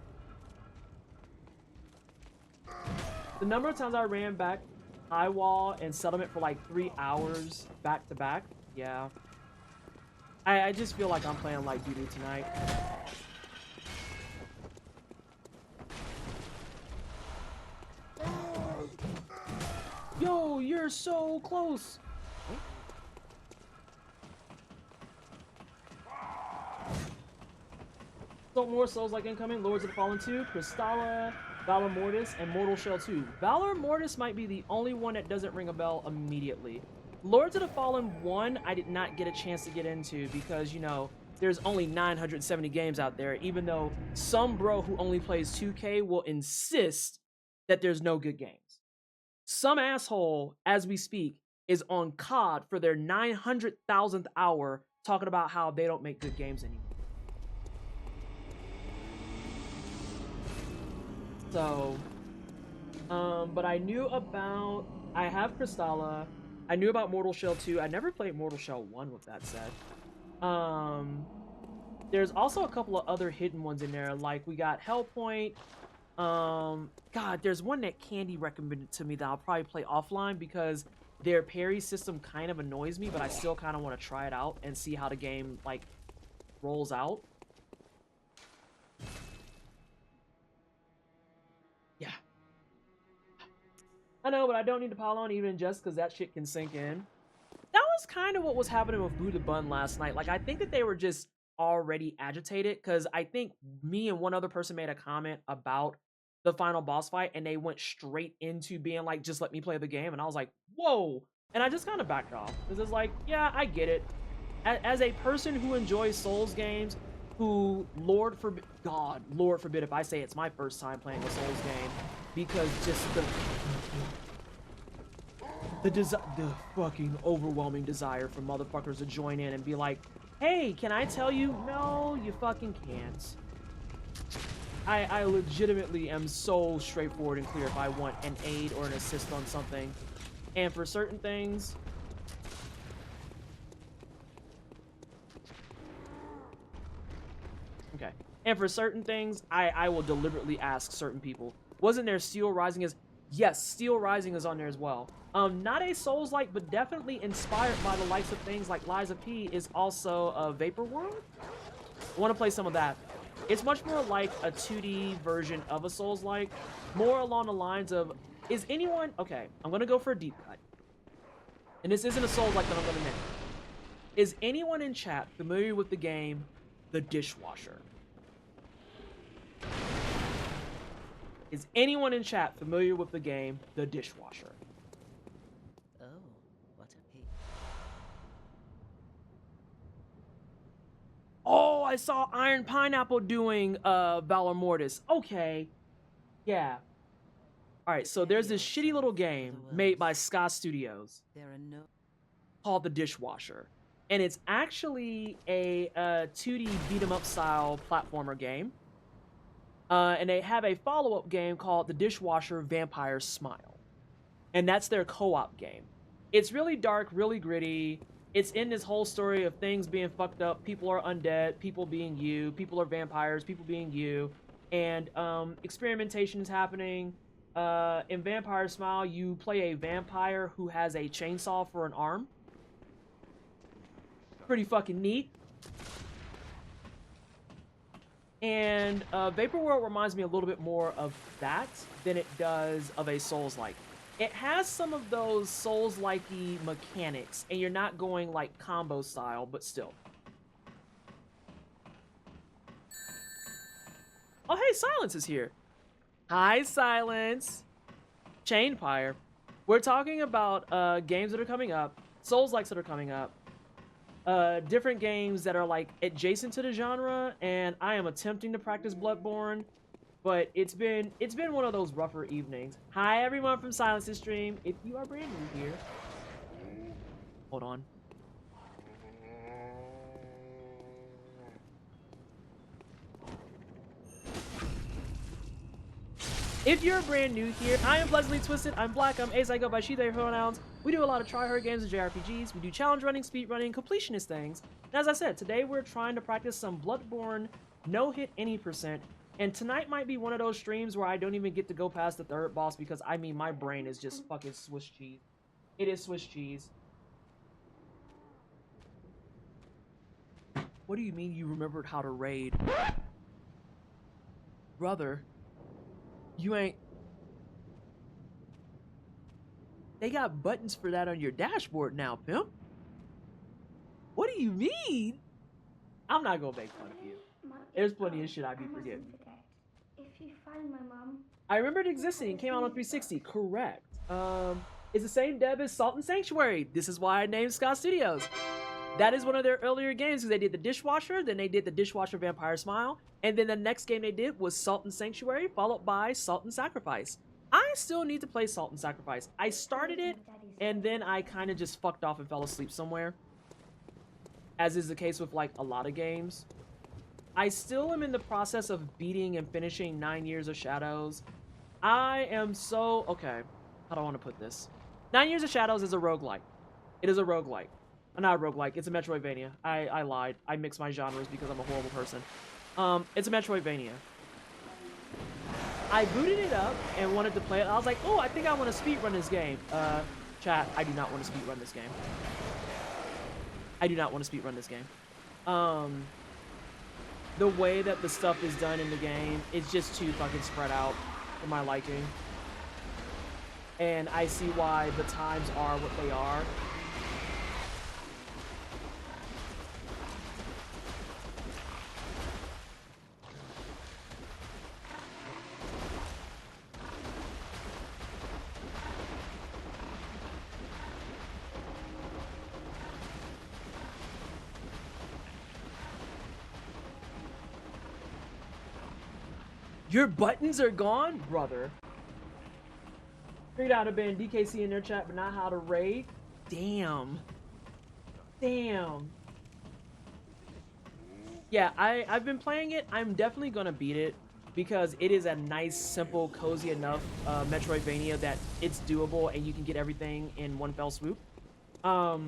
The number of times I ran back high wall and settlement for like 3 hours back to back, yeah. I just feel like I'm playing like doo-doo tonight. Yo, you're so close. So more souls like incoming, Lords of the Fallen 2, Crystalla, Valor Mortis, and Mortal Shell 2. Valor Mortis might be the only one that doesn't ring a bell immediately. Lords of the Fallen 1, I did not get a chance to get into because, you know, there's only 970 games out there, even though some bro who only plays 2K will insist that there's no good games. Some asshole, as we speak, is on COD for their 900,000th hour talking about how they don't make good games anymore. So, but I knew about, I have Crystalla, I knew about Mortal Shell 2, I never played Mortal Shell 1 with that said. There's also a couple of other hidden ones in there, like we got Hellpoint, God, there's one that Candy recommended to me that I'll probably play offline because their parry system kind of annoys me, but I still kind of want to try it out and see how the game, like, rolls out. Yeah. I know, but I don't need to pile on even just because that shit can sink in. That was kind of what was happening with Buddha Bun last night. Like, I think that they were just already agitated because I think me and one other person made a comment about the final boss fight and they went straight into being like, just let me play the game. And I was like, whoa. And I just kind of backed off because it's like, yeah, I get it. As a person who enjoys Souls games, who, Lord forbid if I say it's my first time playing a Souls game, because just the fucking overwhelming desire for motherfuckers to join in and be like, hey, can I tell you? No, you fucking can't. I legitimately am so straightforward and clear if I want an aid or an assist on something. And for certain things, okay. And for certain things, I will deliberately ask certain people. Wasn't there Steel Rising is? Yes, Steel Rising is on there as well. Not a Souls-like, but definitely inspired by the likes of things like Liza P is also a Vapor World. I want to play some of that. It's much more like a 2D version of a Souls-like, more along the lines of, is anyone, okay, I'm going to go for a deep cut. And this isn't a Souls-like that I'm going to name. Is anyone in chat familiar with the game The Dishwasher? Is anyone in chat familiar with the game The Dishwasher? Oh, what a pity. Oh, I saw Iron Pineapple doing Valor Mortis. Okay. Yeah. Alright, so there's this shitty little game made by Ska Studios There are no. called The Dishwasher. And it's actually a 2D beat-em-up style platformer game. And they have a follow-up game called The Dishwasher Vampire Smile. And that's their co-op game. It's really dark, really gritty. It's in this whole story of things being fucked up. People are undead, people being you, people are vampires, people being you. And experimentation is happening. In Vampire Smile, you play a vampire who has a chainsaw for an arm. Pretty fucking neat. And Vapor World reminds me a little bit more of that than it does of a Souls-like. It has some of those Souls-likey mechanics, and you're not going like combo style, but still. Oh, hey, Silence is here. Hi, Silence. Chainfire. We're talking about games that are coming up, Souls-likes that are coming up, different games that are like adjacent to the genre, and I am attempting to practice Bloodborne, but it's been one of those rougher evenings. Hi everyone from Silence's stream. If you are brand new here, hold on. If you're brand new here, I am Pleasantly Twisted, I'm Black, I'm Ace, I go by she, they pronouns. We do a lot of try-hard games and JRPGs, we do challenge running, speed running, completionist things. And as I said, today we're trying to practice some Bloodborne no-hit any %, and tonight might be one of those streams where I don't even get to go past the third boss because, I mean, my brain is just fucking Swiss cheese. It is Swiss cheese. What do you mean you remembered how to raid? Brother. You ain't... They got buttons for that on your dashboard now, pimp. What do you mean? I'm not gonna make fun of you. There's plenty of shit I be forgetting. If you find my mom... I remember it existing. It came out on 360. Correct. It's the same dev as Salt and Sanctuary. This is why I named Ska Studios. That is one of their earlier games because they did The Dishwasher, then they did The Dishwasher Vampire Smile, and then the next game they did was Salt and Sanctuary, followed by Salt and Sacrifice. I still need to play Salt and Sacrifice. I started it, and then I kind of just fucked off and fell asleep somewhere. As is the case with, like, a lot of games. I still am in the process of beating and finishing 9 Years of Shadows. I am so... Okay, how do I want to put this? 9 Years of Shadows is a roguelike. It is a roguelike. Not a roguelike, it's a Metroidvania. I lied. I mix my genres because I'm a horrible person. It's a Metroidvania. I booted it up and wanted to play it. I was like, oh, I think I want to speedrun this game. Chat, I do not want to speedrun this game. I do not want to speedrun this game. The way that the stuff is done in the game is just too fucking spread out for my liking. And I see why the times are what they are. Your buttons are gone, brother. Figured out how to ban DKC in their chat, but not how to raid. Damn. Damn. Yeah, I've been playing it. I'm definitely gonna beat it because it is a nice, simple, cozy enough Metroidvania that it's doable and you can get everything in one fell swoop. I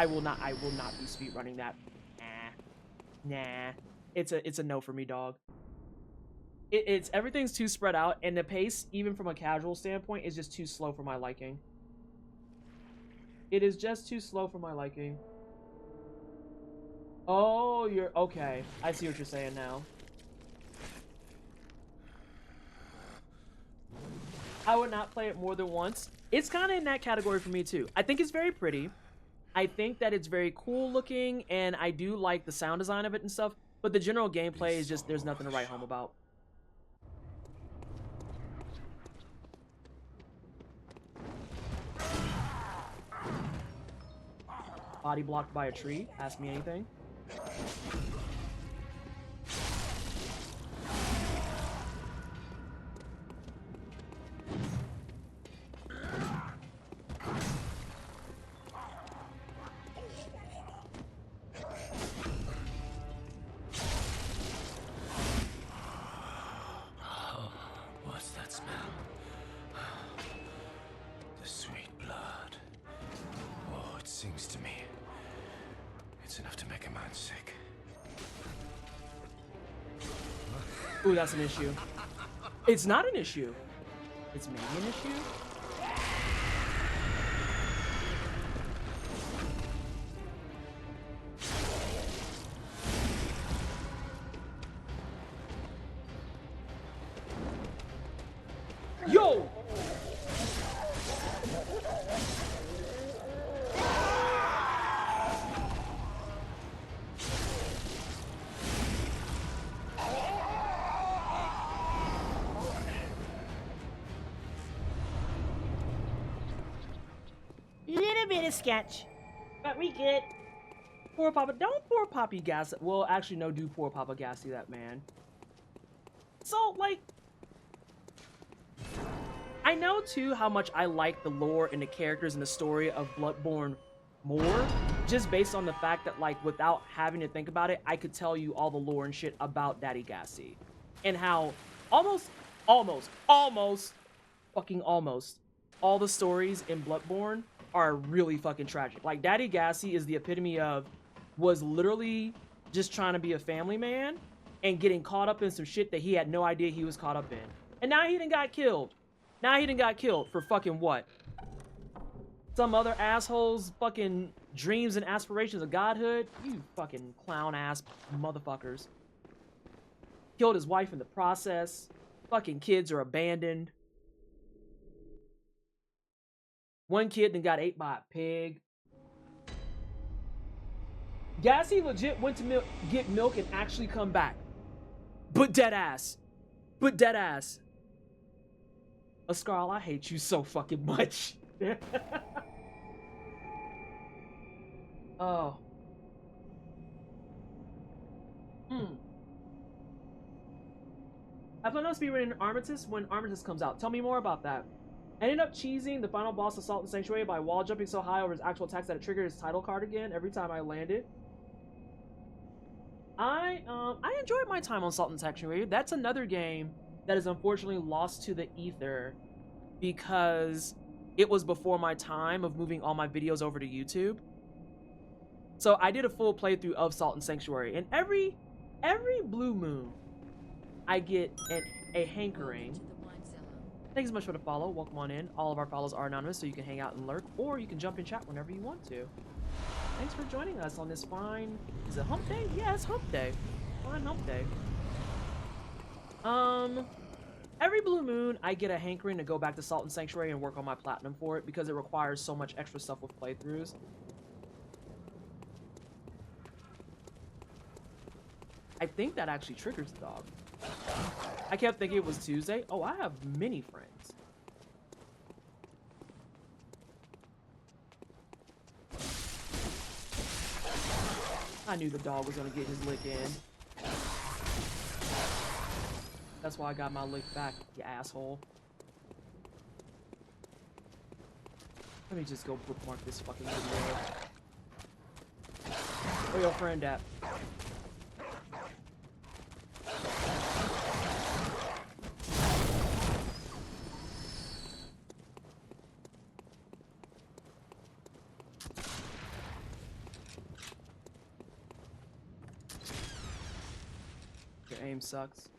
will not be speedrunning that. Nah. It's a no for me, dog. It's everything's too spread out, and the pace, even from a casual standpoint, is just too slow for my liking. It is just too slow for my liking. Oh, you're okay. I see what you're saying now. I would not play it more than once. It's kind of in that category for me too. I think it's very pretty. I think that it's very cool looking, and I do like the sound design of it and stuff, but the general gameplay is just, there's nothing to write home about. Body blocked by a tree. Ask me anything. What's that smell? The sweet blood. Oh, it sings to me. It's enough to make a man sick. Ooh, that's an issue. It's not an issue. It's maybe an issue. Yo! Little bit of sketch, but we good. Poor Papa. Don't pour Poppy gas. Well, actually, no, do pour Papa Gassy that man. So, like, I know, too, how much I like the lore and the characters and the story of Bloodborne more, just based on the fact that, like, without having to think about it, I could tell you all the lore and shit about Daddy Gassy. And how almost, all the stories in Bloodborne are really fucking tragic. Like, Daddy Gassy is the epitome of, was literally just trying to be a family man and getting caught up in some shit that he had no idea he was caught up in. And now he done got killed. Now he done got killed for fucking what? Some other assholes fucking dreams and aspirations of godhood? You fucking clown ass motherfuckers. Killed his wife in the process. Fucking kids are abandoned. One kid then got ate by a pig. Gassy legit went to get milk and actually come back. But dead ass. But dead ass. Ascarl, I hate you so fucking much. Oh. I plan on speedrunning Armistice when Armistice comes out. Tell me more about that. I ended up cheesing the final boss of Salt and Sanctuary by wall jumping so high over his actual attacks that it triggered his title card again every time I landed. I enjoyed my time on Salt and Sanctuary. That's another game that is unfortunately lost to the ether because it was before my time of moving all my videos over to YouTube. So I did a full playthrough of Salt and Sanctuary, and every blue moon I get a hankering. To the wine cellar. Thanks so much for the follow. Welcome on in. All of our follows are anonymous, so you can hang out and lurk, or you can jump in chat whenever you want to. Thanks for joining us on this fine... Is it hump day? Yeah, it's hump day. Fine hump day. Every blue moon, I get a hankering to go back to Salt and Sanctuary and work on my platinum for it because it requires so much extra stuff with playthroughs. I think that actually triggers the dog. I kept thinking it was Tuesday. Oh, I have many friends. I knew the dog was gonna get his lick in. That's why I got my lick back, you asshole. Let me just go bookmark this fucking video. Where your friend at? Your aim sucks.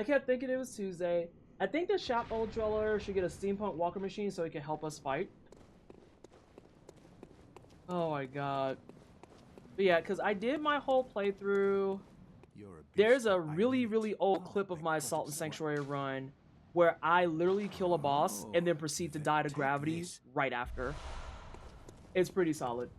I kept thinking it was Tuesday. I think the shop old driller should get a steampunk walker machine so he can help us fight. Oh my god. But yeah, because I did my whole playthrough. There's a really old clip of my Salt and Sanctuary run where I literally kill a boss and then proceed to die to Take gravity this. right after. It's pretty solid.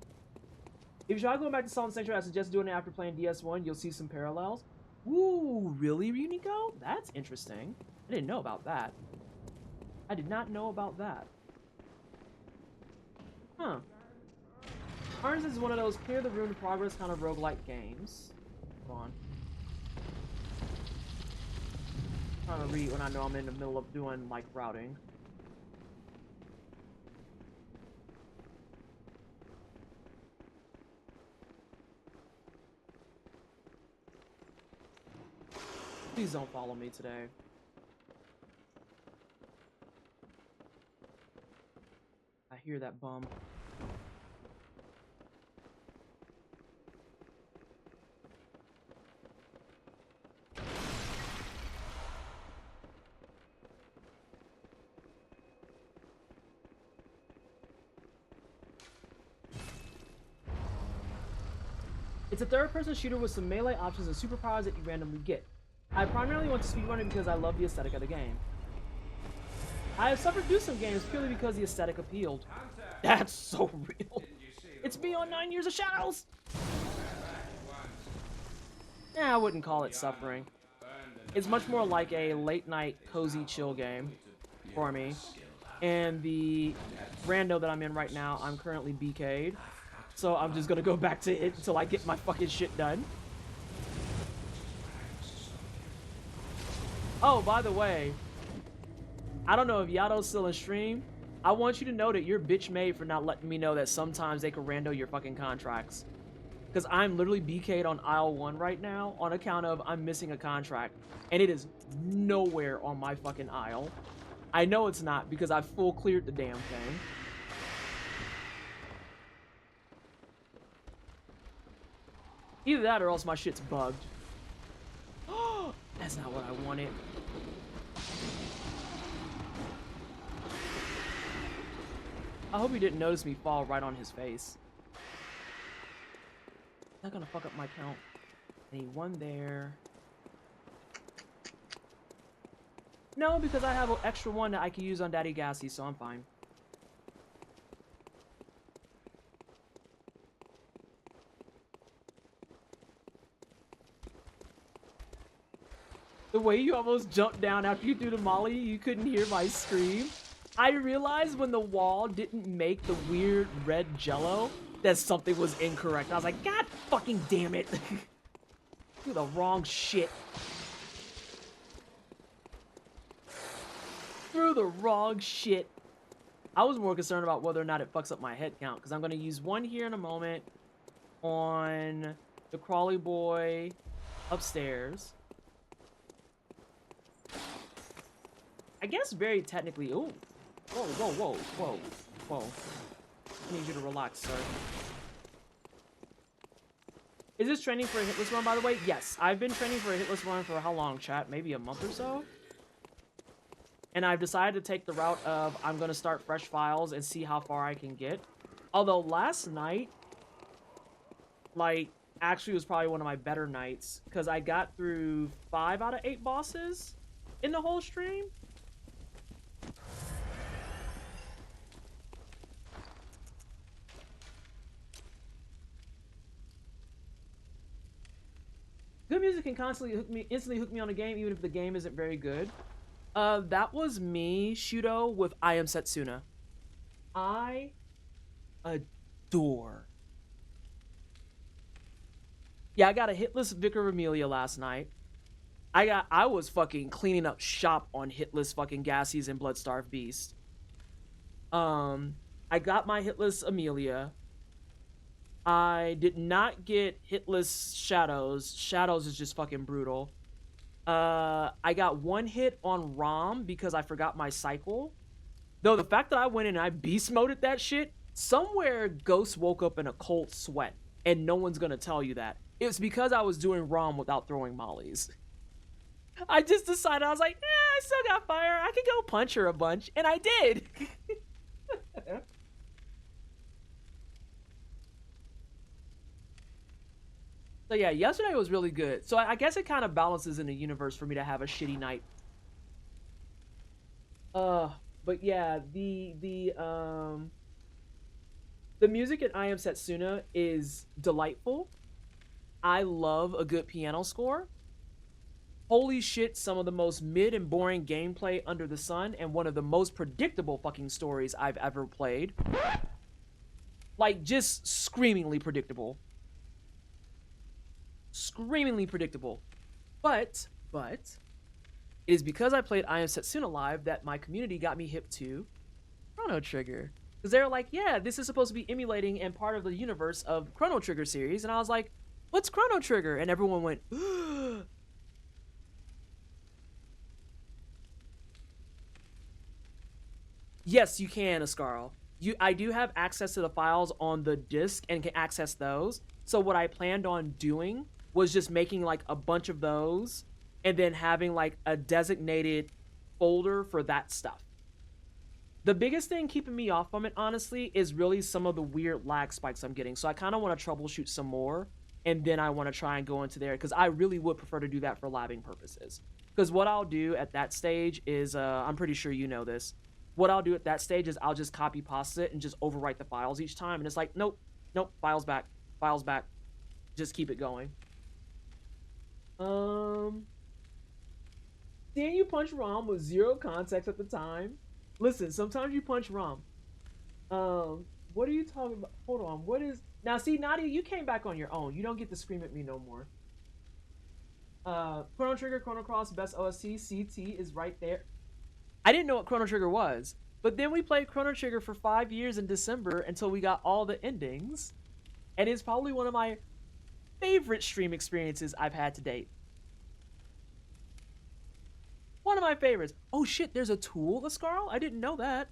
If you try going back to Salt Sanctuary, I suggest doing it after playing DS1. You'll see some parallels. Ooh, really, Unico? That's interesting. I didn't know about that. I did not know about that. Huh. Ours is one of those clear the room to progress kind of roguelike games. Hold on. I'm trying to read when I know I'm in the middle of doing, like, routing. Please don't follow me today. I hear that bum. It's a third-person shooter with some melee options and superpowers that you randomly get. I primarily want to speedrun it because I love the aesthetic of the game. I have suffered through some games purely because the aesthetic appealed. That's so real. It's beyond 9 years of shadows! I wouldn't call it suffering. It's much more like a late-night, cozy, chill game for me. And the rando that I'm in right now, I'm currently BK'd. So I'm just gonna go back to it until I get my fucking shit done. Oh, by the way, I don't know if Yato's still in stream. I want you to know that you're bitch made for not letting me know that sometimes they can rando your fucking contracts. Because I'm literally BK'd on aisle 1 right now on account of I'm missing a contract. And it is nowhere on my fucking aisle. I know it's not because I full cleared the damn thing. Either that or else my shit's bugged. That's not what I wanted. I hope he didn't notice me fall right on his face. Not gonna fuck up my count. I need one there. No, because I have an extra one that I can use on Daddy Gassy, so I'm fine. The way you almost jumped down after you threw the molly, you couldn't hear my scream. I realized when the wall didn't make the weird red jello that something was incorrect. I was like, God fucking damn it. Do the wrong shit. Threw the wrong shit. I was more concerned about whether or not it fucks up my head count, because I'm going to use one here in a moment on the crawly boy upstairs. I guess very technically. Ooh. Whoa, whoa, whoa, whoa, whoa. I need you to relax, sir. Is this training for a hitless run, by the way? Yes. I've been training for a hitless run for how long, chat? Maybe a month or so? And I've decided to take the route of I'm going to start fresh files and see how far I can get. Although last night, like, actually was probably one of my better nights. Because I got through 5 out of 8 bosses in the whole stream. Good music can constantly instantly hook me on a game, even if the game isn't very good. That was me, Shudo, with I Am Setsuna. I adore. Yeah, I got a hitless Vicar of Amelia last night. I was fucking cleaning up shop on hitless fucking Gassies and Bloodstarved Beast. I got my hitless Amelia. I did not get hitless Shadows. Shadows is just fucking brutal. I got one hit on Rom because I forgot my cycle. Though the fact that I went in and I beast moded that shit, somewhere Ghost woke up in a cold sweat. And no one's gonna tell you that. It's because I was doing Rom without throwing mollies. I just decided, I was like, I still got fire. I could go punch her a bunch. And I did. So yeah, yesterday was really good. So I guess it kind of balances in the universe for me to have a shitty night. But yeah, the music in I Am Setsuna is delightful. I love a good piano score. Holy shit, some of the most mid and boring gameplay under the sun, and one of the most predictable fucking stories I've ever played. Like, just screamingly predictable. Screamingly predictable. But, it is because I played I Am Setsuna Live that my community got me hip to Chrono Trigger. Because they were like, yeah, this is supposed to be emulating and part of the universe of Chrono Trigger series. And I was like, what's Chrono Trigger? And everyone went, yes, you can, Ascarl. I do have access to the files on the disc and can access those. So what I planned on doing was just making like a bunch of those and then having like a designated folder for that stuff. The biggest thing keeping me off from it, honestly, is really some of the weird lag spikes I'm getting. So I kind of want to troubleshoot some more, and then I want to try and go into there, because I really would prefer to do that for labbing purposes. Because what I'll do at that stage is, I'm pretty sure you know this, what I'll do at that stage is I'll just copy pasta it and just overwrite the files each time, and it's like, nope, files back, just keep it going. Seeing you punch Rom with zero context at the time. Listen, sometimes you punch Rom. What are you talking about? Hold on, what is... Now, see, Nadia, you came back on your own. You don't get to scream at me no more. Chrono Trigger, Chrono Cross, Best OST, CT is right there. I didn't know what Chrono Trigger was. But then we played Chrono Trigger for 5 years in December until we got all the endings. And it's probably one of my favorite stream experiences I've had to date. One of my favorites. Oh shit, there's a tool, the Scarl? I didn't know that.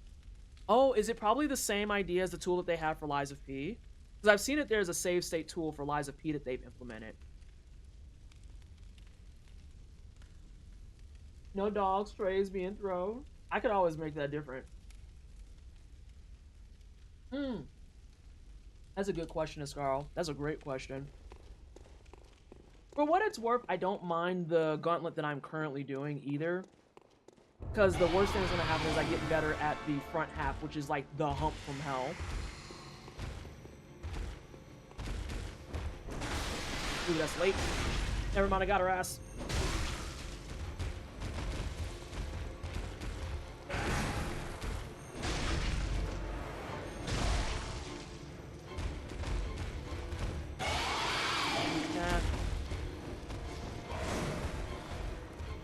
Oh, is it probably the same idea as the tool that they have for Lies of P? Because I've seen that there's a save state tool for Lies of P that they've implemented. No dogs, strays being thrown. I could always make that different. That's a good question, Scarl. That's a great question. For what it's worth, I don't mind the gauntlet that I'm currently doing either. Because the worst thing that's going to happen is I get better at the front half, which is like the hump from hell. Ooh, that's late. Never mind, I got her ass.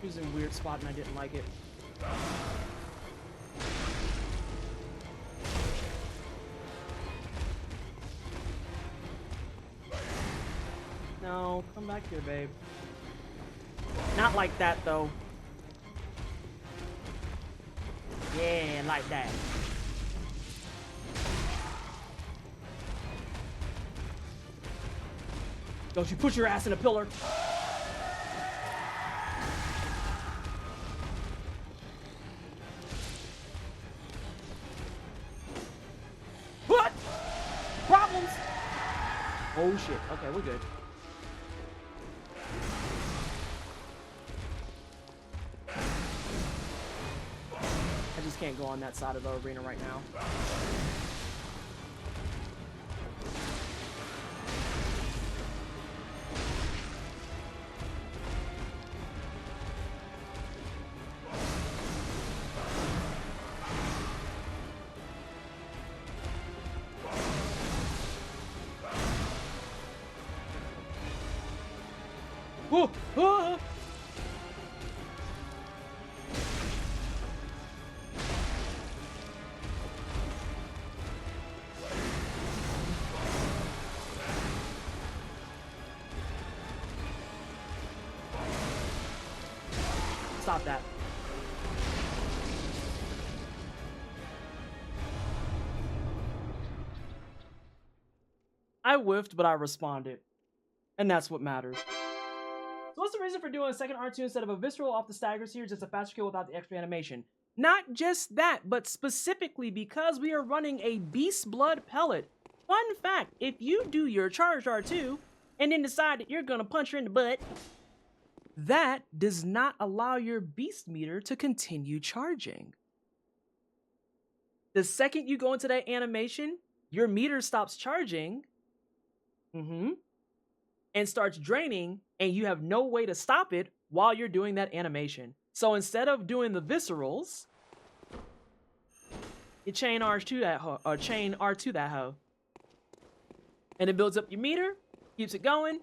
She was in a weird spot and I didn't like it. No, come back here, babe. Not like that, though. Yeah, like that. Don't you put your ass in a pillar. What? Problems? Oh shit. Okay, we're good. I just can't go on that side of the arena right now. Oh, ah! Stop that. I whiffed, but I responded. And that's what matters. So what's the reason for doing a second R2 instead of a visceral off the staggers here, just a faster kill without the extra animation? Not just that, but specifically because we are running a Beast Blood pellet. Fun fact, if you do your charged R2 and then decide that you're gonna punch her in the butt, that does not allow your beast meter to continue charging. The second you go into that animation, your meter stops charging and starts draining, and you have no way to stop it while you're doing that animation. So instead of doing the viscerals, you chain R2 that hoe, or chain R2 that hoe. And it builds up your meter, keeps it going,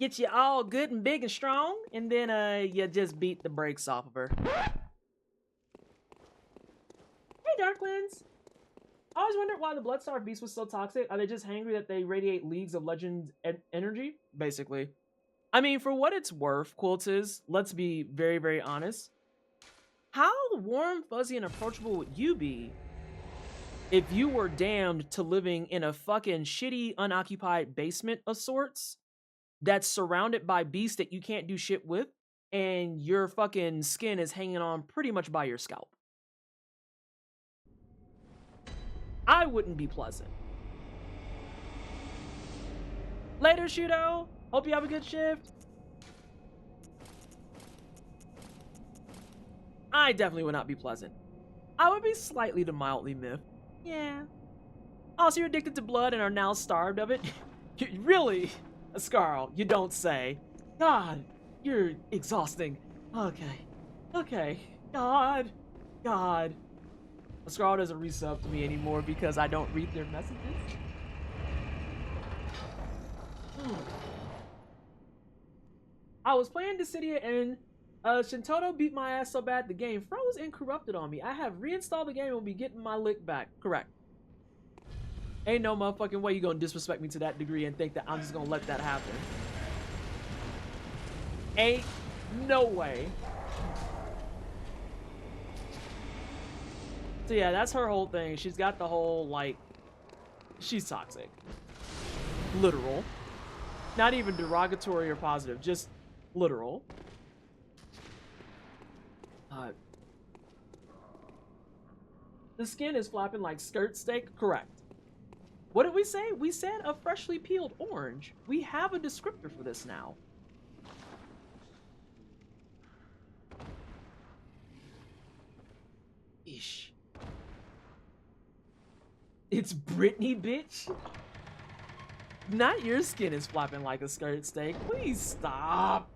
gets you all good and big and strong, and then you just beat the brakes off of her. Hey, Darkwinds! I always wondered why the Bloodstar Beast was so toxic. Are they just hangry that they radiate leagues of legend energy? Basically. I mean, for what it's worth, Quiltis, let's be very, very honest. How warm, fuzzy, and approachable would you be if you were damned to living in a fucking shitty, unoccupied basement of sorts that's surrounded by beasts that you can't do shit with, and your fucking skin is hanging on pretty much by your scalp? I wouldn't be pleasant. Later, Shudo. Hope you have a good shift. I definitely would not be pleasant. I would be slightly to mildly miffed. Yeah. Oh, so you're addicted to blood and are now starved of it? Really? Scarl, you don't say. God, you're exhausting. Okay. Okay. God. God. Scarl doesn't resub to me anymore because I don't read their messages. I was playing Dissidia and Shintoto beat my ass so bad the game froze and corrupted on me. I have reinstalled the game and will be getting my lick back. Correct. Ain't no motherfucking way you gonna disrespect me to that degree and think that I'm just gonna let that happen. Ain't no way. So yeah, that's her whole thing. She's got the whole, like, she's toxic. Literal. Not even derogatory or positive, just literal. The skin is flapping like skirt steak. Correct. What did we say? We said a freshly peeled orange. We have a descriptor for this now. Ish. It's Britney, bitch. Not your skin is flapping like a skirt steak. Please stop.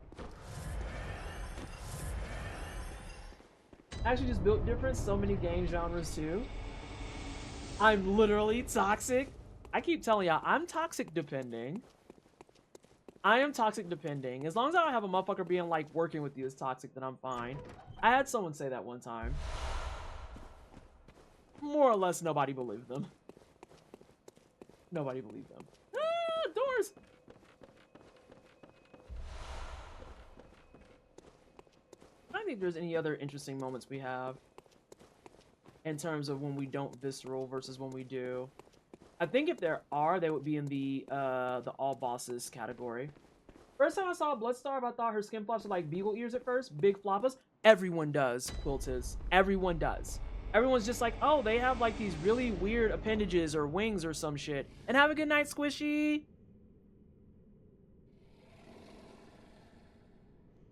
Actually just built different, so many game genres too. I'm literally toxic. I keep telling y'all, I'm toxic depending. I am toxic depending. As long as I don't have a motherfucker being like working with you is toxic, then I'm fine. I had someone say that one time. More or less nobody believed them. Nobody believed them. Ah, doors! I don't think there's any other interesting moments we have in terms of when we don't visceral versus when we do. I think if there are, they would be in the all bosses category. First time I saw a Bloodstar, I thought her skin flops were like beagle ears at first. Big floppas. Everyone does, Quiltis. Everyone does. Everyone's just like, oh, they have like these really weird appendages or wings or some shit. And have a good night, Squishy.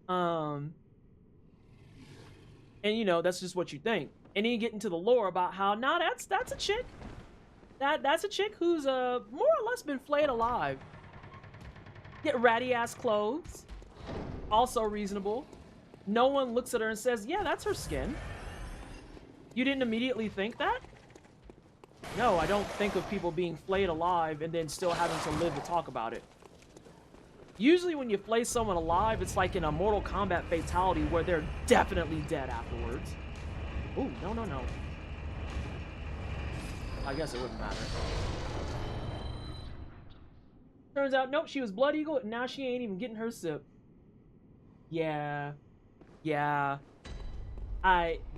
And you know, that's just what you think. And then you get into the lore about how, nah, that's a chick. That's a chick who's more or less been flayed alive. Get ratty ass clothes. Also reasonable. No one looks at her and says, yeah, that's her skin. You didn't immediately think that? No, I don't think of people being flayed alive and then still having to live to talk about it. Usually when you flay someone alive, it's like in a Mortal Kombat fatality where they're definitely dead afterwards. Ooh, no, no, no. I guess it wouldn't matter. Turns out, nope, she was Blood Eagle, and now she ain't even getting her sip. Yeah. Yeah.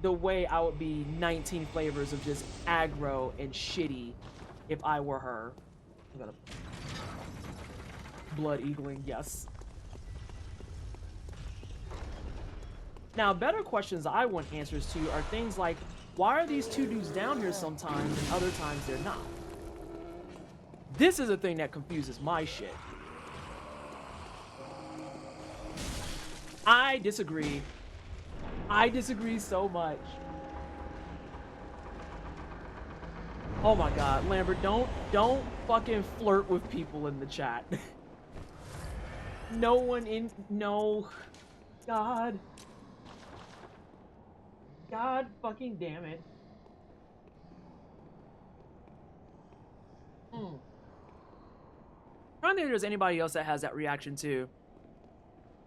The way I would be 19 flavors of just aggro and shitty if I were her. I'm gonna... Blood Eagling, yes. Now, better questions I want answers to are things like, why are these two dudes down here sometimes and other times they're not? This is a thing that confuses my shit. I disagree. I disagree so much. Oh my god, Lambert, don't fucking flirt with people in the chat. No one in, no. God. God fucking damn it. I don't think there's anybody else that has that reaction too.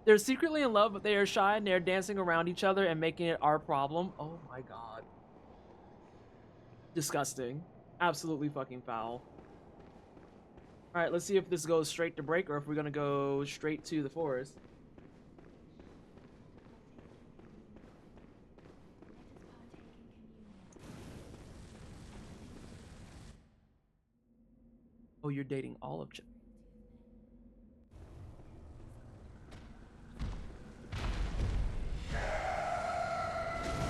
They're secretly in love, but they are shy and they're dancing around each other and making it our problem. Oh my god. Disgusting. Absolutely fucking foul. Alright, let's see if this goes straight to break or if we're gonna go straight to the forest. Oh, you're dating all of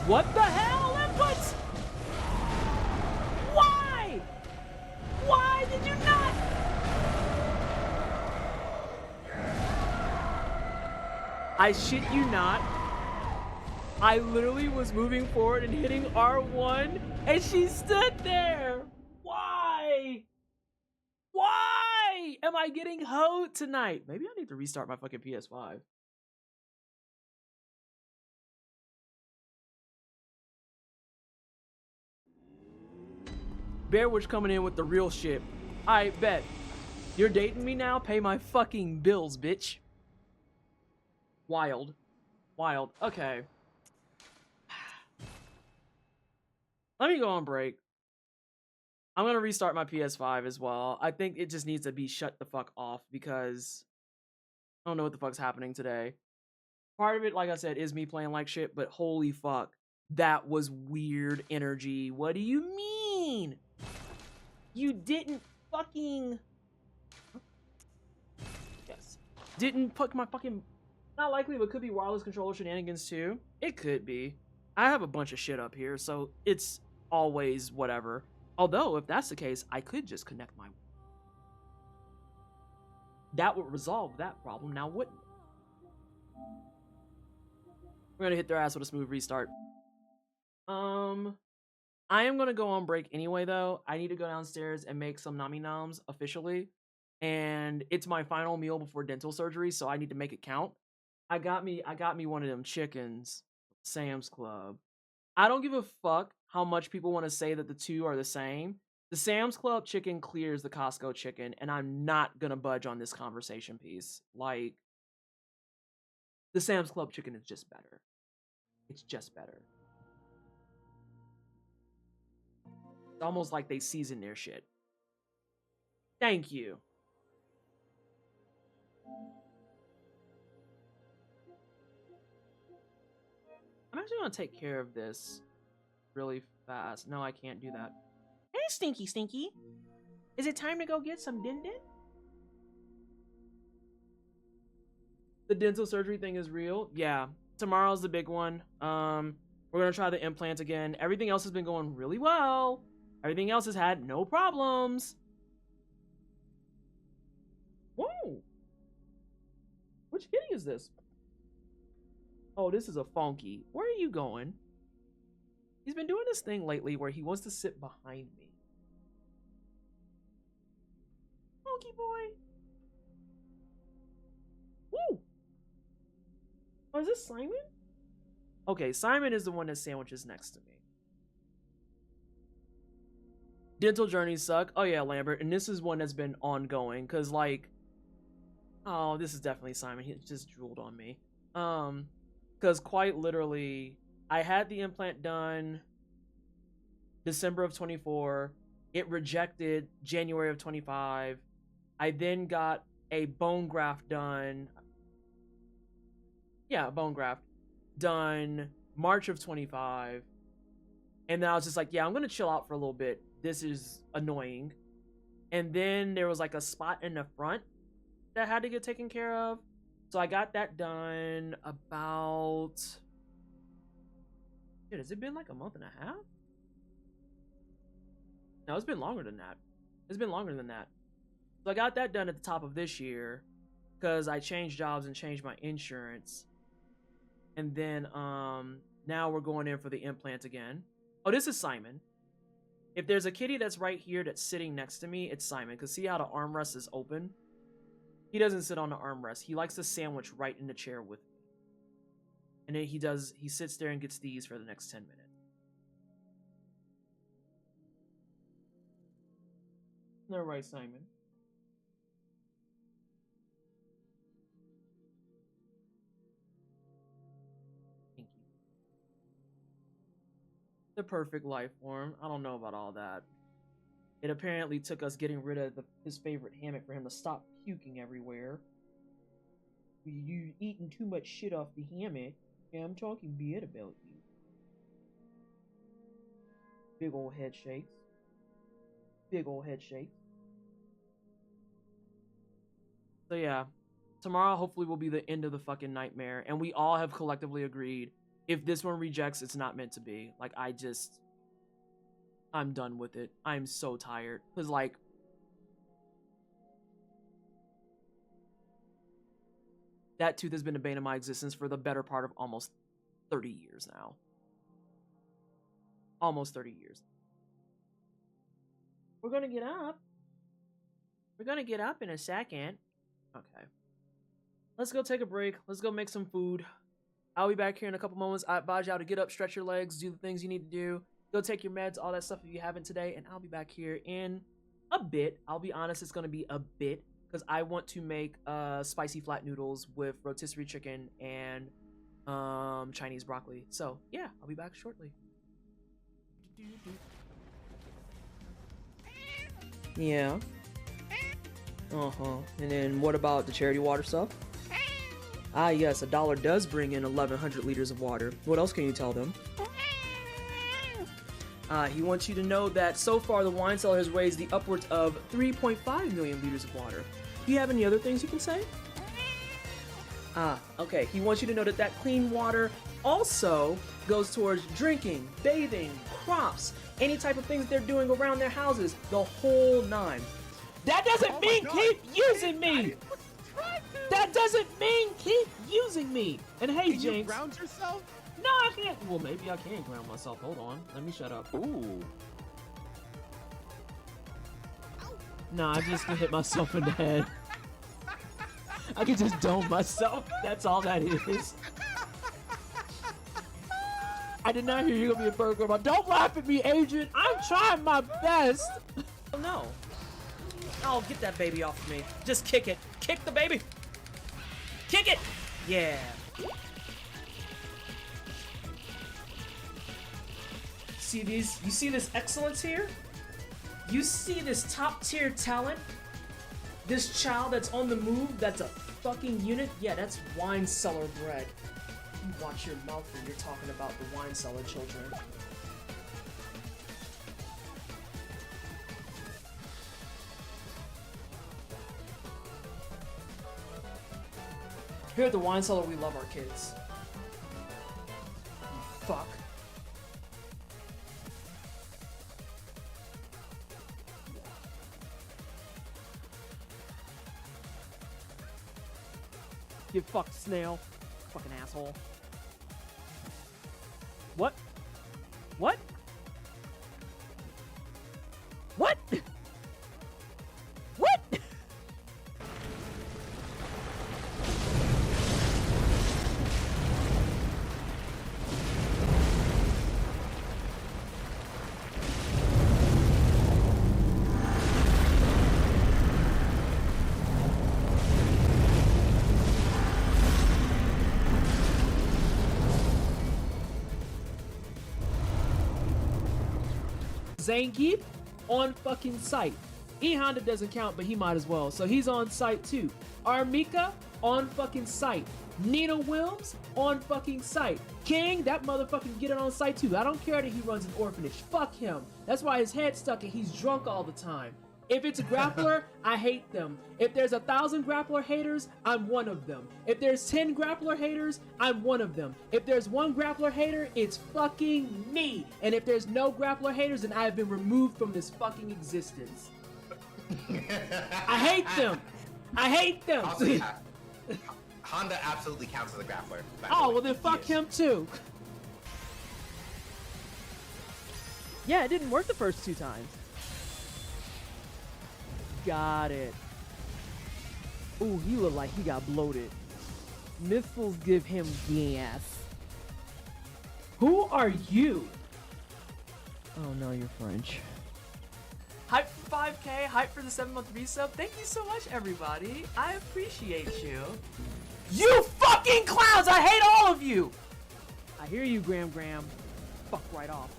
What the hell, inputs? Why? Why did you not? I shit you not. I literally was moving forward and hitting R1 and she stood there. Why? Why am I getting hoed tonight? Maybe I need to restart my fucking PS5. Bearwitch coming in with the real shit. I bet. You're dating me now? Pay my fucking bills, bitch. Wild. Wild. Okay. Let me go on break. I'm gonna restart my PS5 as well. I think it just needs to be shut the fuck off because I don't know what the fuck's happening today. Part of it, like I said, is me playing like shit, but holy fuck. That was weird energy. What do you mean? You didn't fucking... Yes. Didn't put my fucking... Not likely, but could be wireless controller shenanigans too. It could be. I have a bunch of shit up here, so it's always whatever. Although, if that's the case, I could just connect my... That would resolve that problem, now wouldn't it? We're gonna hit their ass with a smooth restart. I am gonna go on break anyway, though. I need to go downstairs and make some nami noms officially. And it's my final meal before dental surgery, so I need to make it count. I got me one of them chickens, Sam's Club. I don't give a fuck how much people want to say that the two are the same. The Sam's Club chicken clears the Costco chicken, and I'm not gonna budge on this conversation piece. Like, the Sam's Club chicken is just better. It's just better. It's almost like they season their shit. Thank you. I'm actually gonna take care of this really fast. No, I can't do that. Hey, Stinky Stinky. Is it time to go get some din din? The dental surgery thing is real. Yeah, tomorrow's the big one. We're gonna try the implant again. Everything else has been going really well. Everything else has had no problems. Whoa! Which kitty is this? Oh, this is a Funky. Where are you going? He's been doing this thing lately where he wants to sit behind me. Funky boy. Woo! Oh, is this Simon? Okay, Simon is the one that sandwiches next to me. Dental journeys suck. Oh yeah, Lambert. And this is one that's been ongoing. Because, like... Oh, this is definitely Simon. He just drooled on me. Because quite literally, I had the implant done December of 24. It rejected January of 25. I then got a bone graft done. Yeah, bone graft done March of 25. And then I was just like, yeah, I'm going to chill out for a little bit. This is annoying. And then there was like a spot in the front that had to get taken care of. So I got that done about... Shit, has it been like a month and a half? No, it's been longer than that. It's been longer than that. So I got that done at the top of this year because I changed jobs and changed my insurance. And then now we're going in for the implant again. Oh, this is Simon. If there's a kitty that's right here that's sitting next to me, it's Simon. Because see how the armrest is open? He doesn't sit on the armrest. He likes to sandwich right in the chair with me. And then he sits there and gets these for the next 10 minutes. All right, Simon. Thank you. The perfect life form. I don't know about all that. It apparently took us getting rid of his favorite hammock for him to stop puking everywhere. You eating too much shit off the hammock. Yeah, I'm talking bad about you. Big old head shakes. Big old head shakes. So yeah, tomorrow hopefully will be the end of the fucking nightmare, and we all have collectively agreed if this one rejects, it's not meant to be. Like, I'm done with it. I'm so tired. Cause like, that tooth has been a bane of my existence for the better part of almost 30 years now. Almost 30 years. We're gonna get up. We're gonna get up in a second. Okay. Let's go take a break. Let's go make some food. I'll be back here in a couple moments. I advise y'all to get up, stretch your legs, do the things you need to do. Go take your meds, all that stuff if you haven't today. And I'll be back here in a bit. I'll be honest, it's going to be a bit. Because I want to make spicy flat noodles with rotisserie chicken and Chinese broccoli. So, yeah, I'll be back shortly. Yeah. And then what about the charity water stuff? Ah, yes, $1 does bring in 1,100 liters of water. What else can you tell them? He wants you to know that so far the wine cellar has raised the upwards of 3.5 million liters of water. Do you have any other things you can say? Okay. He wants you to know that that clean water also goes towards drinking, bathing, crops, any type of things they're doing around their houses, the whole nine. That doesn't mean keep using me! That doesn't mean keep using me! And hey, Can Jinx. you ground yourself? No, I can't. Well, maybe I can ground myself. Hold on. Let me shut up. Ooh. Nah, I just hit myself in the head. I can just dome myself. That's all that is. I did not hear you gonna be a burger, but don't laugh at me, Adrian. I'm trying my best. Oh no. Oh, get that baby off of me. Just kick it. Kick the baby. Kick it. Yeah. See these? You see this excellence here? You see this top tier talent? This child that's on the move, that's a fucking unit? Yeah, that's wine cellar bread. You watch your mouth when you're talking about the wine cellar children. Here at the wine cellar, we love our kids. You fuck. You fucked snail. Fucking asshole. What? What? What? What? Zangief on fucking site. E-Honda doesn't count, but he might as well. So he's on site too. Armika on fucking site. Nina Wilms on fucking site. King, that motherfucker get it on site too. I don't care that he runs an orphanage. Fuck him. That's why his head's stuck and he's drunk all the time. If it's a grappler, I hate them. If there's 1,000 grappler haters, I'm one of them. If there's 10 grappler haters, I'm one of them. If there's one grappler hater, it's fucking me. And if there's no grappler haters, then I have been removed from this fucking existence. I hate them. I hate them. Also, yeah, Honda absolutely counts as a grappler. Oh, well then fuck him too. Yeah, it didn't work the first 2 times. Got it. Ooh, he looked like he got bloated. Missiles give him gas. Who are you? Oh no, you're French. Hype for 5K, hype for the 7-month resub. Thank you so much, everybody. I appreciate you. You fucking clowns! I hate all of you! I hear you, Graham. Fuck right off.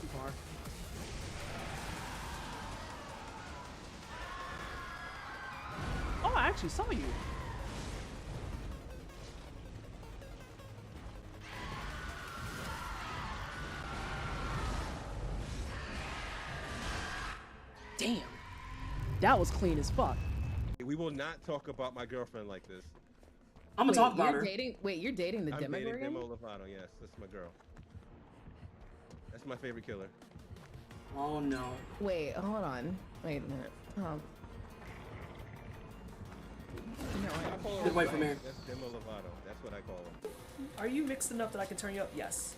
Too far. Oh, I actually saw you. Damn. That was clean as fuck. We will not talk about my girlfriend like this. I'm gonna talk about her. Wait, you're dating the I'm Demogorgon? dating Demo Lovato, yes. That's my girl. That's my favorite killer. Oh no. Wait, hold on. Wait a minute. I call her Wait for me. That's Demo Lovato. That's what I call her. Are you mixed enough that I can turn you up? Yes.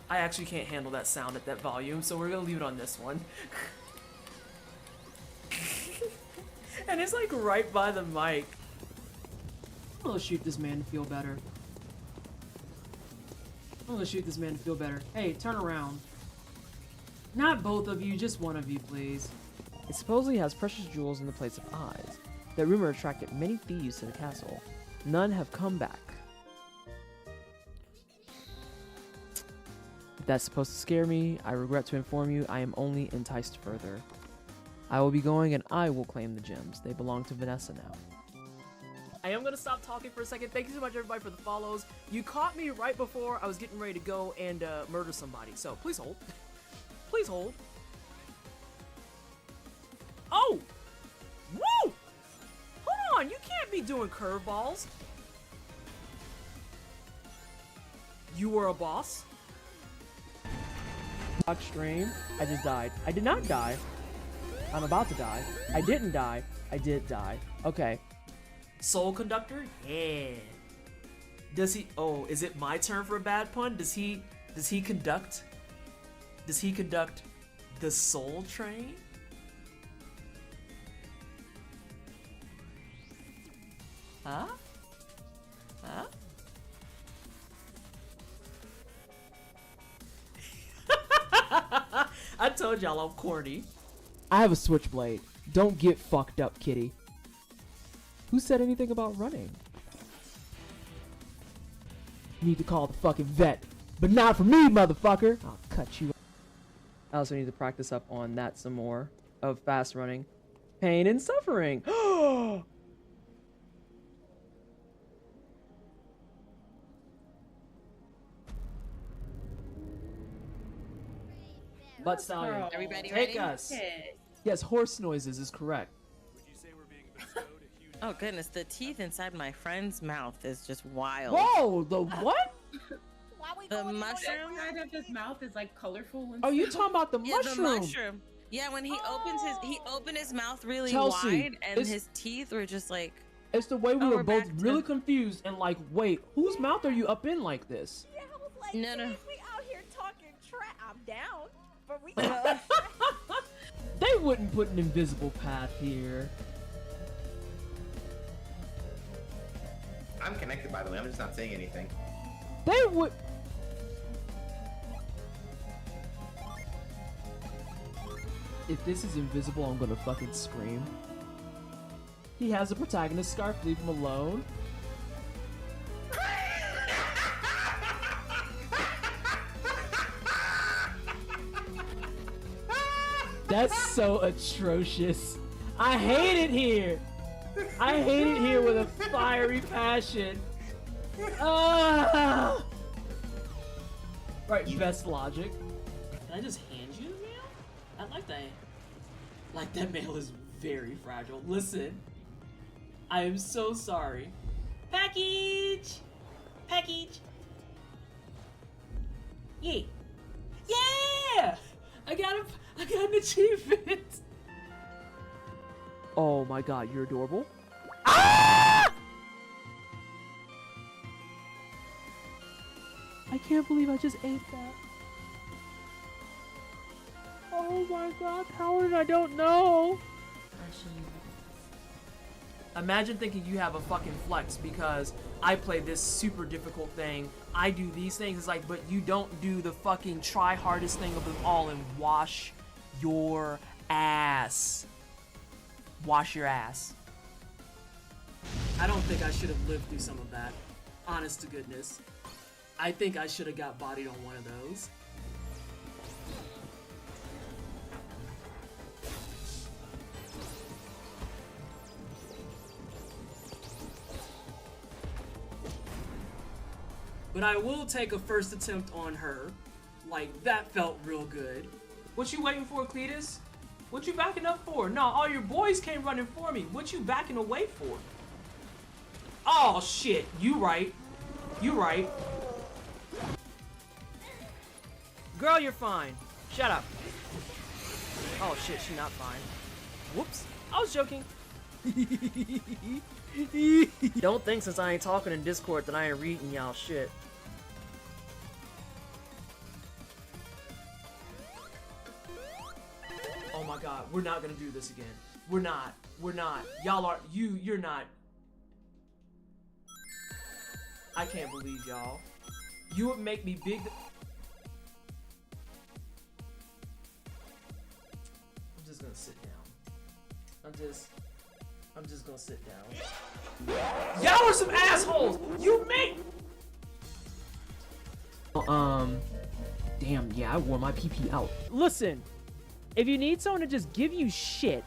I actually can't handle that sound at that volume, so we're gonna leave it on this one. And it's like right by the mic. I'm gonna shoot this man to feel better. Hey, turn around. Not both of you, just one of you, please. It supposedly has precious jewels in the place of eyes. That rumor attracted many thieves to the castle. None have come back. If that's supposed to scare me, I regret to inform you I am only enticed further. I will be going and I will claim the gems. They belong to Vanessa now. I am gonna stop talking for a second. Thank you so much, everybody, for the follows. You caught me right before I was getting ready to go and murder somebody, so please hold. Please hold. Oh! Woo! Hold on, you can't be doing curveballs. You were a boss? Stream. I just died. I did not die. I'm about to die. I didn't die. I did die. Okay. Soul Conductor? Yeah. Does he... Oh, is it my turn for a bad pun? Does he conduct... Does he conduct the Soul Train? Huh? Huh? I told y'all I'm corny. I have a switchblade. Don't get fucked up, kitty. Who said anything about running? You need to call the fucking vet. But not for me, motherfucker! I'll cut you. I also need to practice up on that some more. Of fast running. Pain and suffering. Butt Stallion, Everybody take ready? us. Yes, horse noises is correct. Oh goodness, the teeth inside my friend's mouth is just wild. Whoa, the what? The mushroom? Inside of his mouth is like colorful. And Oh, you talking about the Yeah, mushroom? the mushroom. Yeah, when he opened his mouth really Chelsea, wide, and his teeth were just like. It's the way we Oh, were we're both back to- really confused and like, wait, whose mouth are you up in like this? Yeah, I was like, No, no. "Geez, we out here talking trap. I'm down, but we. They wouldn't put an invisible path here. I'm connected, by the way. I'm just not saying anything. They would. If this is invisible, I'm gonna fucking scream. He has a protagonist scarf. Leave him alone. That's so atrocious. I hate it here. I hate it here with a fiery passion. Ah! Right, best logic. Can I just hand you the mail? I like that. Like, that mail is very fragile. Listen, I am so sorry. Package! Package! Yeah! Yeah! I got an achievement! Oh my god, you're adorable. Ah! I can't believe I just ate that. Oh my god, Paladin, I don't know. Imagine thinking you have a fucking flex because I play this super difficult thing. I do these things. It's like, but you don't do the fucking try hardest thing of them all and wash your ass. Wash your ass. I don't think I should have lived through some of that. Honest to goodness. I think I should have got bodied on one of those. But I will take a first attempt on her. Like, that felt real good. What you waiting for, Cletus? What you backing up for? No, all your boys came running for me. What you backing away for? Oh, shit. You right. You right. Girl, you're fine. Shut up. Oh, shit. She not fine. Whoops. I was joking. Don't think since I ain't talking in Discord that I ain't reading y'all shit. Oh my god, we're not gonna do this again. We're not. We're not. Y'all are. You're not. I can't believe y'all. You would make me big. I'm just gonna sit down. I'm just gonna sit down. Y'all are some assholes! You make. Damn, yeah, I wore my PP out. Listen, if you need someone to just give you shit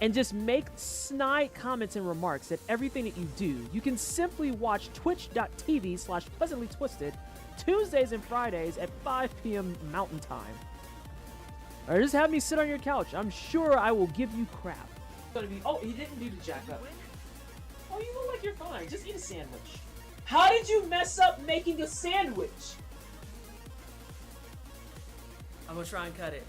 and just make snide comments and remarks at everything that you do, you can simply watch twitch.tv/pleasantlytwisted Tuesdays and Fridays at 5 p.m. Mountain Time. Or just have me sit on your couch. I'm sure I will give you crap. Gonna be. Oh, he didn't do the jack up. Oh, you look like you're fine. Just eat a sandwich. How did you mess up making a sandwich? I'm gonna try and cut it.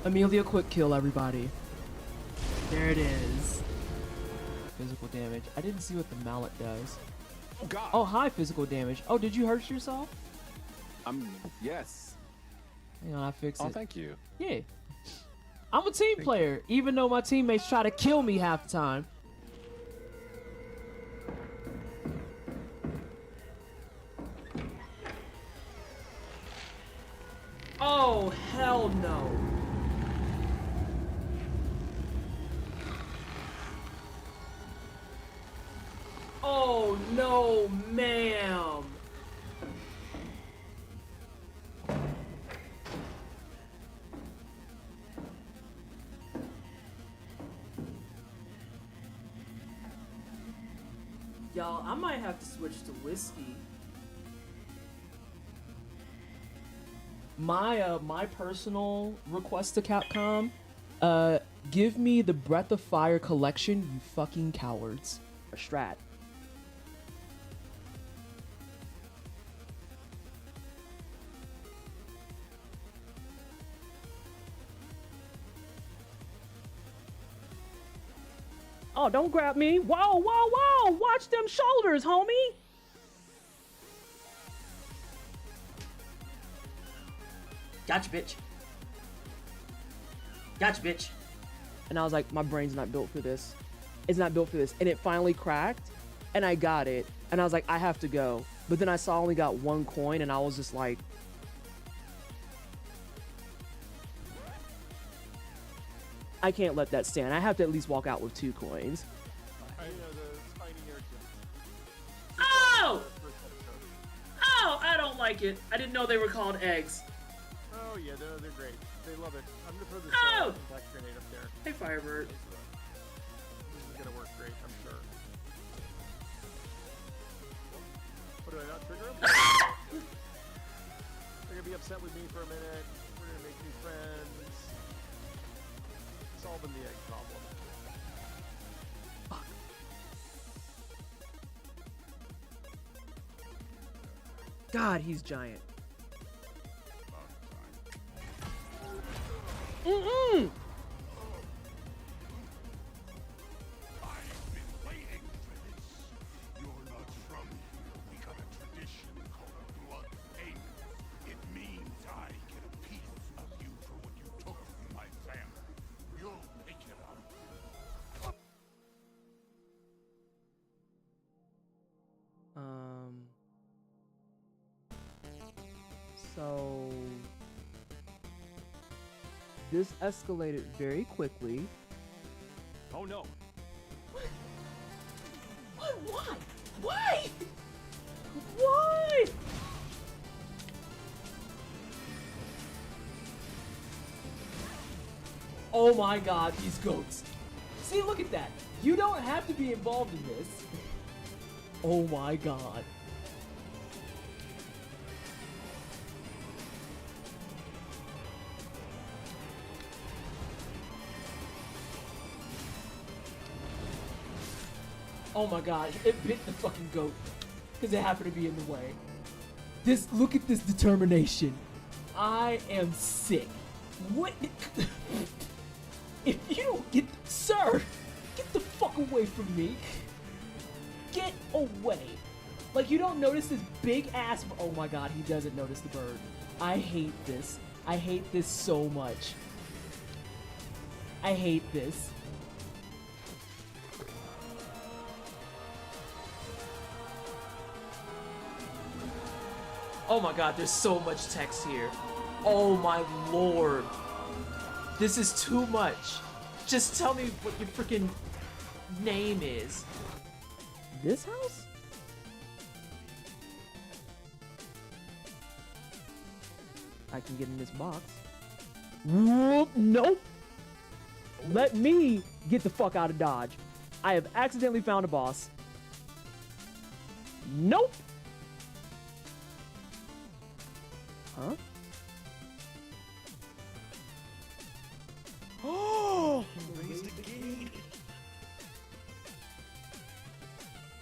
Amelia quick kill, everybody. There it is. Physical damage. I didn't see what the mallet does. Oh god. Oh, hi, physical damage. Oh, did you hurt yourself? Yes. Hang on, I fixed it. Oh, thank you. Yeah. I'm a team player, even though my teammates try to kill me half the time. Oh, hell no. Oh, no, ma'am. Y'all, I might have to switch to whiskey. My personal request to Capcom, give me the Breath of Fire collection, you fucking cowards. A strat. Oh, don't grab me. Whoa, whoa, whoa. Watch them shoulders, homie. Gotcha, bitch. Gotcha, bitch. And I was like, my brain's not built for this. It's not built for this. And it finally cracked, and I got it. And I was like, I have to go. But then I saw I only got 1 coin, and I was just like, I can't let that stand. I have to at least walk out with 2 coins. Oh! Oh, I don't like it. I didn't know they were called eggs. Oh yeah, they're great. They love it. I'm gonna throw this impact grenade up there. Hey, Firebird. This is gonna work great, I'm sure. What, do I not trigger them? They're gonna be upset with me for a minute. We're gonna make new friends. Solving the egg problem. Fuck. God, he's giant. Mm-mm! I've been waiting for this. You're not from here. We got a tradition called blood payment. It means I get a piece of you for what you took from my family. You'll pick it up. So this escalated very quickly. Oh no. What? Why? Why? Why? Oh my god, these goats. See, look at that. You don't have to be involved in this. Oh my god. Oh my god, it bit the fucking goat. Because it happened to be in the way. Look at this determination. I am sick. What? If you don't get, sir, get the fuck away from me. Get away. Like, you don't notice this big ass, oh my god, he doesn't notice the bird. I hate this. I hate this so much. I hate this. Oh my god, there's so much text here. Oh my lord. This is too much. Just tell me what your freaking name is. This house? I can get in this box. Whoop, nope. Let me get the fuck out of Dodge. I have accidentally found a boss. Nope. Huh? Oh!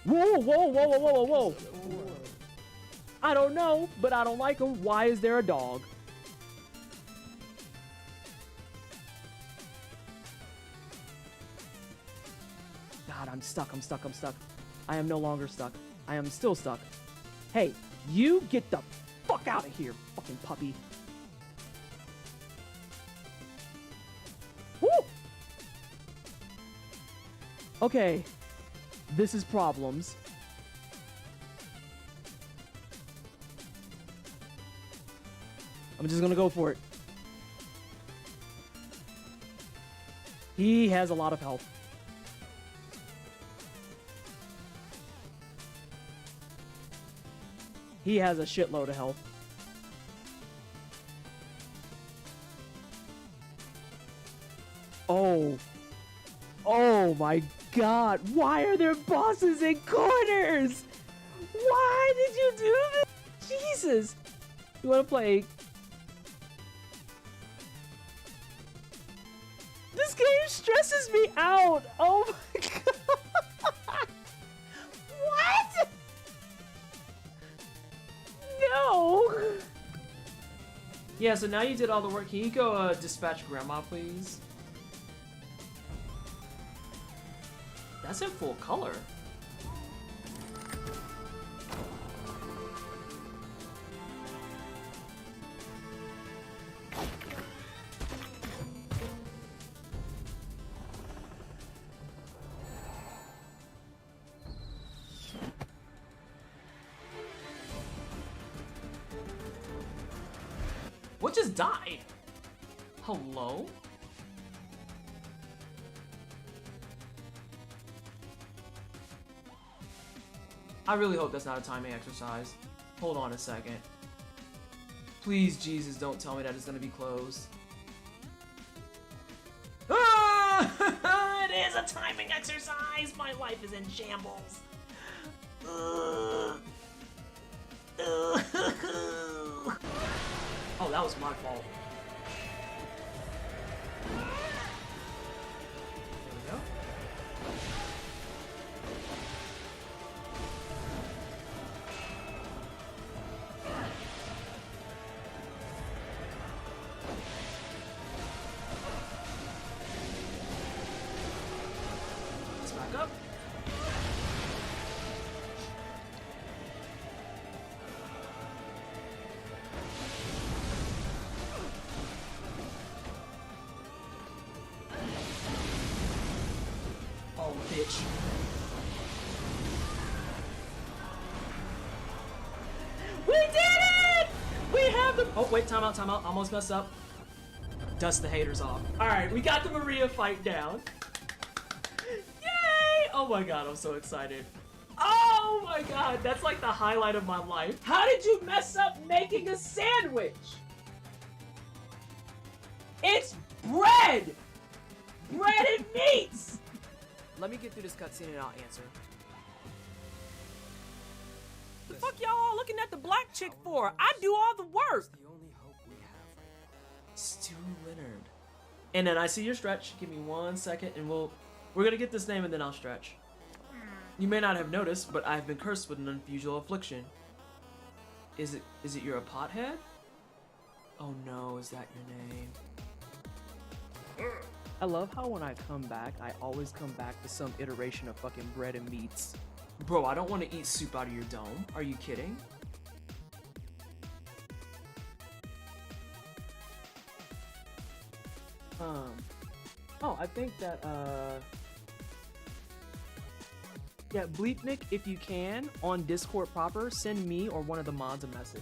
Whoa, whoa, whoa, whoa, whoa, whoa! I don't know, but I don't like him. Why is there a dog? God, I'm stuck, I'm stuck, I'm stuck. I am no longer stuck. I am still stuck. Hey, you get the fuck out of here, fucking puppy. Woo! Okay. This is problems. I'm just gonna go for it. He has a lot of health. He has a shitload of health. Oh. Oh. Oh my god, why are there bosses in corners? Why did you do this? Jesus. You wanna play? This game stresses me out. Oh my god. What? No. Yeah, so now you did all the work. Can you go dispatch grandma, please? That's in full color. What just died? Hello? I really hope that's not a timing exercise. Hold on a second. Please, Jesus, don't tell me that it's gonna be closed. Ah! It is a timing exercise! My life is in shambles. Oh, that was my fault. There we go. Let's back up. Oh, bitch. We did it! We have the— oh, wait, time out, time out. Almost messed up. Dust the haters off. Alright, we got the Maria fight down. Yay! Oh my god, I'm so excited. Oh my god, that's like the highlight of my life. How did you mess up making a sandwich? It's bread! Bread and meats! Let me get through this cutscene and I'll answer. The fuck y'all all looking at the black chick for? I do all the work! Stu Leonard. And then I see your stretch. Give me 1 second and we're gonna get this name and then I'll stretch. You may not have noticed, but I've been cursed with an unusual affliction. Is it you're a pothead? Oh no, is that your name? I love how when I come back, I always come back to some iteration of fucking bread and meats. Bro, I don't want to eat soup out of your dome. Are you kidding? Oh, I think that, yeah, Bleepnik, if you can, on Discord proper, send me or one of the mods a message.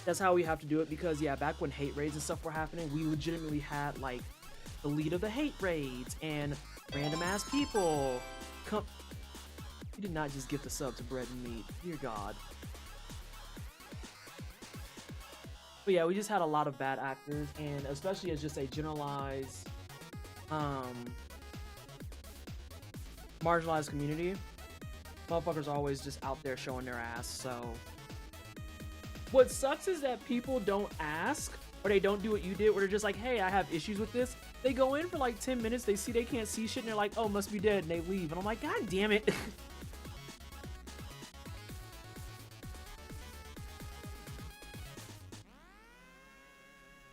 That's how we have to do it because, yeah, back when hate raids and stuff were happening, we legitimately had, like, the lead of the hate raids and random-ass people come— you did not just get the sub to bread and meat. Dear God. But yeah, we just had a lot of bad actors, and especially as just a generalized, marginalized community, motherfuckers are always just out there showing their ass, so. What sucks is that people don't ask, or they don't do what you did, where they're just like, hey, I have issues with this. They go in for like 10 minutes, they see they can't see shit, and they're like, oh, must be dead, and they leave. And I'm like, God damn it.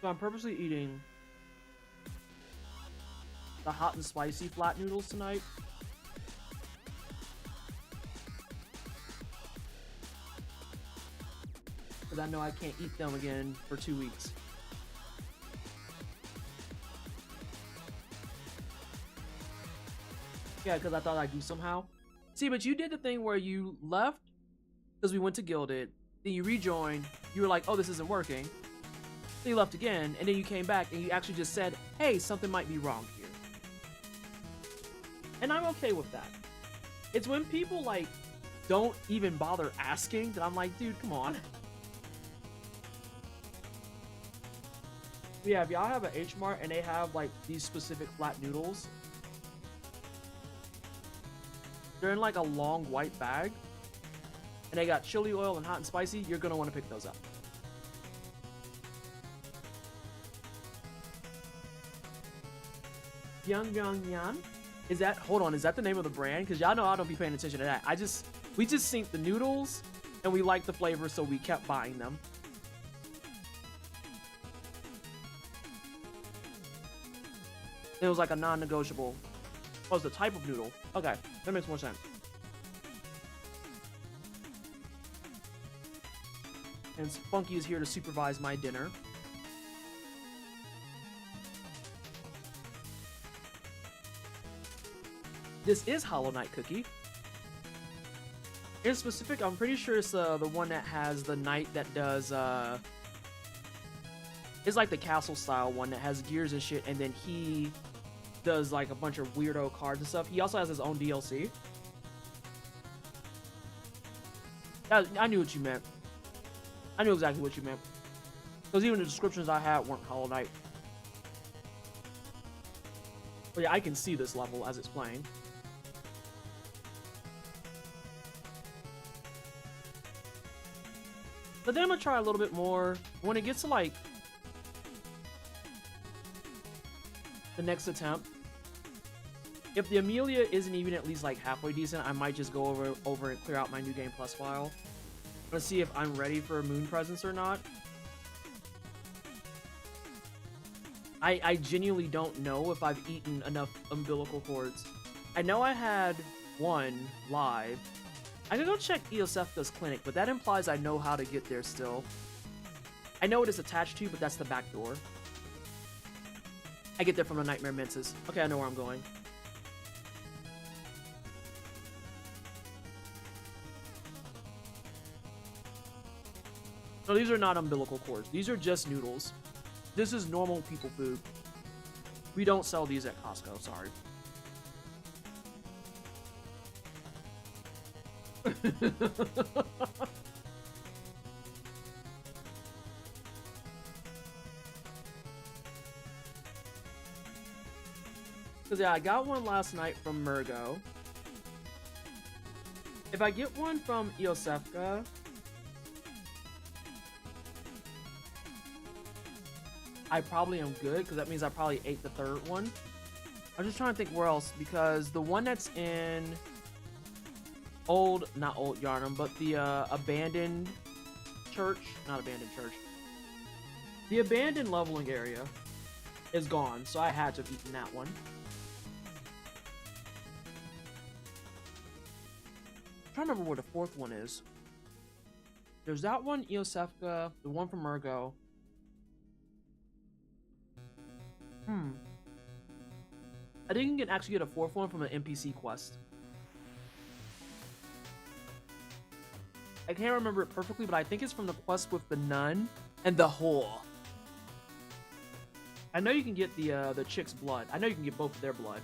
So I'm purposely eating the hot and spicy flat noodles tonight. Because I know I can't eat them again for 2 weeks. Yeah, because I thought I'd do somehow. See, but you did the thing where you left because we went to Gilded, then you rejoined, you were like, oh, this isn't working. Then you left again, and then you came back and you actually just said, hey, something might be wrong here. And I'm okay with that. It's when people, like, don't even bother asking that I'm like, dude, come on. Yeah, if y'all have an H Mart and they have like these specific flat noodles, they're in like a long white bag, and they got chili oil and hot and spicy. You're gonna want to pick those up. Yan. Is that, hold on, is that the name of the brand? Because y'all know I don't be paying attention to that. We just synced the noodles and we liked the flavor, so we kept buying them. It was like a non-negotiable. Oh, it's the type of noodle. Okay, that makes more sense. And Spunky is here to supervise my dinner. This is Hollow Knight Cookie. In specific, I'm pretty sure it's the one that has the knight that does, it's like the castle style one that has gears and shit, and then he does like a bunch of weirdo cards and stuff. He also has his own DLC. I knew what you meant. I knew exactly what you meant. Because even the descriptions I had weren't Hollow Knight. But yeah, I can see this level as it's playing. But then I'm gonna try a little bit more when it gets to like the next attempt. If the Amelia isn't even at least like halfway decent, I might just go over and clear out my New Game Plus file. Let's see if I'm ready for a Moon Presence or not. I genuinely don't know if I've eaten enough umbilical cords. I know I had one live. I can go check Eosefka's clinic, but that implies I know how to get there still. I know what it's attached to, but that's the back door. I get there from the Nightmare Minces. Okay, I know where I'm going. No, these are not umbilical cords. These are just noodles. This is normal people food. We don't sell these at Costco, sorry. Because yeah, I got one last night from Murgo. If I get one from Eosefka, I probably am good, because that means I probably ate the third one. I'm just trying to think where else, because the one that's in not old Yharnam, but the abandoned church, not abandoned church, the abandoned leveling area is gone, so I had to have eaten that one. I'm trying to remember where the fourth one is. There's that one, Eosefka, the one from Murgo. I think you can actually get a fourth one from an NPC quest. I can't remember it perfectly, but I think it's from the quest with the nun and the whore. I know you can get the chick's blood. I know you can get both of their blood.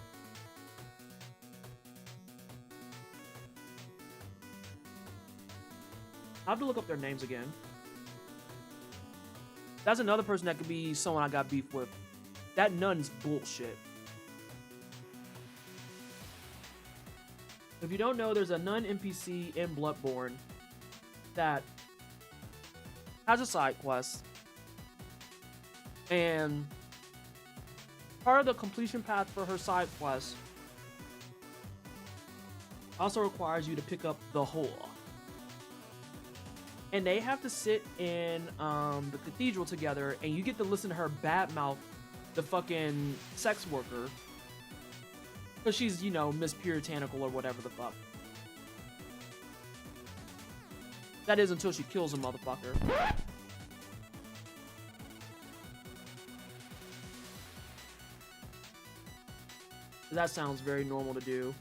I'll have to look up their names again. That's another person that could be someone I got beef with. That nun's bullshit. If you don't know, there's a nun NPC in Bloodborne that has a side quest. And part of the completion path for her side quest also requires you to pick up the whore. And they have to sit in the cathedral together, and you get to listen to her badmouth the fucking sex worker. Because she's, you know, Miss Puritanical or whatever the fuck. That is until she kills a motherfucker. That sounds very normal to do.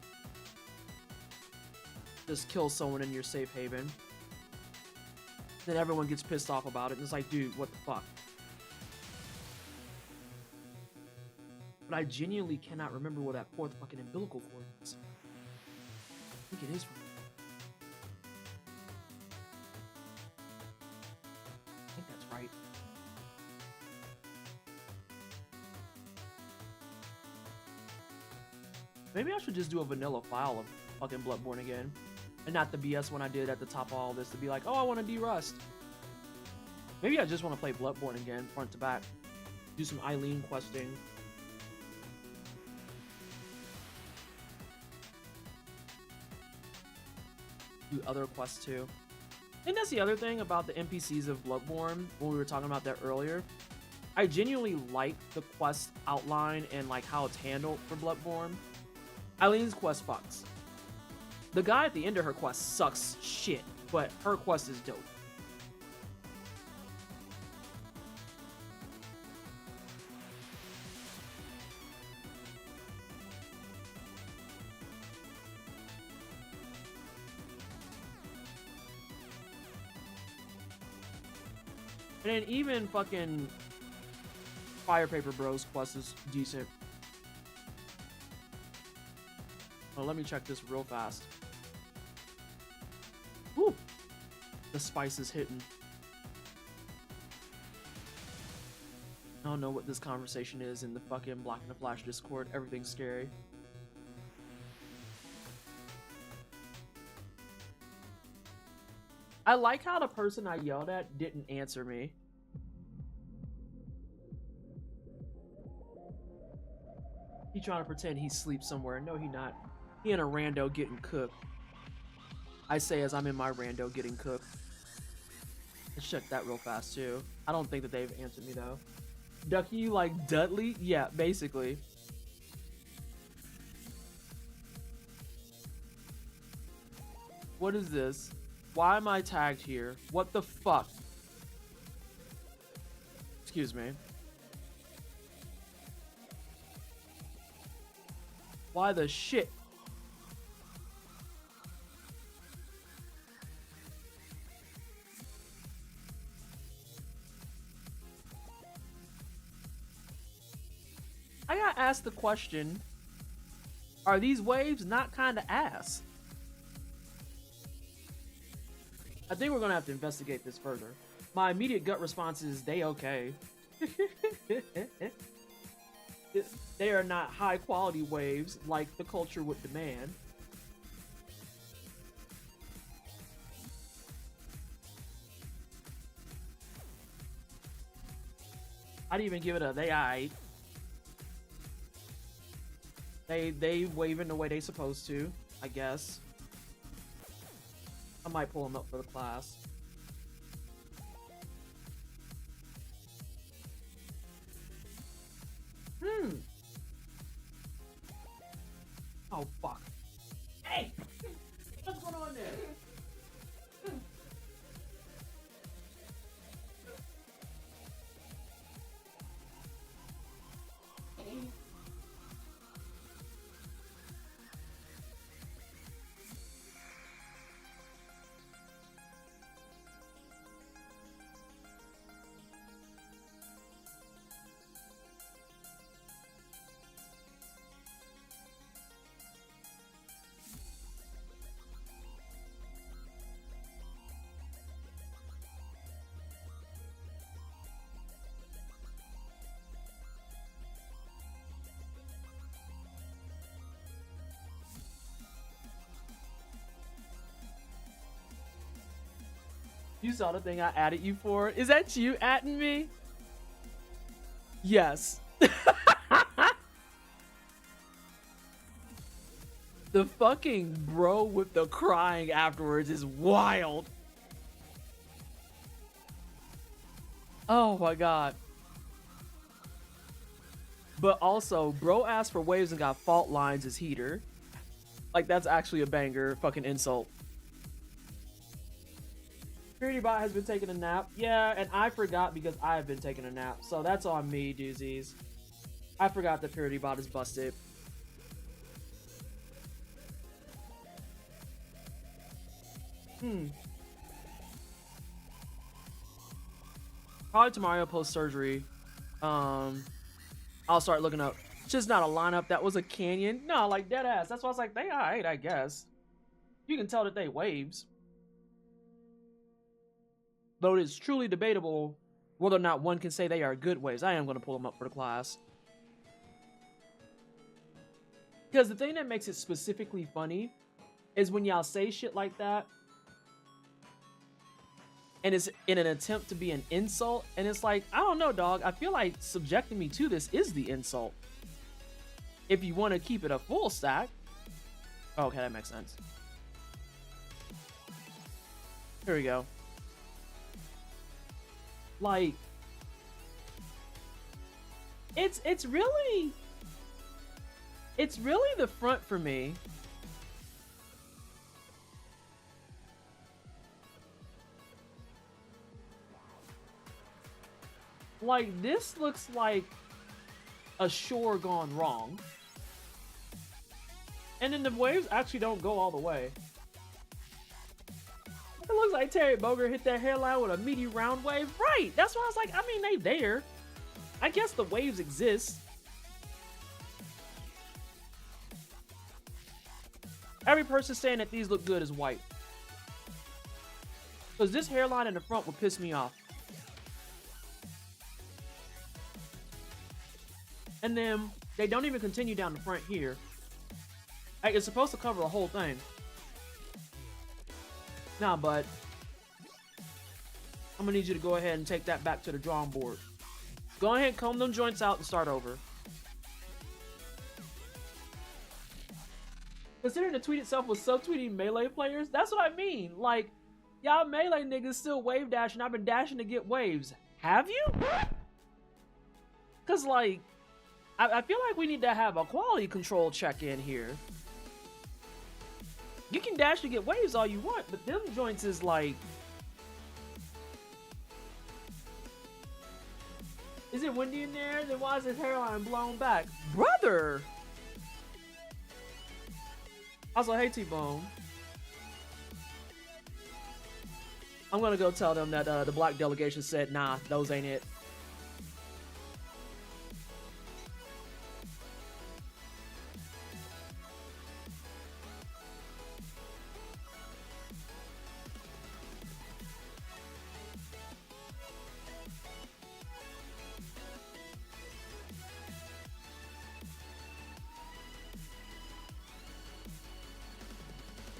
Just kill someone in your safe haven. Then everyone gets pissed off about it, and it's like, dude, what the fuck? But I genuinely cannot remember where that fourth fucking umbilical cord is. I think it is from there. I think that's right. Maybe I should just do a vanilla file of fucking Bloodborne again. And not the BS one I did at the top of all this to be like, oh, I want to de-rust. Maybe I just want to play Bloodborne again, front to back. Do some Eileen questing. Do other quests too. I think that's the other thing about the NPCs of Bloodborne, when we were talking about that earlier. I genuinely like the quest outline and like how it's handled for Bloodborne. Eileen's quest fucks. The guy at the end of her quest sucks shit, but her quest is dope. And then even fucking Fire Paper Bros quest is decent. Oh, let me check this real fast. Woo! The spice is hitting. I don't know what this conversation is in the fucking Block in the Flash Discord. Everything's scary. I like how the person I yelled at didn't answer me. He trying to pretend he sleeps somewhere. No, he not. He in a rando getting cooked. I say as I'm in my rando getting cooked. Let's check that real fast too. I don't think that they've answered me though. Ducky, you like Dudley? Yeah, basically. What is this? Why am I tagged here? What the fuck? Excuse me. Why the shit? I gotta ask the question, are these waves not kind of ass? I think we're gonna have to investigate this further. My immediate gut response is they okay. They are not high quality waves like the culture would demand. I'd even give it a they aight. They waving the way they supposed to, I guess. I might pull them up for the class. Oh fuck. Hey! What's going on there? You saw the thing I added you for? Is that you atting me? Yes. The fucking bro with the crying afterwards is wild. Oh my god. But also, bro asked for waves and got fault lines as heater. Like, that's actually a banger fucking insult. Purity Bot has been taking a nap. Yeah, and I forgot because I have been taking a nap. So that's on me, doozies. I forgot that Purity Bot is busted. Probably tomorrow post surgery. I'll start looking up. It's just not a lineup that was a canyon. No, like dead ass. That's why I was like, they alright, I guess. You can tell that they waves. Though it is truly debatable whether or not one can say they are good waves. I am going to pull them up for the class. Because the thing that makes it specifically funny is when y'all say shit like that, and it's in an attempt to be an insult, and it's like, I don't know, dog. I feel like subjecting me to this is the insult. If you want to keep it a full stack. Okay, that makes sense. Here we go. Like, it's really the front for me. Like, this looks like a shore gone wrong. And then the waves actually don't go all the way. It looks like Terry Bogard hit that hairline with a meaty round wave. Right! That's why I was like, I mean, they there. I guess the waves exist. Every person saying that these look good is white. Because this hairline in the front would piss me off. And then they don't even continue down the front here. Like, it's supposed to cover the whole thing. Nah, bud. I'm gonna need you to go ahead and take that back to the drawing board. Go ahead, comb them joints out and start over. Considering the tweet itself was subtweeting Melee players, that's what I mean. Like, y'all Melee niggas still wave dashing. I've been dashing to get waves. Have you? Cause like, I feel like we need to have a quality control check in here. You can dash to get waves all you want, but them joints is like... Is it windy in there? Then why is his hairline blown back? Brother! Also, hey T-Bone. I'm gonna go tell them that the black delegation said, nah, those ain't it.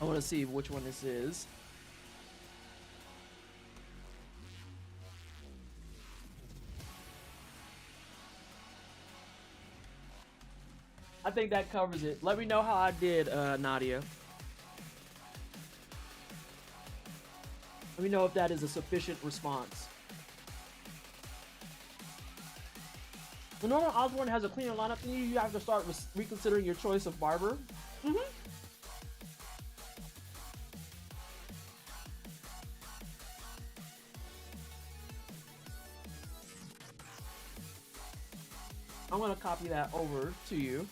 I want to see which one this is. I think that covers it. Let me know how I did, Nadia. Let me know if that is a sufficient response. When Norman Osborn has a cleaner lineup than you, you have to start reconsidering your choice of barber. Mm-hmm. I'm gonna copy that over to you.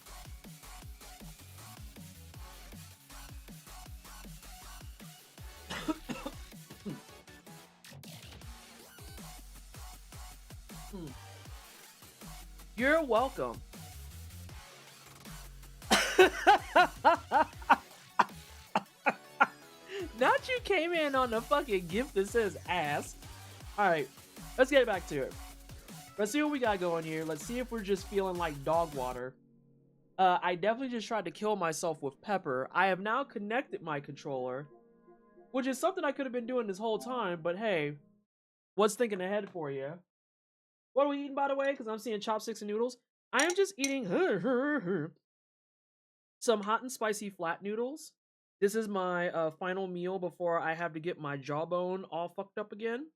You're welcome. Not you came in on the fucking gift that says ass. Alright, let's get back to it. Let's see what we got going here. Let's see if we're just feeling like dog water. I definitely just tried to kill myself with pepper. I have now connected my controller, which is something I could have been doing this whole time, but hey, what's thinking ahead for you? What are we eating, by the way? Because I'm seeing chopsticks and noodles. I am just eating some hot and spicy flat noodles. This is my final meal before I have to get my jawbone all fucked up again.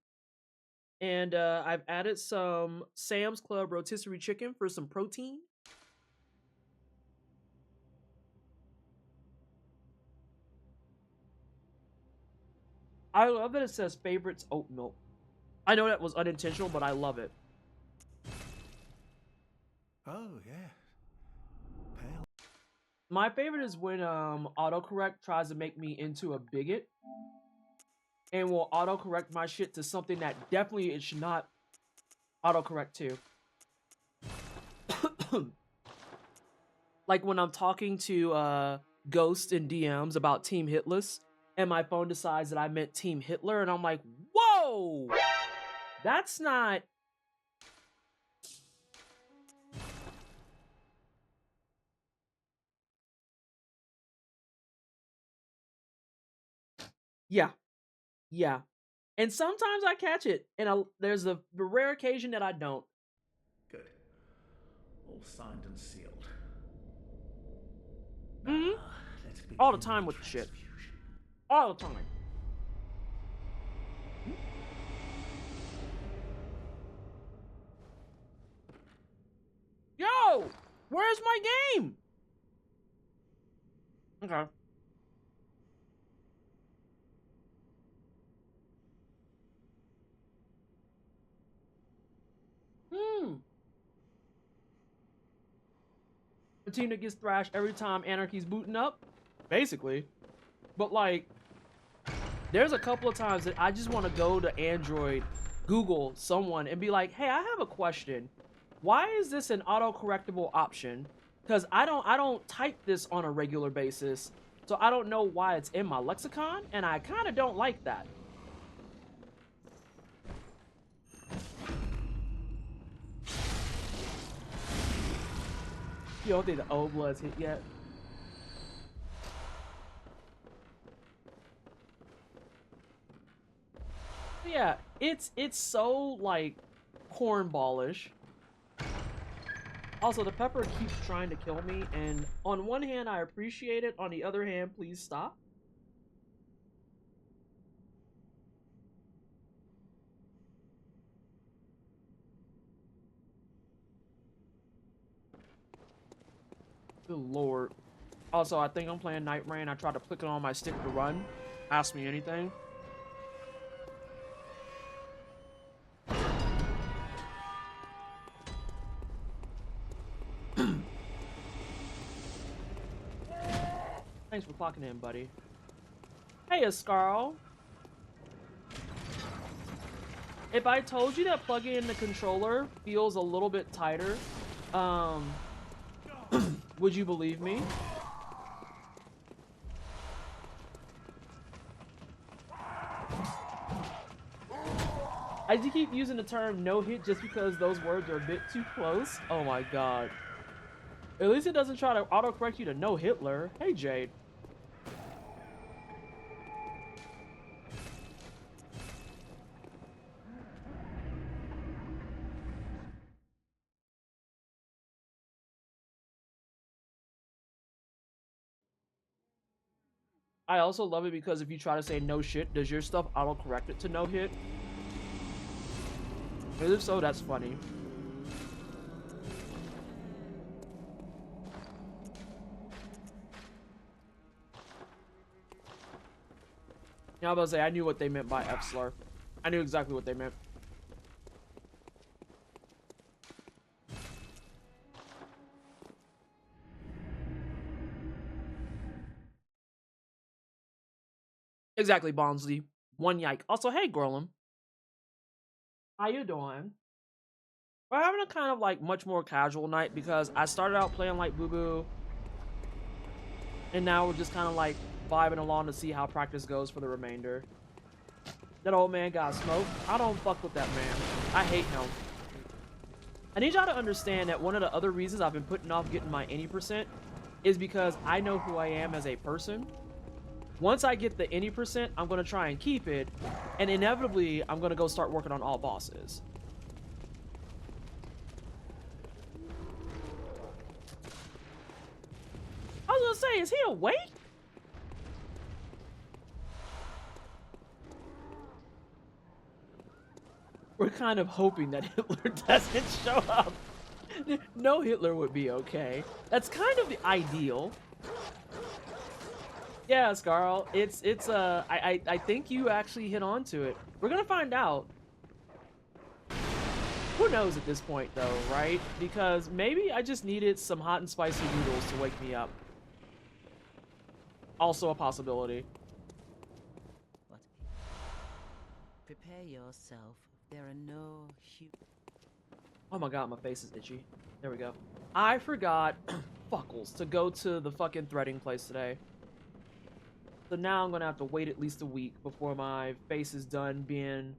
And I've added some Sam's Club rotisserie chicken for some protein. I love that it says favorites oat milk. I know that was unintentional, but I love it. Oh, yeah. Pale. My favorite is when autocorrect tries to make me into a bigot and will autocorrect my shit to something that definitely it should not autocorrect to. Like when I'm talking to Ghost in DMs about Team Hitless and my phone decides that I meant Team Hitler and I'm like, whoa! That's not... Yeah. Yeah. And sometimes I catch it, and there's the rare occasion that I don't. Good. All signed and sealed. Mm-hmm. Now, let's begin All the time with the shit. All the time. Yo! Where's my game? Okay. The team that gets thrashed every time Anarchy's booting up? Basically. But like, there's a couple of times that I just want to go to Android, Google someone, and be like, hey, I have a question. Why is this an auto-correctable option? Because I don't type this on a regular basis, so I don't know why it's in my lexicon, and I kind of don't like that. You don't think the old blood's hit yet? Yeah, it's so like cornballish. Also, the pepper keeps trying to kill me, and on one hand I appreciate it, on the other hand, please stop. Good lord. Also, I think I'm playing Night Rain. I tried to click it on my stick to run. Ask me anything. Thanks for clocking in, buddy. Hey, Ascarl. If I told you that plugging in the controller feels a little bit tighter, would you believe me? I do keep using the term no hit just because those words are a bit too close. Oh my god. At least it doesn't try to autocorrect you to no Hitler. Hey, Jade. I also love it because if you try to say no shit, does your stuff autocorrect it to no hit? If so, that's funny. Yeah, I was about to say, I knew what they meant by F-slur. I knew exactly what they meant. Exactly, Bonsley. One yike. Also, hey, Gorlum. How you doing? We're having a kind of like much more casual night because I started out playing like Boo Boo, and now we're just kind of like vibing along to see how practice goes for the remainder. That old man got smoked. I don't fuck with that man. I hate him. I need y'all to understand that one of the other reasons I've been putting off getting my any % is because I know who I am as a person. Once I get the any %, I'm going to try and keep it, and inevitably, I'm going to go start working on all bosses. I was going to say, is he awake? We're kind of hoping that Hitler doesn't show up. No Hitler would be okay. That's kind of the ideal. Yeah, Scarl, I think you actually hit on to it. We're gonna find out. Who knows at this point, though, right? Because maybe I just needed some hot and spicy noodles to wake me up. Also a possibility. Prepare yourself. There are no Oh my god, my face is itchy. There we go. I forgot, fuckles, to go to the fucking threading place today. So now I'm gonna have to wait at least a week before my face is done being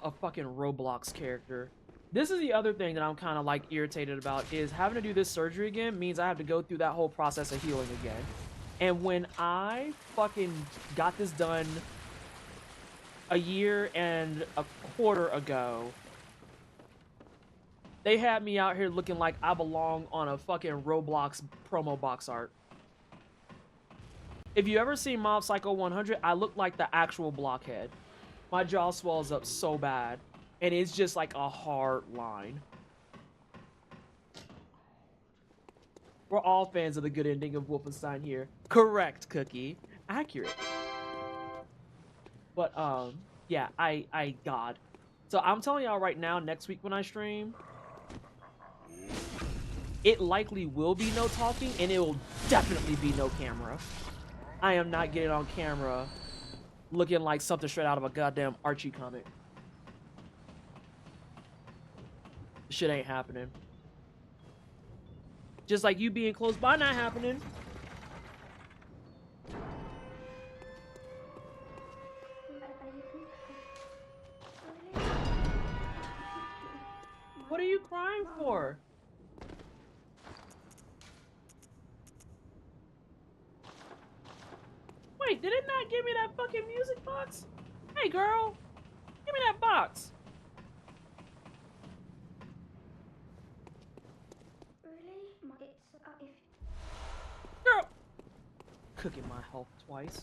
a fucking Roblox character. This is the other thing that I'm kind of like irritated about, is having to do this surgery again means I have to go through that whole process of healing again. And when I fucking got this done a year and a quarter ago, they had me out here looking like I belong on a fucking Roblox promo box art. If you ever seen Mob Psycho 100, I look like the actual blockhead. My jaw swells up so bad, and it's just like a hard line. We're all fans of the good ending of Wolfenstein here. Correct, Cookie. Accurate. But, yeah, God. So I'm telling y'all right now, next week when I stream, it likely will be no talking, and it will definitely be no camera. I am not getting on camera looking like something straight out of a goddamn Archie comic. Shit ain't happening. Just like you being close by not happening. What are you crying for? Wait, did it not give me that fucking music box? Hey girl, give me that box. Girl, cooking my health twice.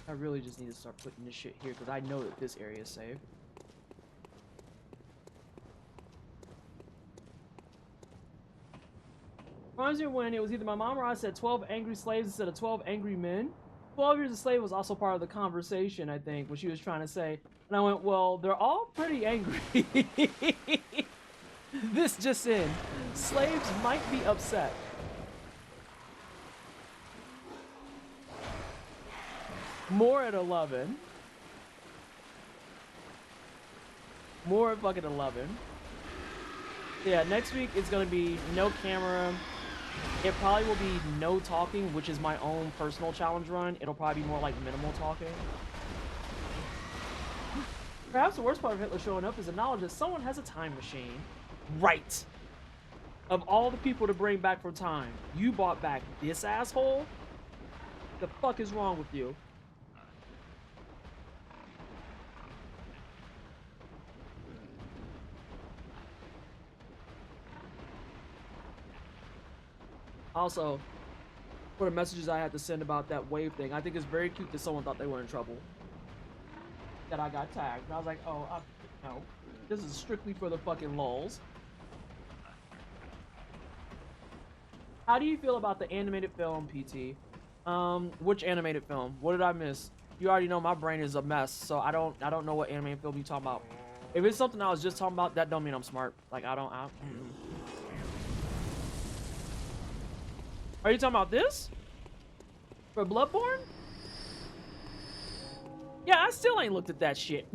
I really just need to start putting this shit here because I know that this area is safe. Reminds me when it was either my mom or I said 12 angry slaves instead of 12 angry men. 12 years a slave was also part of the conversation, I think, what she was trying to say. And I went, well, they're all pretty angry. This just in. Slaves might be upset. More at 11. More at fucking 11. Yeah, next week it's gonna be no camera. It probably will be no talking, which is my own personal challenge run. It'll probably be more like minimal talking. Perhaps the worst part of Hitler showing up is the knowledge that someone has a time machine. Right. Of all the people to bring back from time, you brought back this asshole? The fuck is wrong with you? Also, for the messages I had to send about that wave thing, I think it's very cute that someone thought they were in trouble. That I got tagged. And I was like, oh, no. This is strictly for the fucking lulz. How do you feel about the animated film, PT? Which animated film? What did I miss? You already know my brain is a mess, so I don't know what animated film you talking about. If it's something I was just talking about, that don't mean I'm smart. Like, Are you talking about this? For Bloodborne? Yeah, I still ain't looked at that shit.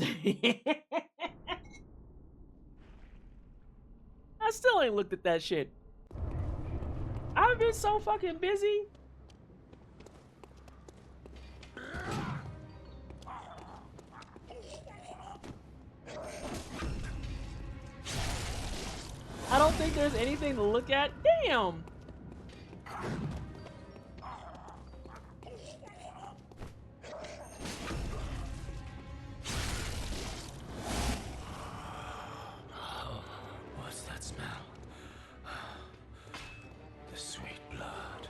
I still ain't looked at that shit. I've been so fucking busy. I don't think there's anything to look at. Damn. What's that smell? The sweet blood.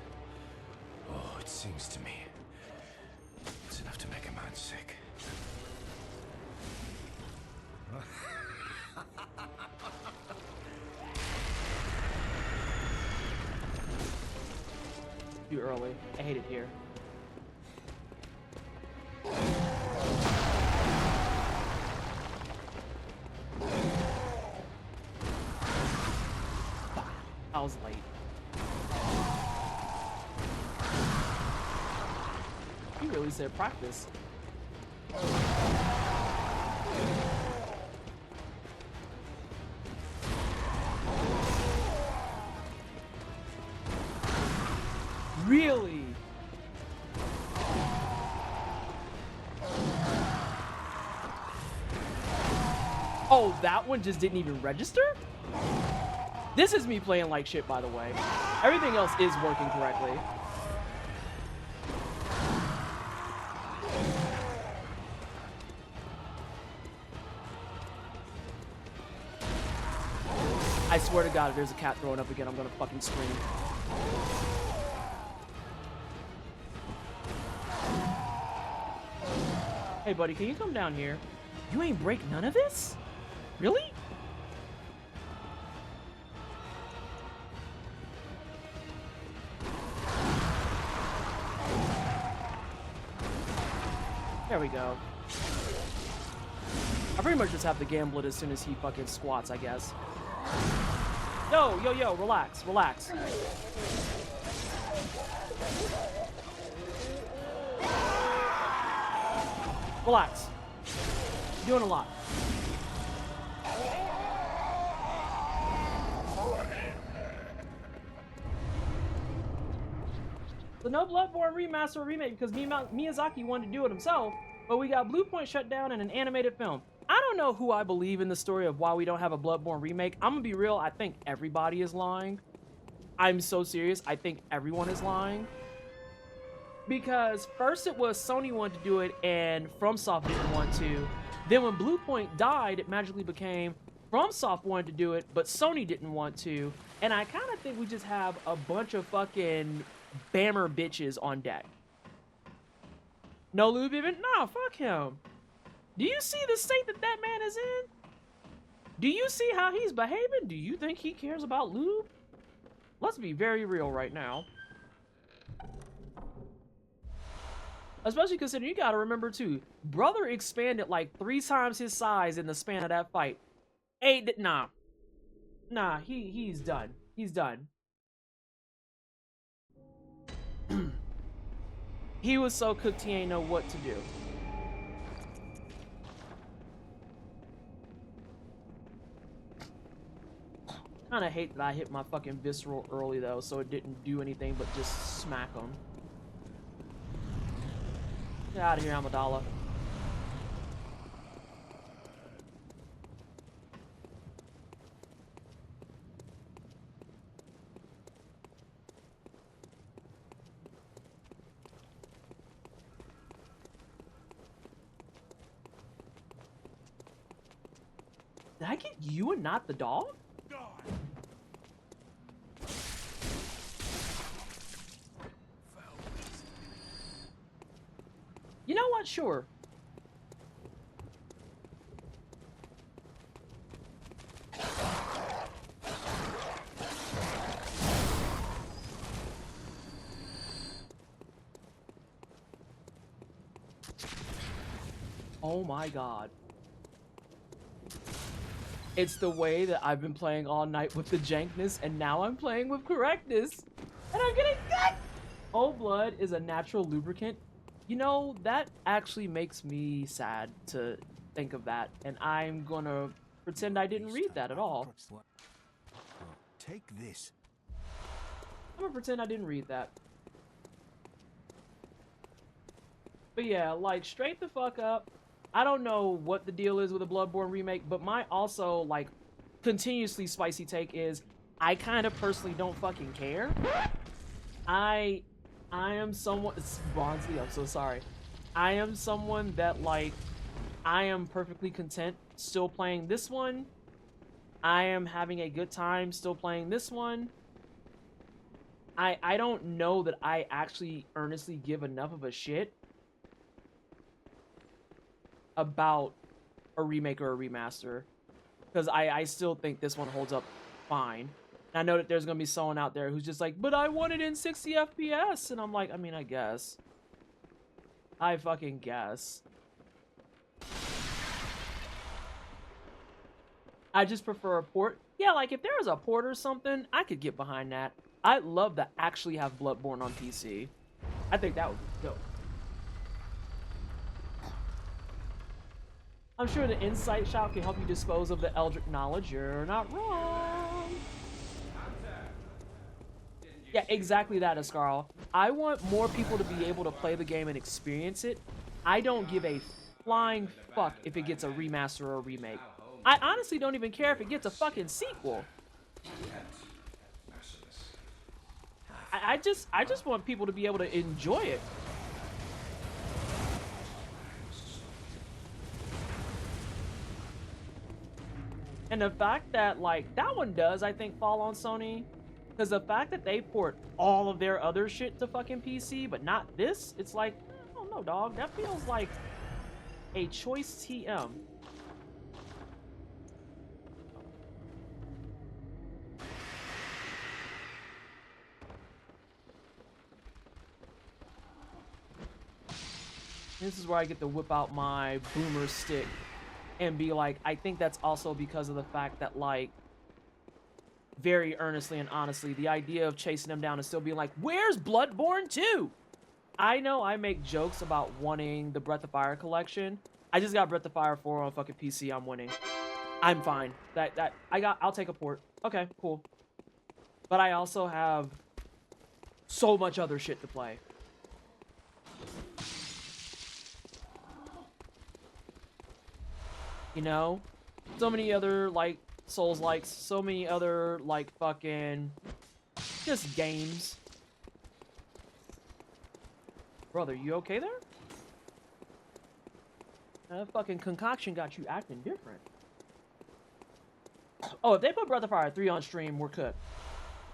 Oh, it sings to me. It's enough to make a man sick. Too early. I hate it here. I was late. You really said practice. Really? Oh, that one just didn't even register? This is me playing like shit, by the way. Everything else is working correctly. I swear to God, if there's a cat throwing up again, I'm gonna fucking scream. Hey, buddy, can you come down here? You ain't break none of this? Really? There we go. I pretty much just have to gamble it as soon as he fucking squats, I guess. Yo, yo, yo, relax, relax. Relax. You're doing a lot. So no Bloodborne remaster or remake because Miyazaki wanted to do it himself, but we got Blue Point shut down in an animated film. I don't know who I believe in the story of why we don't have a Bloodborne remake. I'm gonna be real, I think everybody is lying. I'm so serious, I think everyone is lying. Because first it was Sony wanted to do it and FromSoft didn't want to. Then when Blue Point died, it magically became FromSoft wanted to do it, but Sony didn't want to. And I kind of think we just have a bunch of fucking bammer bitches on deck. No lube even? Nah, fuck him. Do you see the state that that man is in? Do you see how he's behaving? Do you think he cares about lube? Let's be very real right now. Especially considering you gotta remember too, brother expanded like 3 times his size in the span of that fight. Nah, he's done. He's done. He was so cooked he ain't know what to do. Kinda hate that I hit my fucking visceral early though, so it didn't do anything but just smack him. Get out of here, Amidala. Did I get you and not the dog? You know what? Sure. Oh my god. It's the way that I've been playing all night with the jankness, and now I'm playing with correctness. And I'm getting good! Old blood is a natural lubricant. You know, that actually makes me sad to think of that, and I'm gonna pretend I didn't read that at all. Take this. I'm gonna pretend I didn't read that. But yeah, like, straight the fuck up. I don't know what the deal is with a Bloodborne remake, but my also, like, continuously spicy take is I kind of personally don't fucking care. I am someone, Bronzy, I'm so sorry. I am someone that, like, I am perfectly content still playing this one. I am having a good time still playing this one. I don't know that I actually earnestly give enough of a shit about a remake or a remaster, because I still think this one holds up fine. And I know that there's gonna be someone out there who's just like, but I want it in 60 FPS, and I'm like, I mean, I guess. I fucking guess. I just prefer a port. Yeah, like if there was a port or something, I could get behind that. I'd love to actually have Bloodborne on PC. I think that would be dope. I'm sure the Insight Shop can help you dispose of the Eldritch knowledge. You're not wrong. Yeah, exactly that, Ascarl. I want more people to be able to play the game and experience it. I don't give a flying fuck if it gets a remaster or a remake. I honestly don't even care if it gets a fucking sequel. I just want people to be able to enjoy it. And the fact that, like, that one does, I think, fall on Sony. Because the fact that they port all of their other shit to fucking PC, but not this, it's like, I don't know, dog. That feels like a choice TM. This is where I get to whip out my boomer stick and be like, I think that's also because of the fact that, like, very earnestly and honestly, the idea of chasing them down and still being like, where's Bloodborne 2? I know I make jokes about wanting the Breath of Fire collection. I just got Breath of Fire 4 on fucking PC. I'm winning. I'm fine. I'll take a port. Okay, cool. But I also have so much other shit to play. You know? So many other, like, Souls-likes, so many other, like, fucking just games. Brother, you okay there? That fucking concoction got you acting different. Oh, if they put Breath of Fire 3 on stream, we're cooked.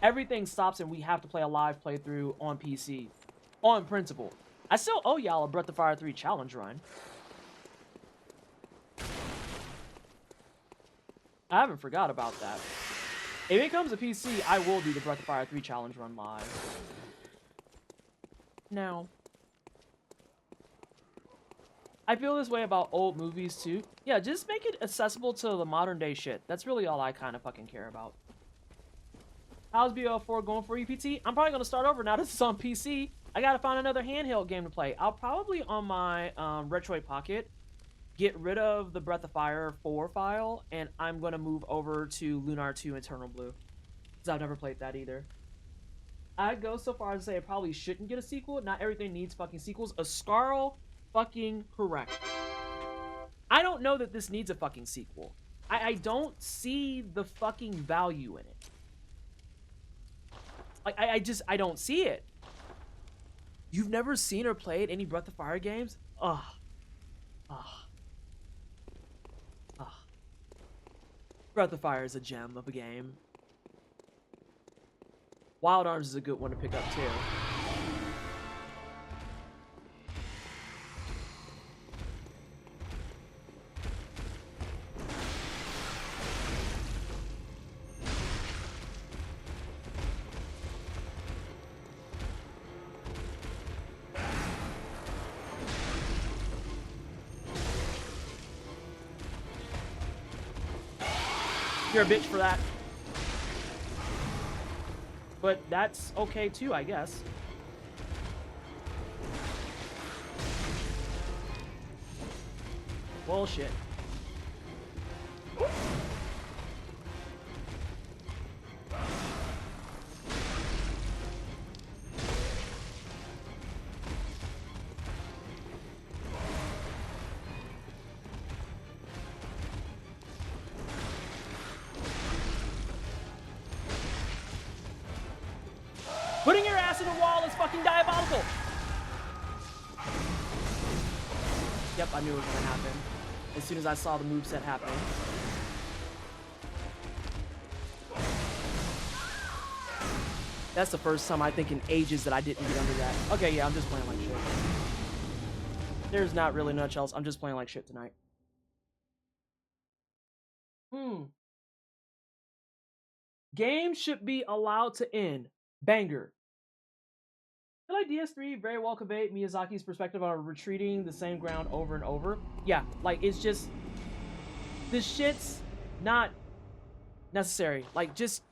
Everything stops and we have to play a live playthrough on PC. On principle. I still owe y'all a Breath of Fire 3 challenge run. I haven't forgot about that. If it comes to PC, I will do the Breath of Fire 3 challenge run live. Now, I feel this way about old movies too. Yeah, just make it accessible to the modern day shit. That's really all I kind of fucking care about. How's BL4 going for EPT? I'm probably going to start over now that it's on PC. I got to find another handheld game to play. I'll probably on my Retroid Pocket get rid of the Breath of Fire 4 file, and I'm going to move over to Lunar 2 Eternal Blue. Because I've never played that either. I'd go so far as to say it probably shouldn't get a sequel. Not everything needs fucking sequels. Ascarl, fucking correct. I don't know that this needs a fucking sequel. I don't see the fucking value in it. Like, I don't see it. You've never seen or played any Breath of Fire games? Ugh. Ugh. Breath of Fire is a gem of a game. Wild Arms is a good one to pick up too. You're a bitch for that. But that's okay too, I guess. Bullshit. Putting your ass in the wall is fucking diabolical. Yep, I knew it was gonna happen. As soon as I saw the moveset happening. That's the first time I think in ages that I didn't get under that. Okay, yeah, I'm just playing like shit. There's not really much else. I'm just playing like shit tonight. Games should be allowed to end. Banger. I feel like DS3 very well conveyed Miyazaki's perspective on retreating the same ground over and over. Yeah, like, it's just... this shit's not necessary. Like, just...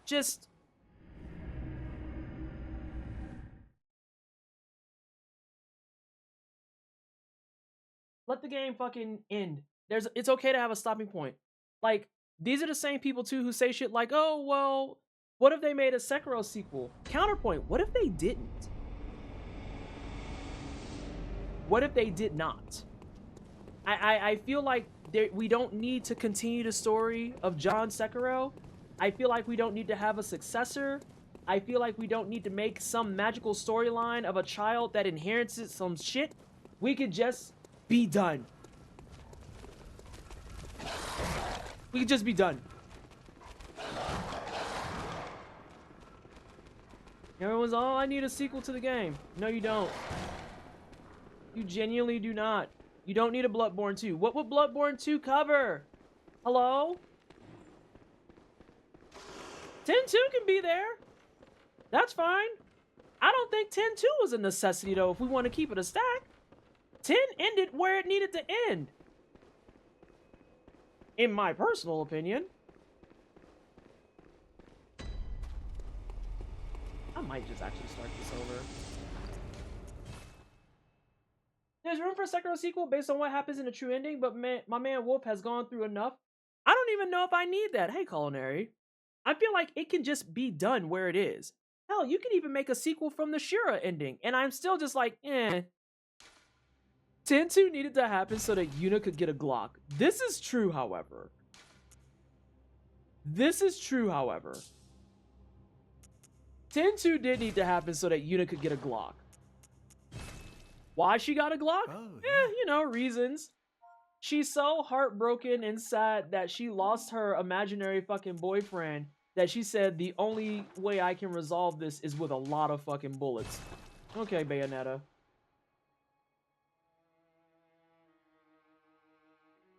let the game fucking end. It's okay to have a stopping point. Like, these are the same people, too, who say shit like, oh, well... what if they made a Sekiro sequel? Counterpoint, what if they didn't? What if they did not? I feel like we don't need to continue the story of John Sekiro. I feel like we don't need to have a successor. I feel like we don't need to make some magical storyline of a child that inherits some shit. We could just be done. We could just be done. Everyone's, oh, I need a sequel to the game. No, you don't. You genuinely do not. You don't need a Bloodborne 2. What would Bloodborne 2 cover? Hello? 10-2 can be there. That's fine. I don't think 10-2 is a necessity, though, if we want to keep it a stack. 10 ended where it needed to end. In my personal opinion. I might just actually start this over. There's room for a Sekiro sequel based on what happens in the true ending, but my man Wolf has gone through enough. I don't even know if I need that. Hey, Culinary. I feel like it can just be done where it is. Hell, you can even make a sequel from the Shira ending, and I'm still just like, eh. 10-2 needed to happen so that Yuna could get a Glock. This is true, however. This is true, however. 10-2 did need to happen so that Yuna could get a Glock. Why she got a Glock? You know, reasons. She's so heartbroken and sad that she lost her imaginary fucking boyfriend that she said the only way I can resolve this is with a lot of fucking bullets. Okay, Bayonetta.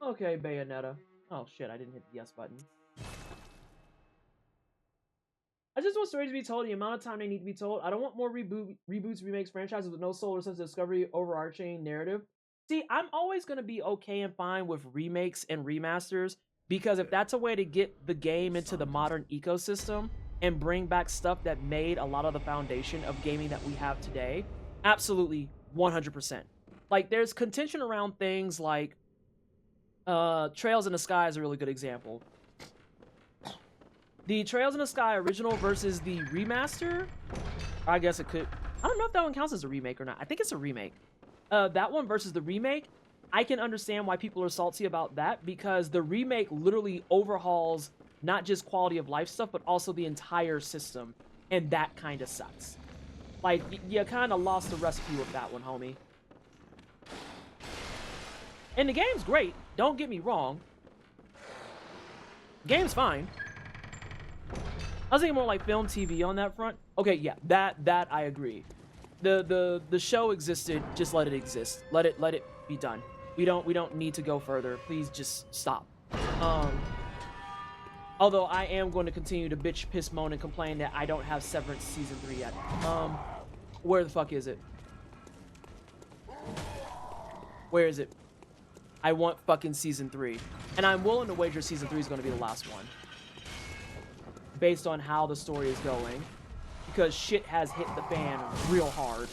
Okay, Bayonetta. Oh shit, I didn't hit the yes button. I just want stories to be told the amount of time they need to be told. I don't want more reboots, remakes, franchises with no soul or sense of discovery, overarching narrative. See, I'm always going to be okay and fine with remakes and remasters, because if that's a way to get the game into the modern ecosystem and bring back stuff that made a lot of the foundation of gaming that we have today, absolutely 100%. Like, there's contention around things like Trails in the Sky is a really good example. The Trails in the Sky original versus the remaster, I guess it could, I don't know if that one counts as a remake or not. I think it's a remake. That one versus the remake, I can understand why people are salty about that, because the remake literally overhauls not just quality of life stuff, but also the entire system, and that kind of sucks. Like, you kind of lost the recipe with that one, homie. And the game's great, don't get me wrong. Game's fine. I was thinking more like film, TV on that front. Okay, yeah, that I agree. The show existed, just let it exist. Let it be done. We don't need to go further. Please just stop. Although I am going to continue to bitch, piss, moan, and complain that I don't have Severance Season 3 yet. Where the fuck is it? Where is it? I want fucking Season 3. And I'm willing to wager Season 3 is going to be the last one. Based on how the story is going. Because shit has hit the fan real hard.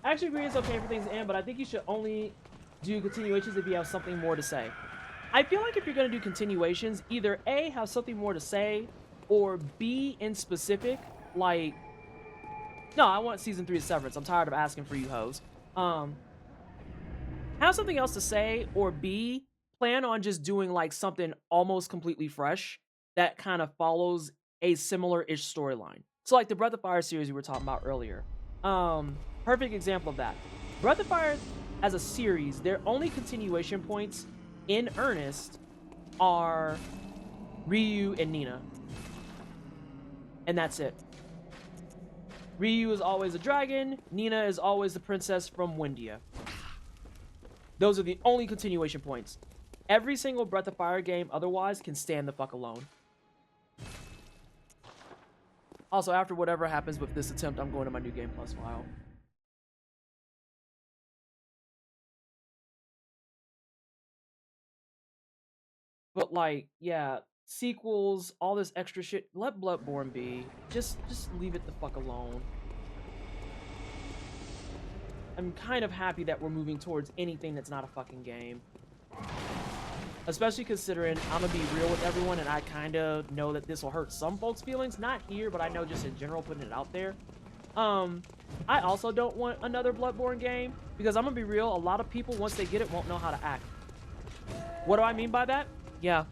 I actually agree it's okay for things to end, but I think you should only do continuations if you have something more to say. I feel like if you're going to do continuations, either A, have something more to say, or B, in specific, like... No, I want Season 3 of Severance. I'm tired of asking for you hoes. Have something else to say, or B, plan on just doing like something almost completely fresh that kind of follows a similar-ish storyline. So like the Breath of Fire series we were talking about earlier. Perfect example of that. Breath of Fire as a series, their only continuation points in earnest are Ryu and Nina. And that's it. Ryu is always a dragon, Nina is always the princess from Windia. Those are the only continuation points. Every single Breath of Fire game otherwise can stand the fuck alone. Also, after whatever happens with this attempt, I'm going to my New Game Plus file. But like, yeah, sequels, all this extra shit, let Bloodborne be. Just leave it the fuck alone. I'm kind of happy that we're moving towards anything that's not a fucking game. especially considering I'm gonna be real with everyone, and I kind of know that this will hurt some folks' feelings. Not here, but I know just in general, putting it out there. I also don't want another Bloodborne game because I'm gonna be real. A lot of people, once they get it, won't know how to act. What do I mean by that? Yeah.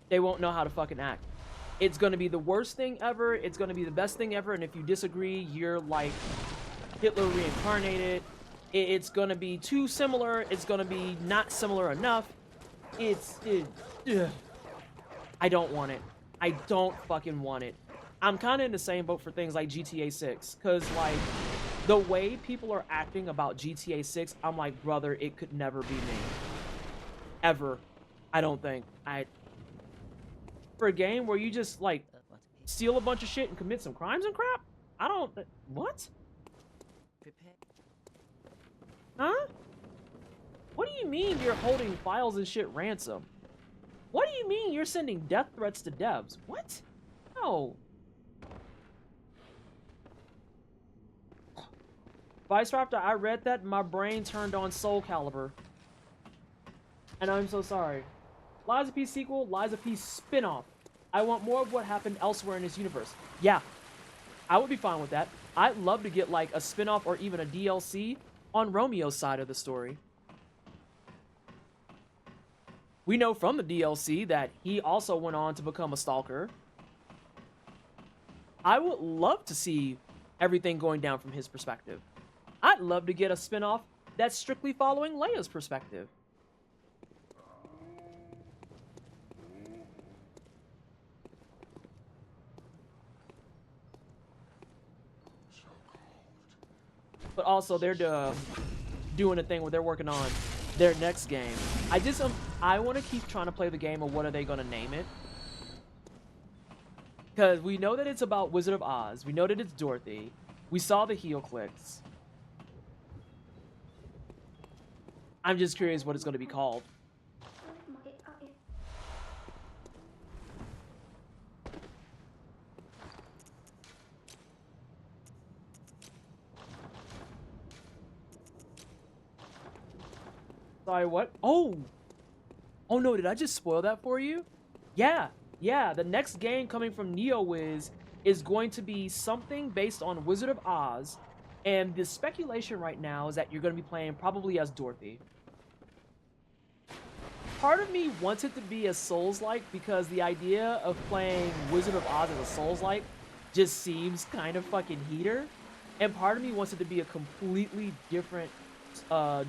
They won't know how to fucking act. It's gonna be the worst thing ever. It's gonna be the best thing ever. And if you disagree, you're like Hitler reincarnated. It's gonna be too similar. It's gonna be not similar enough. Ugh. I don't want it. I don't fucking want it. I'm kind of in the same boat for things like GTA 6. Because, like, the way people are acting about GTA 6, I'm like, brother, it could never be me. Ever. I don't think. For a game where you just, like, steal a bunch of shit and commit some crimes and crap? I don't... What? Huh? What do you mean you're holding files and shit ransom? What do you mean you're sending death threats to devs? What? No. Vice Raptor, I read that and my brain turned on Soul Calibur. And I'm so sorry. Lies of P sequel, Lies of P spin-off. I want more of what happened elsewhere in this universe. Yeah. I would be fine with that. I'd love to get like a spin-off or even a DLC on Romeo's side of the story. We know from the DLC that he also went on to become a stalker. I would love to see everything going down from his perspective. I'd love to get a spin-off that's strictly following Leia's perspective. But also, they're doing a thing where they're working on their next game. I want to keep trying to play the game of what are they going to name it. Because we know that it's about Wizard of Oz. We know that it's Dorothy. We saw the heel clicks. I'm just curious what it's going to be called. Sorry, what? Oh no, did I just spoil that for you? Yeah, the next game coming from NeoWiz is going to be something based on Wizard of Oz, and the speculation right now is that you're going to be playing probably as Dorothy. Part of me wants it to be a Souls-like because the idea of playing Wizard of Oz as a Souls-like just seems kind of fucking heater, and part of me wants it to be a completely different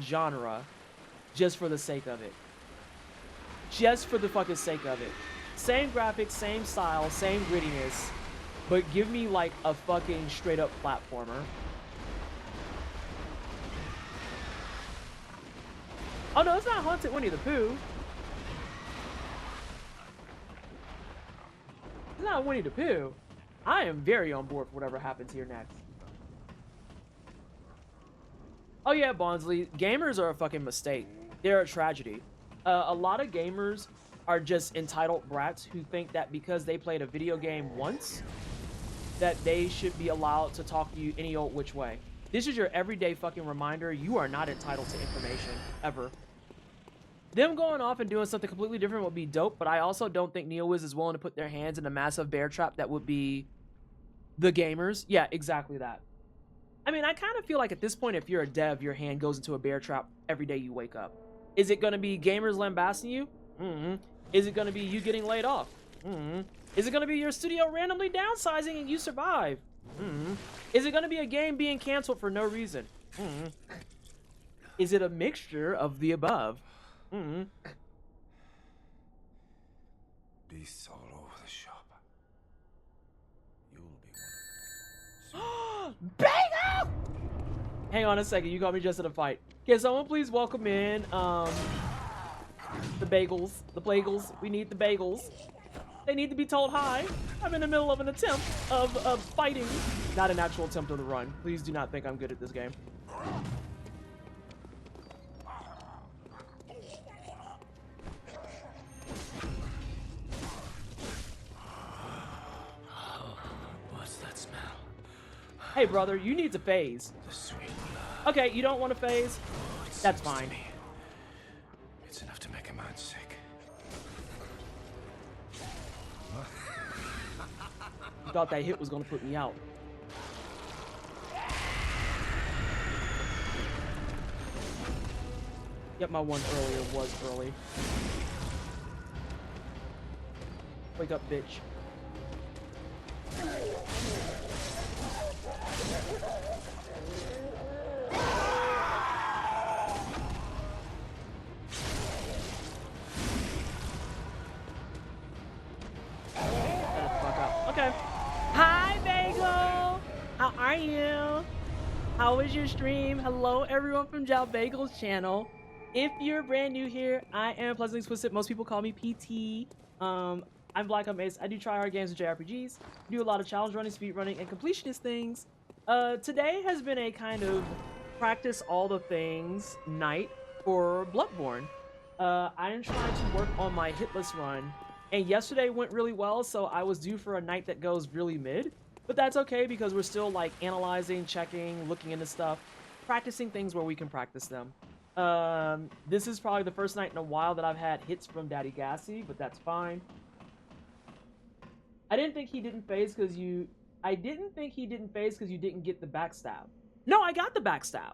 genre. Just for the sake of it. Just for the fucking sake of it. Same graphics, same style, same grittiness. But give me like a fucking straight up platformer. Oh no, it's not Haunted Winnie the Pooh. It's not Winnie the Pooh. I am very on board for whatever happens here next. Oh yeah, Bonsley. Gamers are a fucking mistake. They're a tragedy. A lot of gamers are just entitled brats who think that because they played a video game once, that they should be allowed to talk to you any old which way. This is your everyday fucking reminder. You are not entitled to information, ever. Them going off and doing something completely different would be dope, but I also don't think NeoWiz is willing to put their hands in a massive bear trap that would be the gamers. Yeah, exactly that. I mean, I kind of feel like at this point, if you're a dev, your hand goes into a bear trap every day you wake up. Is it going to be gamers lambasting you? Is it going to be you getting laid off? Is it going to be your studio randomly downsizing and you survive? Is it going to be a game being canceled for no reason? Is it a mixture of the above? Beasts all over the shop. You'll be one of them. Bang up! Hang on a second, you got me just in a fight. Can someone please welcome in the bagels, the plagels? We need the bagels. They need to be told hi. I'm in the middle of an attempt of fighting. Not an actual attempt on the run. Please do not think I'm good at this game. What's that smell? Hey, brother, you need to phase. The sweet blood. Okay, you don't want to phase? Oh, it That's seems to fine. me it's enough to make a man sick. You thought that hit was gonna put me out. Yep, my one earlier was early. Wake up, bitch. Shut the fuck up. Okay. Hi, Bagel. How are you? How was your stream? Hello, everyone from Jal Bagel's channel. If you're brand new here, I am Pleasantly Explicit. Most people call me PT. I'm Black, I'm Ace. I do try hard games and JRPGs. Do a lot of challenge running, speed running, and completionist things. Today has been a kind of practice all the things night for Bloodborne. I am trying to work on my hitless run, and yesterday went really well, so I was due for a night that goes really mid. But that's okay because we're still like analyzing, checking, looking into stuff, practicing things where we can practice them. This is probably the first night in a while that I've had hits from Daddy Gassy, but that's fine. I didn't think he didn't phase because you... I didn't think he didn't phase because you didn't get the backstab. No, I got the backstab.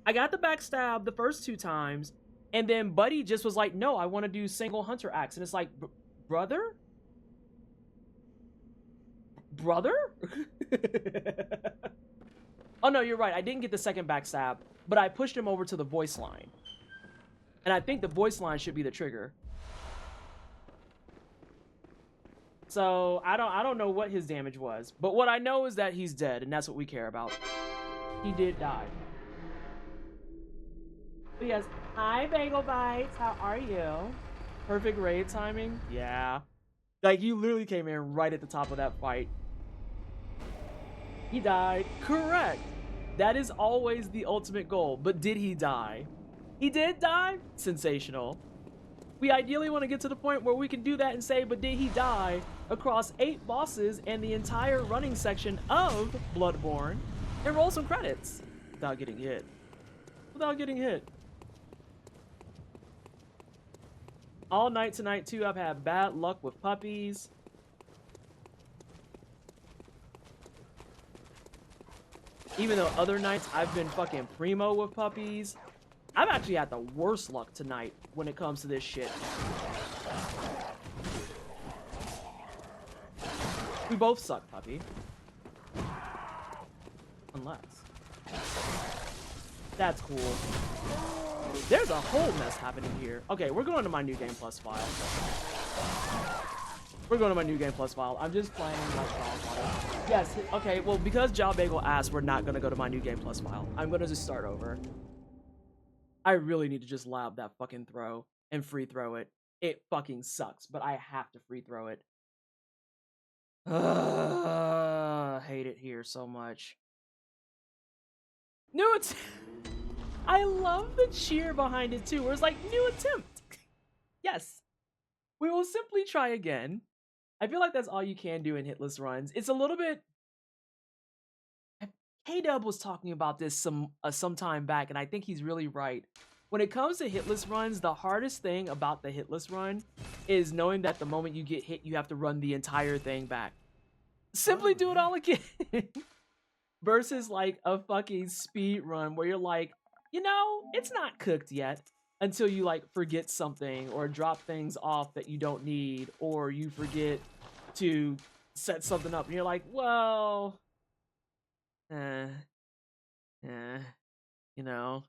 I got the backstab the first 2 times, and then Buddy just was like, no, I want to do single hunter axe. And it's like, brother? Brother? Oh, no, you're right. I didn't get the second backstab, but I pushed him over to the voice line. And I think the voice line should be the trigger. So I don't know what his damage was, but what I know is that he's dead, and that's what we care about. He did die. But yes, hi Bagel Bites, how are you? Perfect raid timing? Yeah. Like, you literally came in right at the top of that fight. He died. Correct. That is always the ultimate goal. But did he die? He did die? Sensational. We ideally want to get to the point where we can do that and say, but did he die across 8 bosses and the entire running section of Bloodborne and roll some credits without getting hit. Without getting hit. All night tonight, too, I've had bad luck with puppies. Even though other nights I've been fucking primo with puppies, I've actually had the worst luck tonight when it comes to this shit. We both suck, puppy. Unless. That's cool. There's a whole mess happening here. Okay, we're going to my New Game Plus file. We're going to my New Game Plus file. I'm just playing like Crossfire. Yes, okay, well, because Jal Bagel asked, we're not going to go to my New Game Plus file. I'm going to just start over. I really need to just lab that fucking throw and free throw it. It fucking sucks, but I have to free throw it. Hate it here so much. New attempt. I love the cheer behind it too, where it's like, new attempt. Yes. We will simply try again. I feel like that's all you can do in hitless runs. It's a little bit... K-Dub was talking about this some time back, and I think he's really right. When it comes to hitless runs, the hardest thing about the hitless run is knowing that the moment you get hit, you have to run the entire thing back. Simply do it all again. Versus like a fucking speed run where you're like, you know, it's not cooked yet until you like forget something or drop things off that you don't need, or you forget to set something up and you're like, well, you know.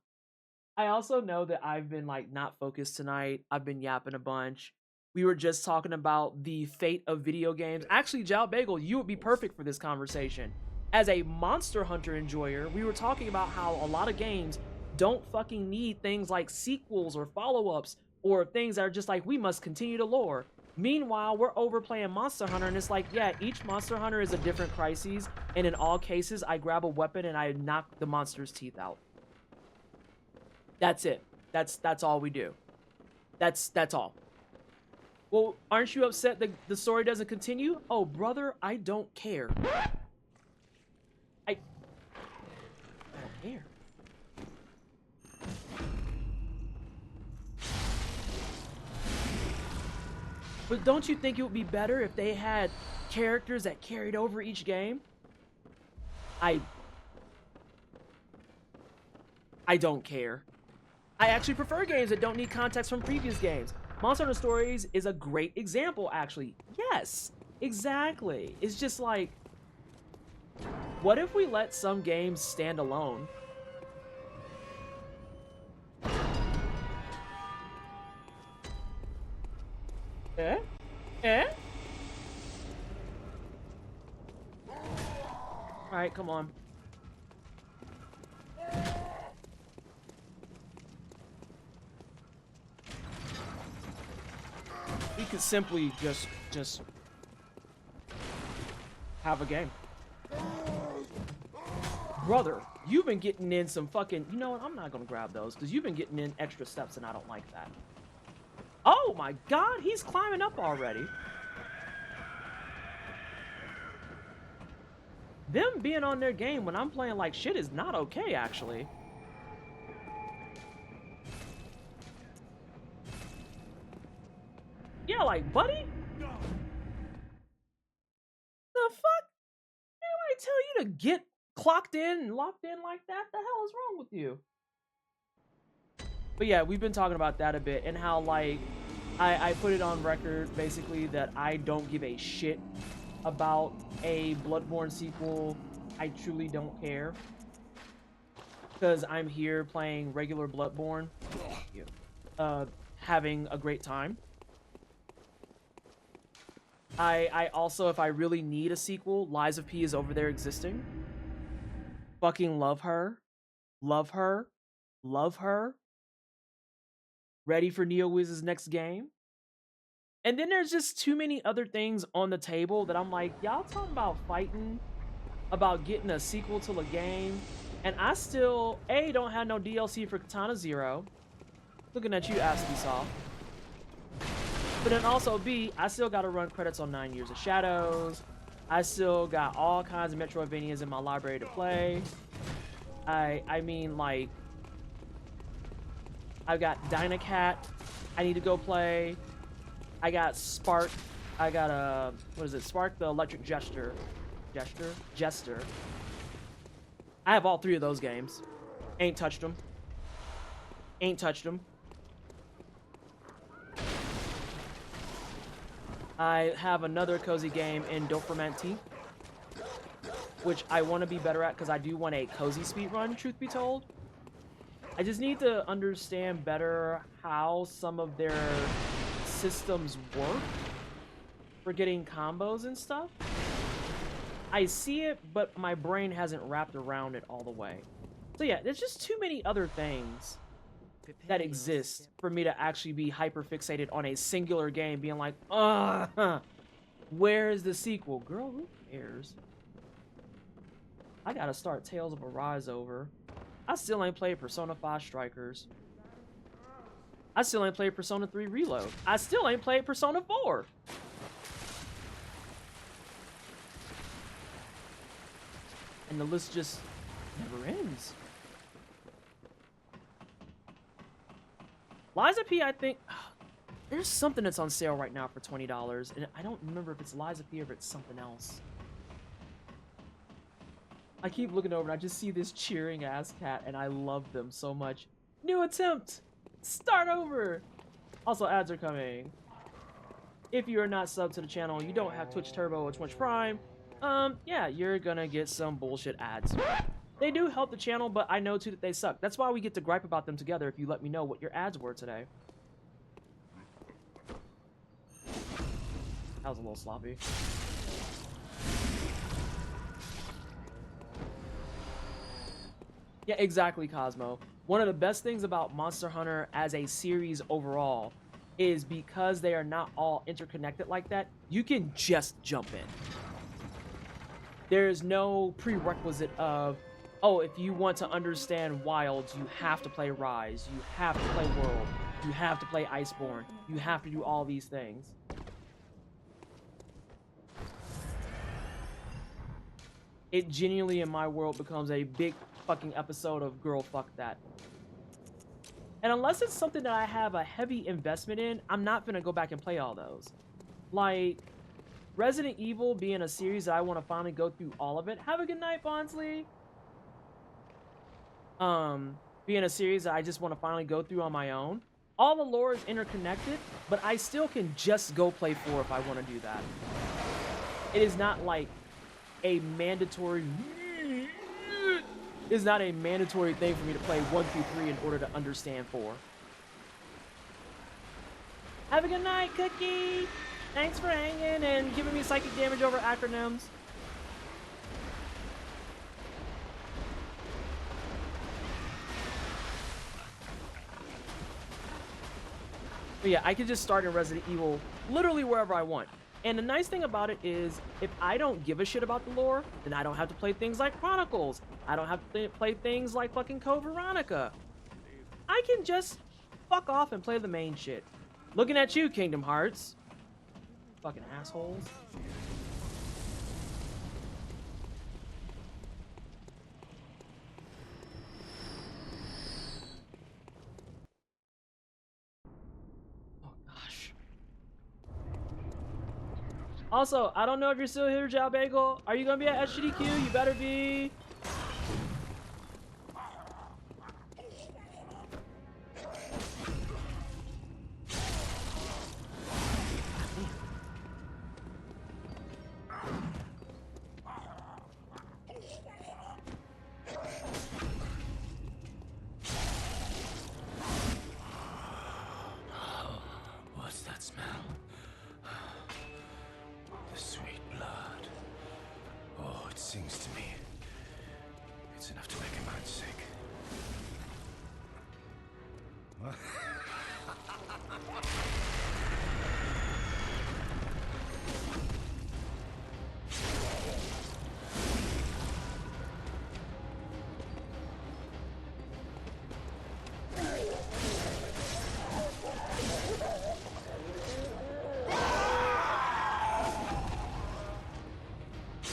I also know that I've been like not focused tonight. I've been yapping a bunch. We were just talking about the fate of video games. Actually, Jal Bagel, you would be perfect for this conversation. As a Monster Hunter enjoyer, we were talking about how a lot of games don't fucking need things like sequels or follow-ups or things that are just like, we must continue to lore. Meanwhile, we're overplaying Monster Hunter, and it's like, yeah, each Monster Hunter is a different crisis, and in all cases, I grab a weapon and I knock the monster's teeth out. That's it. That's all we do. That's all. Well, aren't you upset that the story doesn't continue? Oh, brother, I don't care. I don't care. But don't you think it would be better if they had characters that carried over each game? I don't care. I actually prefer games that don't need context from previous games. Monster Hunter Stories is a great example, actually. Yes, exactly. It's just like, what if we let some games stand alone? Eh? Eh? Alright, come on. We could simply just have a game. Brother, you've been getting in some fucking... You know what? I'm not gonna grab those, because you've been getting in extra steps, and I don't like that. Oh my god, he's climbing up already. Them being on their game when I'm playing like shit is not okay, actually. Yeah, like, buddy? The fuck? Anybody tell you to get clocked in and locked in like that? The hell is wrong with you? But yeah, we've been talking about that a bit, and how, like, I put it on record, basically, that I don't give a shit about a Bloodborne sequel. I truly don't care. Because I'm here playing regular Bloodborne. Having a great time. I also, if I really need a sequel, Lies of P is over there existing. Fucking love her. Love her. Love her. Ready for NeoWiz's next game. And then there's just too many other things on the table that I'm like, y'all talking about fighting, about getting a sequel to a game, and I still, A, don't have no DLC for Katana Zero. Looking at you, ASCII Soft. But then also, B, I still gotta run credits on 9 Years of Shadows. I still got all kinds of Metroidvanias in my library to play. I mean, like, I've got Dynacat I need to go play. I got Spark. I got what is it? Spark the Electric Jester. Jester. I have all 3 of those games. Ain't touched them. Ain't touched them. I have another cozy game in Doframanti, which I want to be better at because I do want a cozy speedrun, truth be told. I just need to understand better how some of their systems work for getting combos and stuff. I see it, but my brain hasn't wrapped around it all the way. So yeah, there's just too many other things that exist for me to actually be hyper fixated on a singular game, being like, where is the sequel? Girl, who cares? I gotta start Tales of Arise over. I still ain't played Persona 5 Strikers. I still ain't played Persona 3 Reload. I still ain't played Persona 4. And the list just never ends. Liza P, I think... There's something that's on sale right now for $20, and I don't remember if it's Liza P or if it's something else. I keep looking over and I just see this cheering ass cat, and I love them so much. New attempt! Start over! Also, ads are coming. If you are not subbed to the channel, you don't have Twitch Turbo or Twitch Prime, yeah, you're gonna get some bullshit ads. They do help the channel, but I know too that they suck. That's why we get to gripe about them together if you let me know what your ads were today. That was a little sloppy. Yeah, exactly, Cosmo. One of the best things about Monster Hunter as a series overall is because they are not all interconnected like that, you can just jump in. There's no prerequisite of, oh, if you want to understand Wilds, you have to play Rise, you have to play World, you have to play Iceborne, you have to do all these things. it genuinely in my world becomes a big fucking episode of girl fuck that. And unless it's something that I have a heavy investment in, I'm not gonna go back and play all those. Like, Resident Evil being a series that I want to finally go through all of it. Have a good night, Bonsley. Being a series that I just want to finally go through on my own. All the lore is interconnected, but I still can just go play 4 if I want to do that. It is not like a mandatory... It's not a mandatory thing for me to play 1 through 3 in order to understand 4. Have a good night, Cookie! Thanks for hanging and giving me psychic damage over acronyms. But yeah, I can just start in Resident Evil literally wherever I want. And the nice thing about it is, if I don't give a shit about the lore, then I don't have to play things like Chronicles. I don't have to play things like fucking Code Veronica. I can just fuck off and play the main shit. Looking at you, Kingdom Hearts. Fucking assholes. Also, I don't know if you're still here, Jal Bagel. Are you gonna be at SGDQ? You better be. What's that smell? The sweet blood. Oh, it sings to me. It's enough to make a man sick.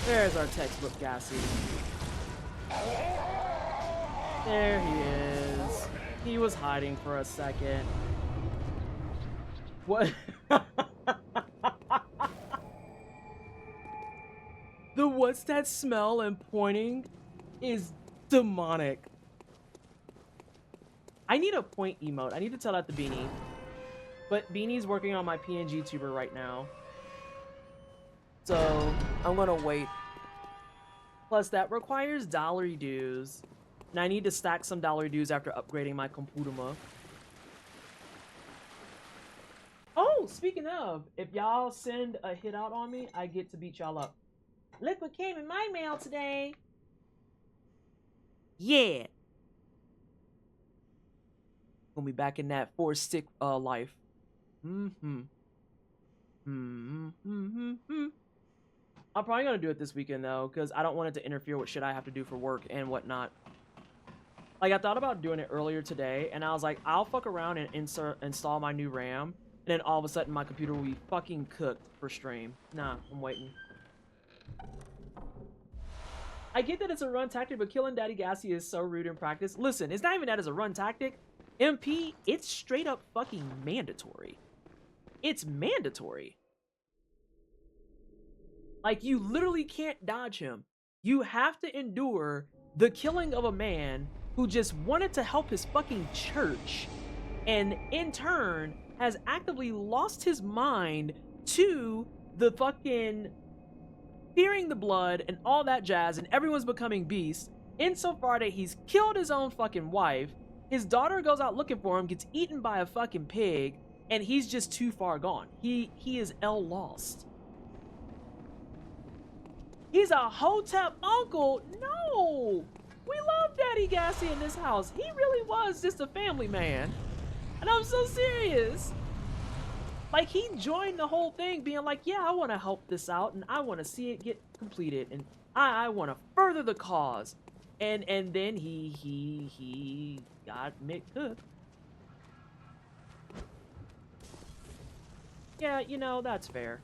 There's our textbook Gassy. There he is. He was hiding for a second. What? The what's that smell and pointing is demonic. I need a point emote. I need to tell that to Beanie. But Beanie's working on my PNG tuber right now. So I'm gonna wait. Plus that requires dollar dues. And I need to stack some dollar dues after upgrading my computer. Oh, speaking of, if y'all send a hit out on me, I get to beat y'all up. Look what came in my mail today. Yeah. Gonna be back in that 4-stick life. I'm probably gonna do it this weekend though, because I don't want it to interfere with shit I have to do for work and whatnot. Like, I thought about doing it earlier today, and I was like, I'll fuck around and install my new RAM, and then all of a sudden my computer will be fucking cooked for stream. Nah, I'm waiting. I get that it's a run tactic, but killing Daddy Gassy is so rude in practice. Listen, it's not even that as a run tactic. MP, it's straight up fucking mandatory. It's mandatory. Like, you literally can't dodge him. You have to endure the killing of a man who just wanted to help his fucking church, and in turn has actively lost his mind to the fucking fearing the blood and all that jazz, and everyone's becoming beasts, insofar that he's killed his own fucking wife, his daughter goes out looking for him, gets eaten by a fucking pig, and he's just too far gone. He is L lost. He's a Hotep uncle. No! We love Daddy Gassy in this house. He really was just a family man. And I'm so serious. Like, he joined the whole thing being like, yeah, I want to help this out, and I want to see it get completed, and I want to further the cause. And then he got McCooked. Yeah, you know, that's fair.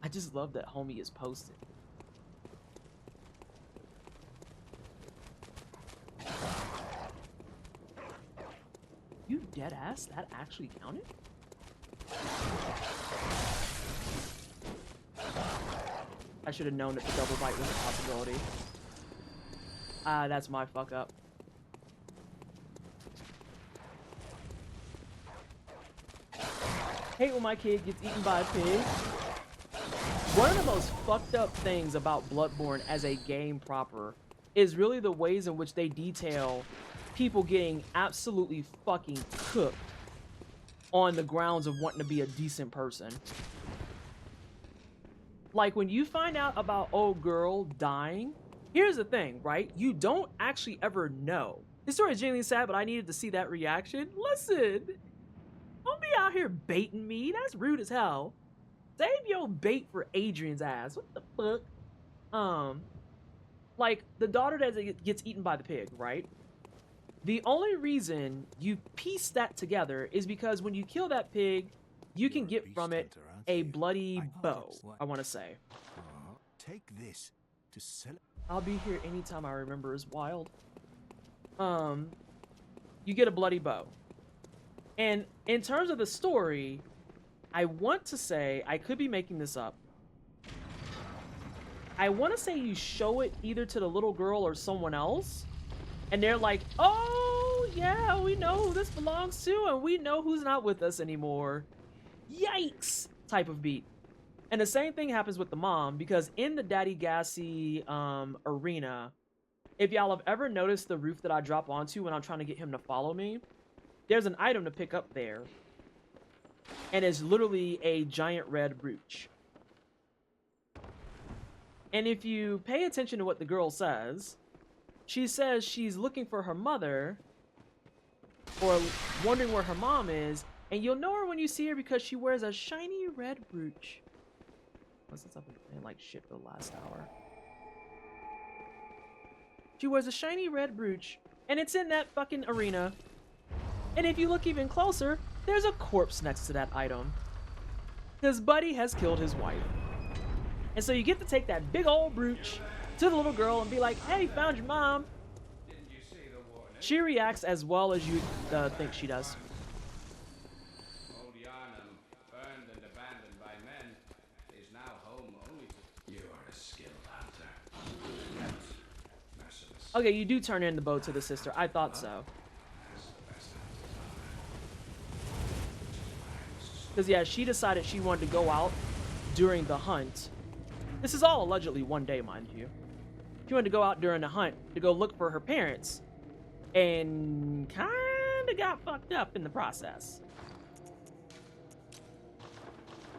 I just love that homie is posted. You dead ass? That actually counted? I should have known that the double bite was a possibility. Ah, that's my fuck up. Hate when my kid gets eaten by a pig. One of the most fucked up things about Bloodborne as a game proper is really the ways in which they detail people getting absolutely fucking cooked on the grounds of wanting to be a decent person. Like, when you find out about old girl dying, here's the thing, right? You don't actually ever know. This story is genuinely sad, but I needed to see that reaction. Listen, don't be out here baiting me. That's rude as hell. Save your bait for Adrian's ass. What the fuck? Like, the daughter that gets eaten by the pig, right? The only reason you piece that together is because when you kill that pig, you can get from it a bloody bow, I want to say. Take this to sell. I'll be here anytime I remember is wild. You get a bloody bow. And in terms of the story, I want to say, I could be making this up. I want to say you show it either to the little girl or someone else, and they're like, oh, yeah, we know who this belongs to, and we know who's not with us anymore. Yikes! Type of beat. And the same thing happens with the mom, because in the Daddy Gassy arena, if y'all have ever noticed the roof that I drop onto when I'm trying to get him to follow me, there's an item to pick up there. And it's literally a giant red brooch. And if you pay attention to what the girl says, she says she's looking for her mother, or wondering where her mom is, and you'll know her when you see her because she wears a shiny red brooch. Since I've been playing like shit for the last hour. She wears a shiny red brooch, and it's in that fucking arena. And if you look even closer, there's a corpse next to that item. Because Buddy has killed his wife. And so you get to take that big old brooch to the little girl and be like, hey, found your mom. Didn't you see the warning? She reacts as well as you think she does. Old Yharnam, burned and abandoned by men, is now home only to... You are a skilled hunter. Merciless. Okay, you do turn in the bow to the sister. I thought so. Because, yeah, she decided she wanted to go out during the hunt. This is all allegedly one day, mind you. She wanted to go out during the hunt to go look for her parents. And kind of got fucked up in the process.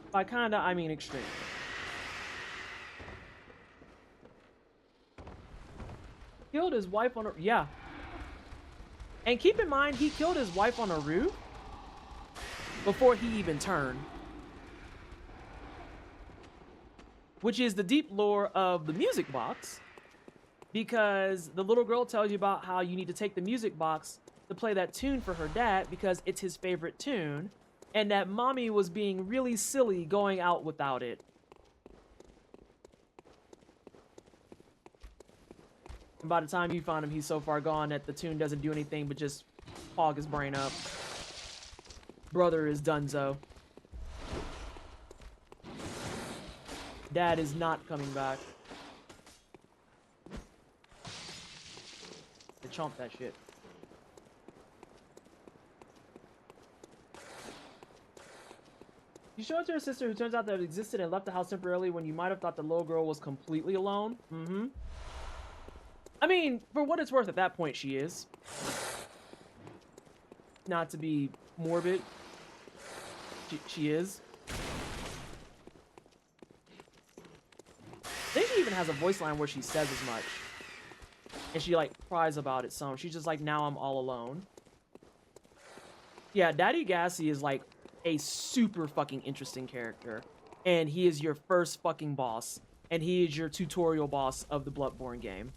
By kind of, I mean extreme. Killed his wife on a... Yeah. And keep in mind, he killed his wife on a roof before he even turned. Which is the deep lore of the music box. Because the little girl tells you about how you need to take the music box to play that tune for her dad because it's his favorite tune. And that mommy was being really silly going out without it. And by the time you find him, he's so far gone that the tune doesn't do anything but just hog his brain up. Brother is donezo. Dad is not coming back. They chomp that shit. You show it to her sister who turns out to have existed and left the house temporarily when you might have thought the little girl was completely alone. Mm-hmm. I mean, for what it's worth at that point, she is. Not to be morbid. She is. I think she even has a voice line where she says as much. And she, like, cries about it some. She's just like, now I'm all alone. Yeah, Daddy Gassy is, like, a super fucking interesting character. And he is your first fucking boss. And he is your tutorial boss of the Bloodborne game.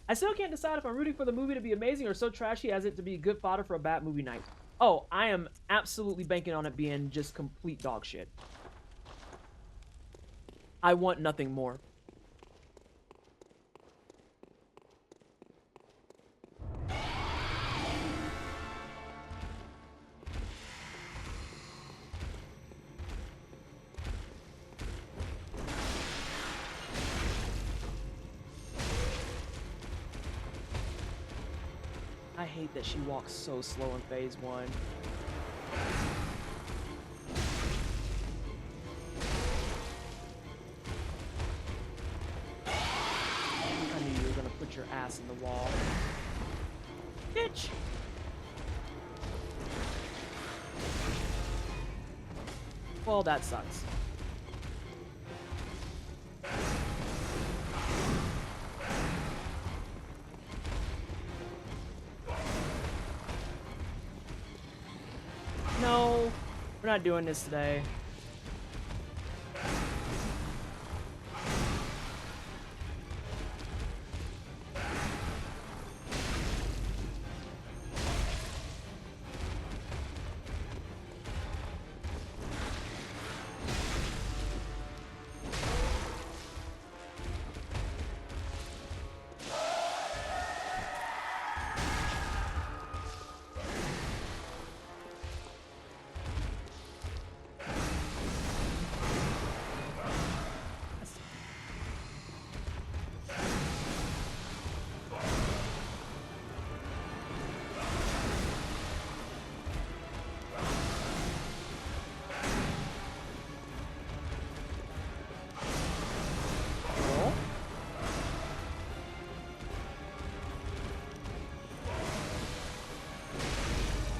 I still can't decide if I'm rooting for the movie to be amazing or so trashy as it to be good fodder for a bad movie night. Oh, I am absolutely banking on it being just complete dog shit. I want nothing more. I hate that she walks so slow in phase 1. I knew you were gonna put your ass in the wall. Bitch! Well, that sucks. No, we're not doing this today.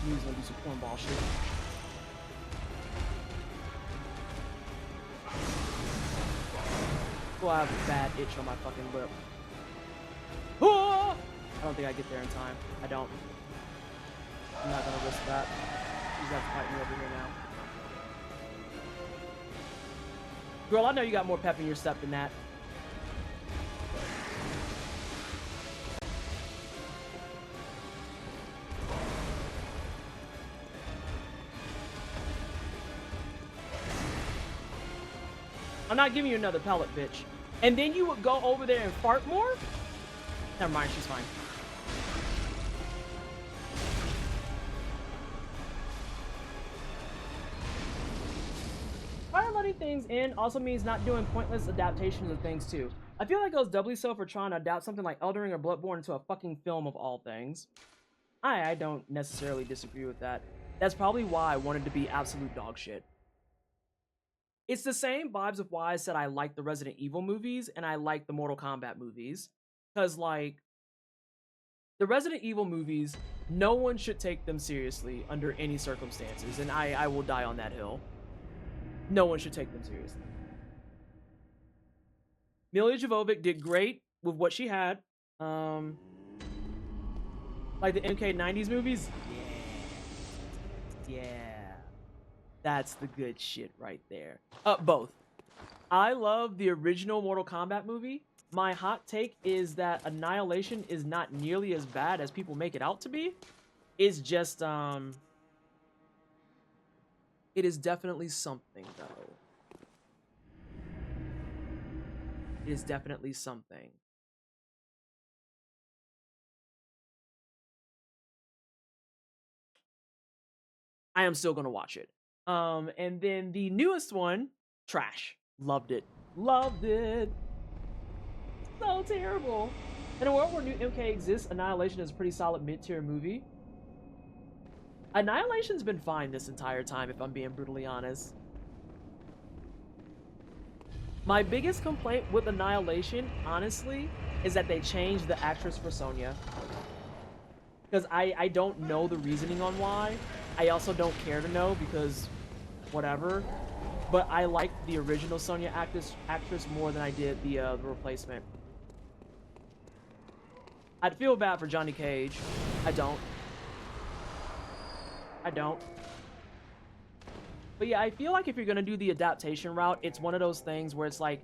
He's gonna do some cornball shit. Well, I have a bad itch on my fucking lip. Ah! I don't think I get there in time. I don't. I'm not gonna risk that. He's gonna have to fight me over here now. Girl, I know you got more pep in your step than that. I'm not giving you another pellet, bitch. And then you would go over there and fart more? Never mind, she's fine. Fire letting things in also means not doing pointless adaptations of things too. I feel like it goes doubly so for trying to adapt something like Elden Ring or Bloodborne into a fucking film of all things. I don't necessarily disagree with that. That's probably why I wanted to be absolute dog shit. It's the same vibes of why I said I like the Resident Evil movies and I like the Mortal Kombat movies. Because, like, the Resident Evil movies, no one should take them seriously under any circumstances. And I will die on that hill. No one should take them seriously. Milla Jovovich did great with what she had. Like the MK90s movies? Yeah. That's the good shit right there. Both. I love the original Mortal Kombat movie. My hot take is that Annihilation is not nearly as bad as people make it out to be. It's just, it is definitely something, though. It is definitely something. I am still gonna watch it. And then the newest one, trash. Loved it. Loved it. So terrible. In a world where new MK exists, Annihilation is a pretty solid mid-tier movie. Annihilation's been fine this entire time, if I'm being brutally honest. My biggest complaint with Annihilation, honestly, is that they changed the actress for Sonya. Because I don't know the reasoning on why. I also don't care to know because whatever. But I liked the original Sonya actress more than I did the replacement. I'd feel bad for Johnny Cage. I don't. But yeah, I feel like if you're gonna do the adaptation route, it's one of those things where it's like,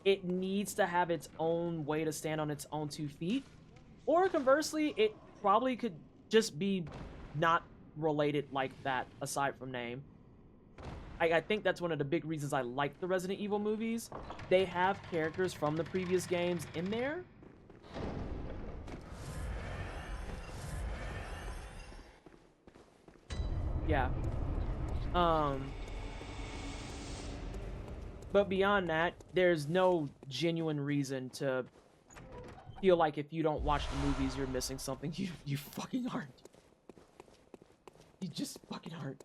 it needs to have its own way to stand on its own 2 feet. Or conversely, it probably could just be not related like that aside from name. I think that's one of the big reasons I like the Resident Evil movies. They have characters from the previous games in there. Yeah. But beyond that, there's no genuine reason to feel like if you don't watch the movies, you're missing something. You fucking aren't. You just fucking aren't.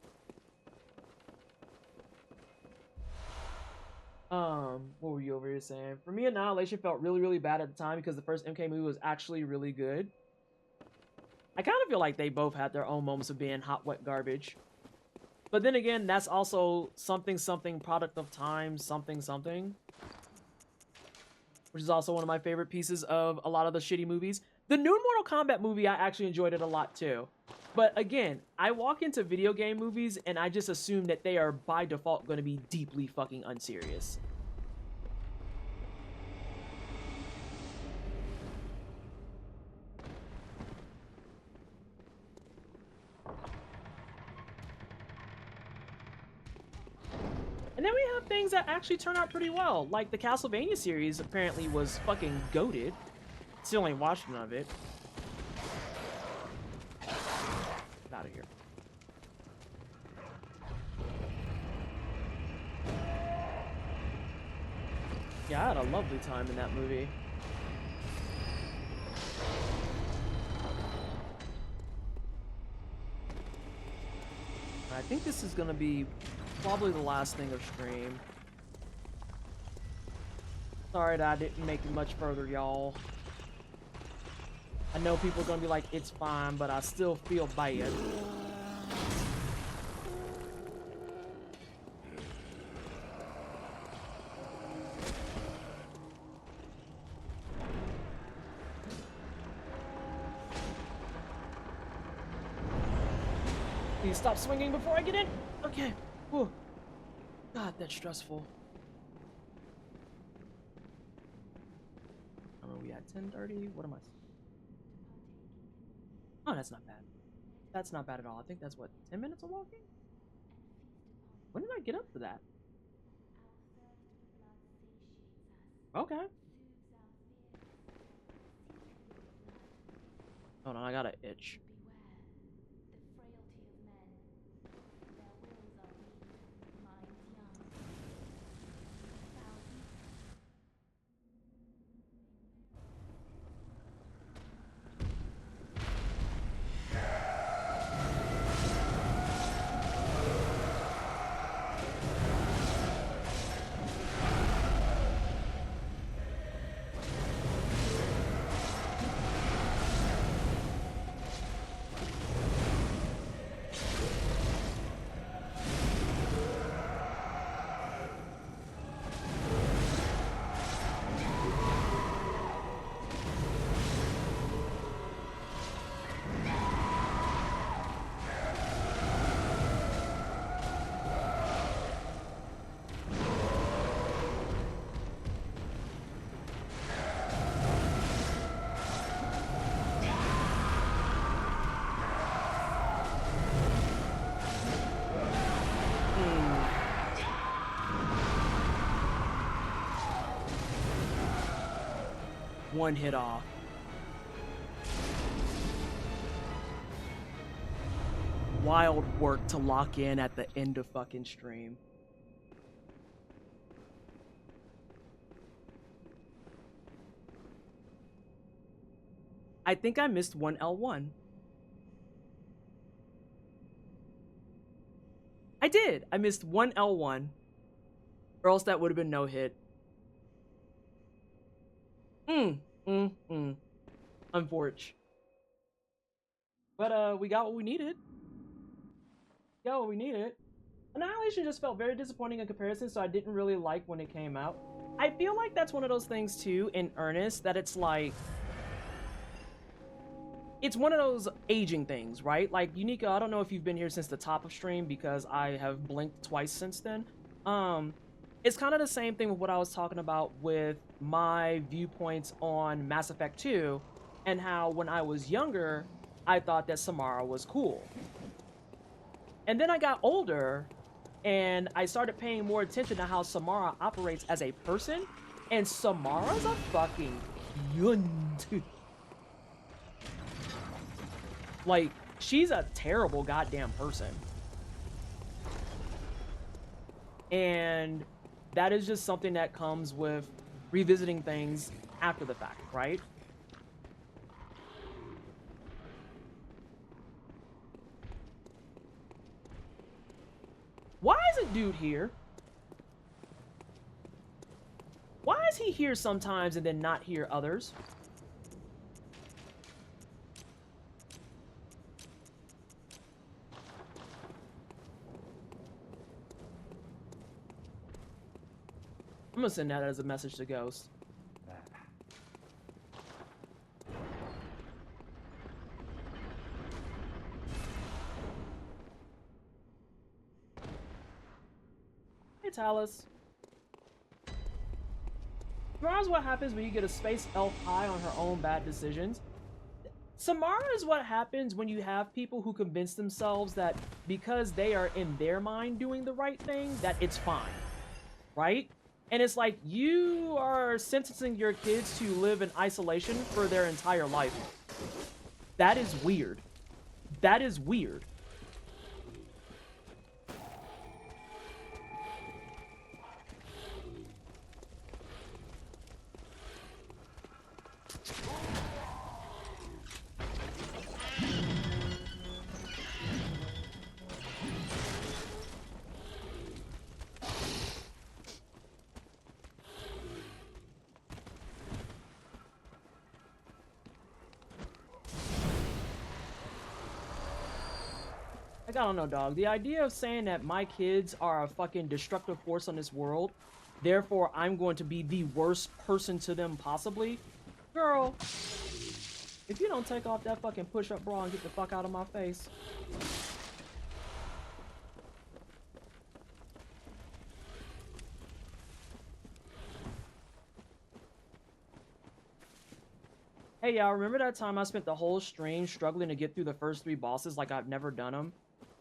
What were you over here saying? For me, Annihilation felt really, really bad at the time because the first MK movie was actually really good. I kind of feel like they both had their own moments of being hot, wet garbage. But then again, that's also something, product of time, something. Which is also one of my favorite pieces of a lot of the shitty movies. The new Mortal Kombat movie, I actually enjoyed it a lot too. But again, I walk into video game movies and I just assume that they are by default going to be deeply fucking unserious. And then we have things that actually turn out pretty well. Like the Castlevania series apparently was fucking goated. Still ain't watched none of it. Get out of here. Yeah, I had a lovely time in that movie. I think this is gonna be probably the last thing of stream. Sorry that I didn't make it much further, y'all. I know people are gonna be like, it's fine, but I still feel bad. Please stop swinging before I get in. Okay. Whew. God, that's stressful. Are we at 10:30? What am I? Oh, that's not bad. That's not bad at all. I think that's what, 10 minutes of walking? When did I get up for that? Okay. Hold on, I got an itch. One hit off. Wild work to lock in at the end of fucking stream. I think I missed one L1. I did. I missed one L1. Or else that would have been no hit. Unfortunate. But we got what we needed. Annihilation just felt very disappointing in comparison, so I didn't really like when it came out. I feel like that's one of those things too, in earnest, that it's like, it's one of those aging things, right? Like, Unika, I don't know if you've been here since the top of stream because I have blinked twice since then. It's kind of the same thing with what I was talking about with my viewpoints on Mass Effect 2 and how when I was younger, I thought that Samara was cool. And then I got older, and I started paying more attention to how Samara operates as a person. And Samara's a fucking yunt. Like, she's a terrible goddamn person. And that is just something that comes with revisiting things after the fact, right? Why is a dude here? Why is he here sometimes and then not here others? I'm gonna send that as a message to Ghost. Hey, Talus. Samara is what happens when you get a space elf high on her own bad decisions. Samara is what happens when you have people who convince themselves that because they are in their mind doing the right thing, that it's fine, right? And it's like, you are sentencing your kids to live in isolation for their entire life. That is weird. That is weird. Like, I don't know, dog. The idea of saying that my kids are a fucking destructive force on this world, therefore I'm going to be the worst person to them possibly. Girl, if you don't take off that fucking push-up bra and get the fuck out of my face. Hey, y'all, remember that time I spent the whole stream struggling to get through the first 3 bosses like I've never done them?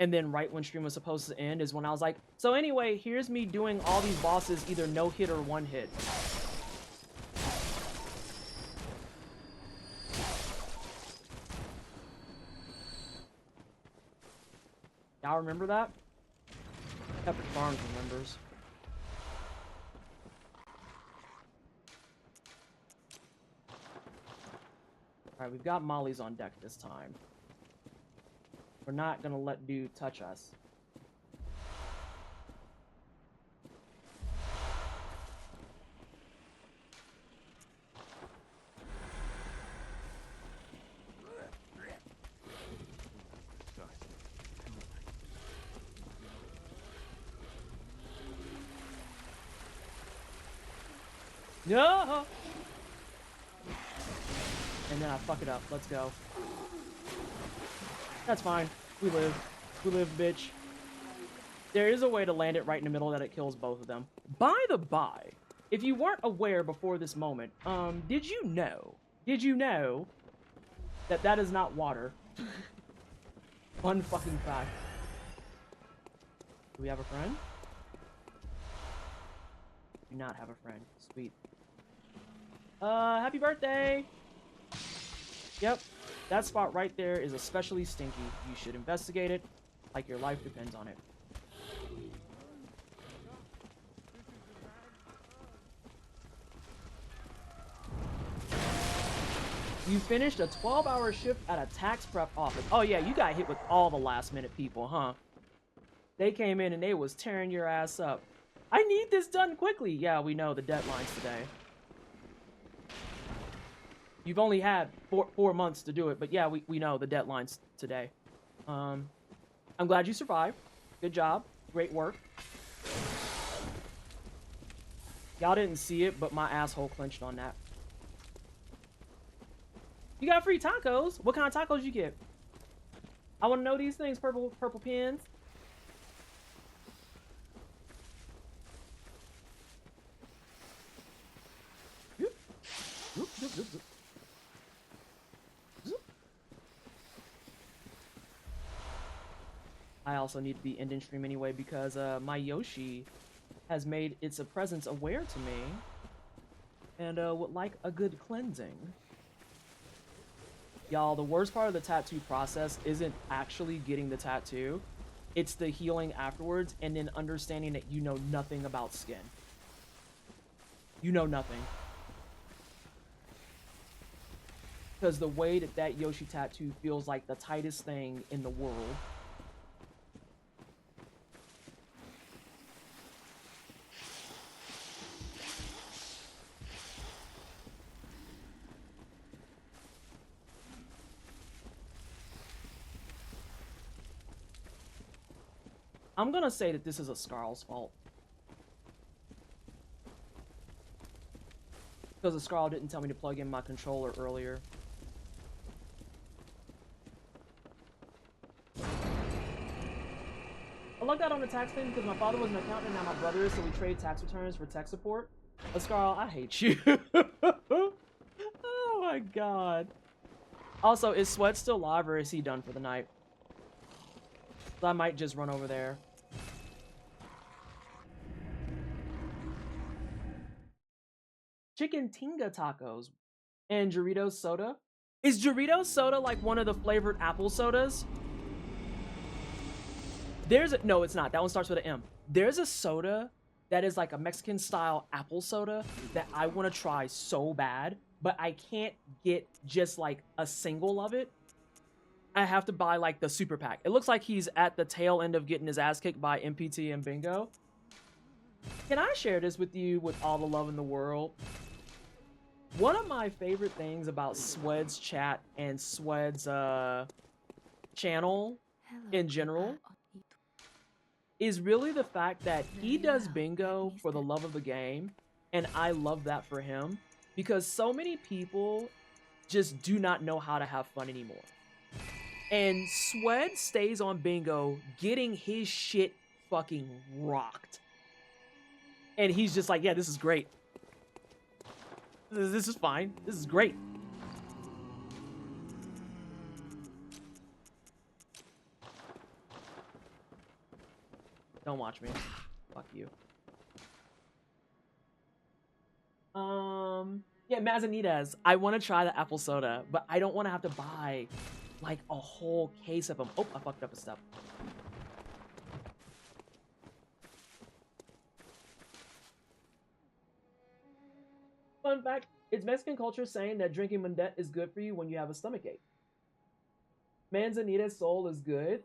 And then right when stream was supposed to end is when I was like, so anyway, here's me doing all these bosses either no hit or 1 hit. Y'all remember that? Epic Farms remembers. Alright, we've got mollies on deck this time. We're not gonna let dude touch us. No! And then I fuck it up. Let's go. That's fine. We live. We live, bitch. There is a way to land it right in the middle that it kills both of them. By the by, if you weren't aware before this moment, did you know that that is not water? Fun fucking fact. Do we have a friend? Do not have a friend. Sweet. Happy birthday! Yep, that spot right there is especially stinky. You should investigate it like your life depends on it. You finished a 12-hour shift at a tax prep office. Oh yeah, you got hit with all the last-minute people, huh? They came in and they was tearing your ass up. I need this done quickly. Yeah, we know the deadline's today. You've only had four months to do it, but yeah, we know the deadline's today. I'm glad you survived. Good job. Great work. Y'all didn't see it, but my asshole clenched on that. You got free tacos? What kind of tacos you get? I want to know these things, purple pins. Zoop. Zoop, zoop, zoop, zoop. also need to be ending stream anyway because my Yoshi has made its presence aware to me and would like a good cleansing. Y'all, the worst part of the tattoo process isn't actually getting the tattoo. It's the healing afterwards and then understanding that you know nothing about skin. You know nothing. Because the way that that Yoshi tattoo feels like the tightest thing in the world. I'm gonna say that this is a Scarl's fault. Because the Scarl didn't tell me to plug in my controller earlier. I lucked out on the tax thing because my father was an accountant and now my brother is, so we trade tax returns for tech support. But Scarl, I hate you. Oh my god. Also, is Sweat still live or is he done for the night? So I might just run over there. Chicken tinga tacos and Doritos soda. Is Doritos soda like one of the flavored apple sodas? There's a, no, it's not. That one starts with an M. There's a soda that is like a Mexican style apple soda that I want to try so bad, but I can't get just like a single of it. I have to buy like the super pack. It looks like he's at the tail end of getting his ass kicked by MPT and Bingo. Can I share this with you with all the love in the world? One of my favorite things about Swed's chat and Swed's channel in general is really the fact that he does bingo for the love of the game, and I love that for him because so many people just do not know how to have fun anymore. And Swed stays on bingo getting his shit fucking rocked. And he's just like, yeah, this is great. This is fine. This is great. Don't watch me. Fuck you. Yeah, Mazanitas. I want to try the apple soda, but I don't want to have to buy like a whole case of them. Oh, I fucked up a step. Fun fact, it's Mexican culture saying that drinking Mundet is good for you when you have a stomachache. Manzanita's soul is good.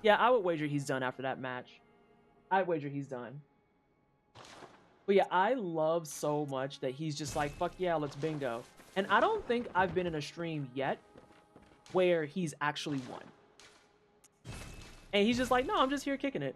Yeah, I would wager he's done after that match. I'd wager he's done. But yeah, I love so much that he's just like, fuck yeah, let's bingo. And I don't think I've been in a stream yet where he's actually won. And he's just like, no, I'm just here kicking it.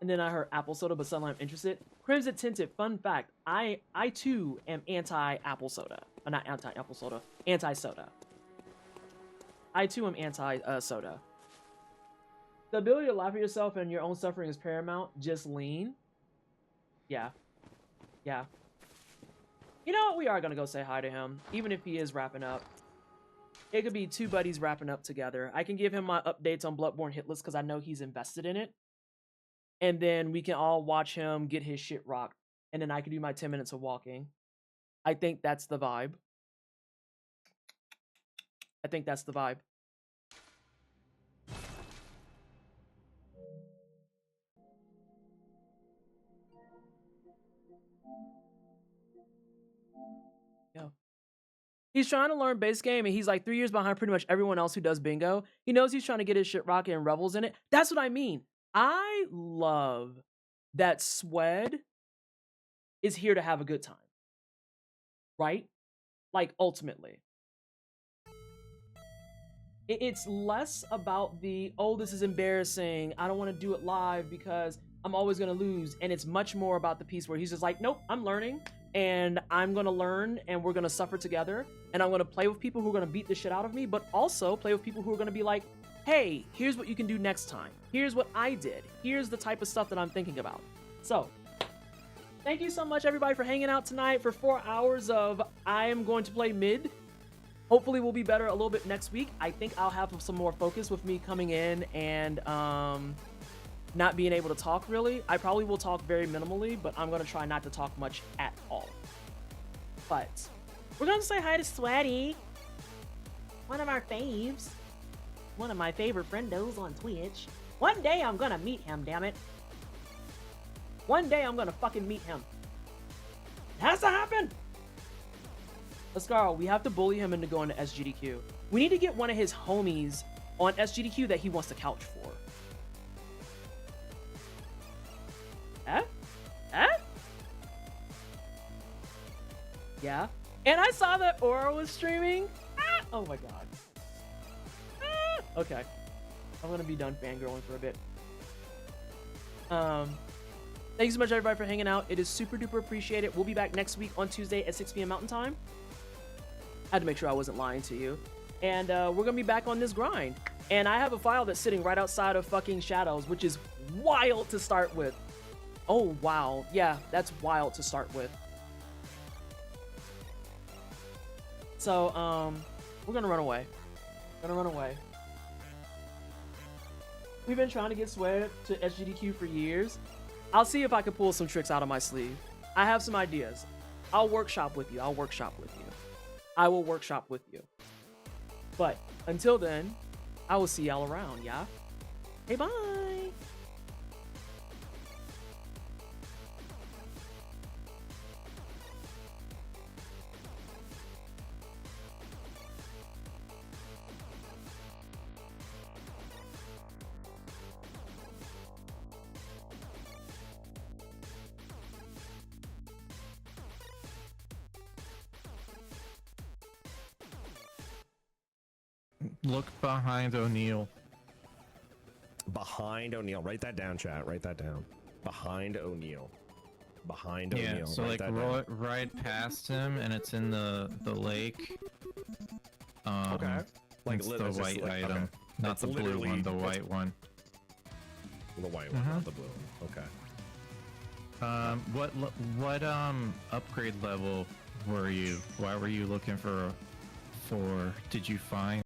And then I heard apple soda, but suddenly I'm interested. Crimson Tinted, fun fact, I too am anti-apple soda. Not anti-apple soda, anti-soda. I too am anti-soda. The ability to laugh at yourself and your own suffering is paramount. Just lean. Yeah. Yeah. You know what? We are going to go say hi to him, even if he is wrapping up. It could be two buddies wrapping up together. I can give him my updates on Bloodborne Hitless because I know he's invested in it. And then we can all watch him get his shit rocked. And then I can do my 10 minutes of walking. I think that's the vibe. I think that's the vibe. Yo. He's trying to learn base game and he's like 3 years behind pretty much everyone else who does bingo. He knows he's trying to get his shit rocking and revels in it. That's what I mean. I love that Swed is here to have a good time. Right? Like, ultimately. It's less about the, oh, this is embarrassing. I don't want to do it live because I'm always going to lose. And it's much more about the piece where he's just like, nope, I'm learning. And I'm going to learn and we're going to suffer together. And I'm going to play with people who are going to beat the shit out of me. But also play with people who are going to be like, hey, here's what you can do next time. Here's what I did. Here's the type of stuff that I'm thinking about. So, Thank you so much, everybody, for hanging out tonight for 4 hours of I am going to play mid. Hopefully, we'll be better a little bit next week. I think I'll have some more focus with me coming in and not being able to talk, really. I probably will talk very minimally, but I'm going to try not to talk much at all. But we're going to say hi to Sweaty, one of our faves. One of my favorite friendos on Twitch. One day I'm going to meet him, damn it. One day I'm going to fucking meet him. It has to happen! Ascaro, we have to bully him into going to SGDQ. We need to get one of his homies on SGDQ that he wants to couch for. Eh? Eh? Yeah. And I saw that Aura was streaming. Ah! Oh my god. Ah! Okay. I'm gonna be done fangirling for a bit. Thank you so much, everybody, for hanging out. It is super duper appreciated. We'll be back next week on Tuesday at 6 p.m. Mountain Time. I had to make sure I wasn't lying to you. And we're gonna be back on this grind. And I have a file that's sitting right outside of fucking Shadows, which is wild to start with. Oh, wow. Yeah, that's wild to start with. So, we're gonna run away. We've been trying to get Sweat to SGDQ for years. I'll see if I can pull some tricks out of my sleeve. I have some ideas. I'll workshop with you. I will workshop with you. But until then, I will see y'all around, yeah? Hey, bye! Look behind O'Neill. Behind O'Neill. Write that down, chat. Write that down. Behind O'Neill. Behind Yeah, O'Neill. so Write like that down. right past him, and it's in the lake. Okay. Like it's the it's just white like- item, okay. not It's the blue literally- one, the it's- white one. The white one, not the blue one. Okay. What upgrade level were you? Why were you looking for? Did you find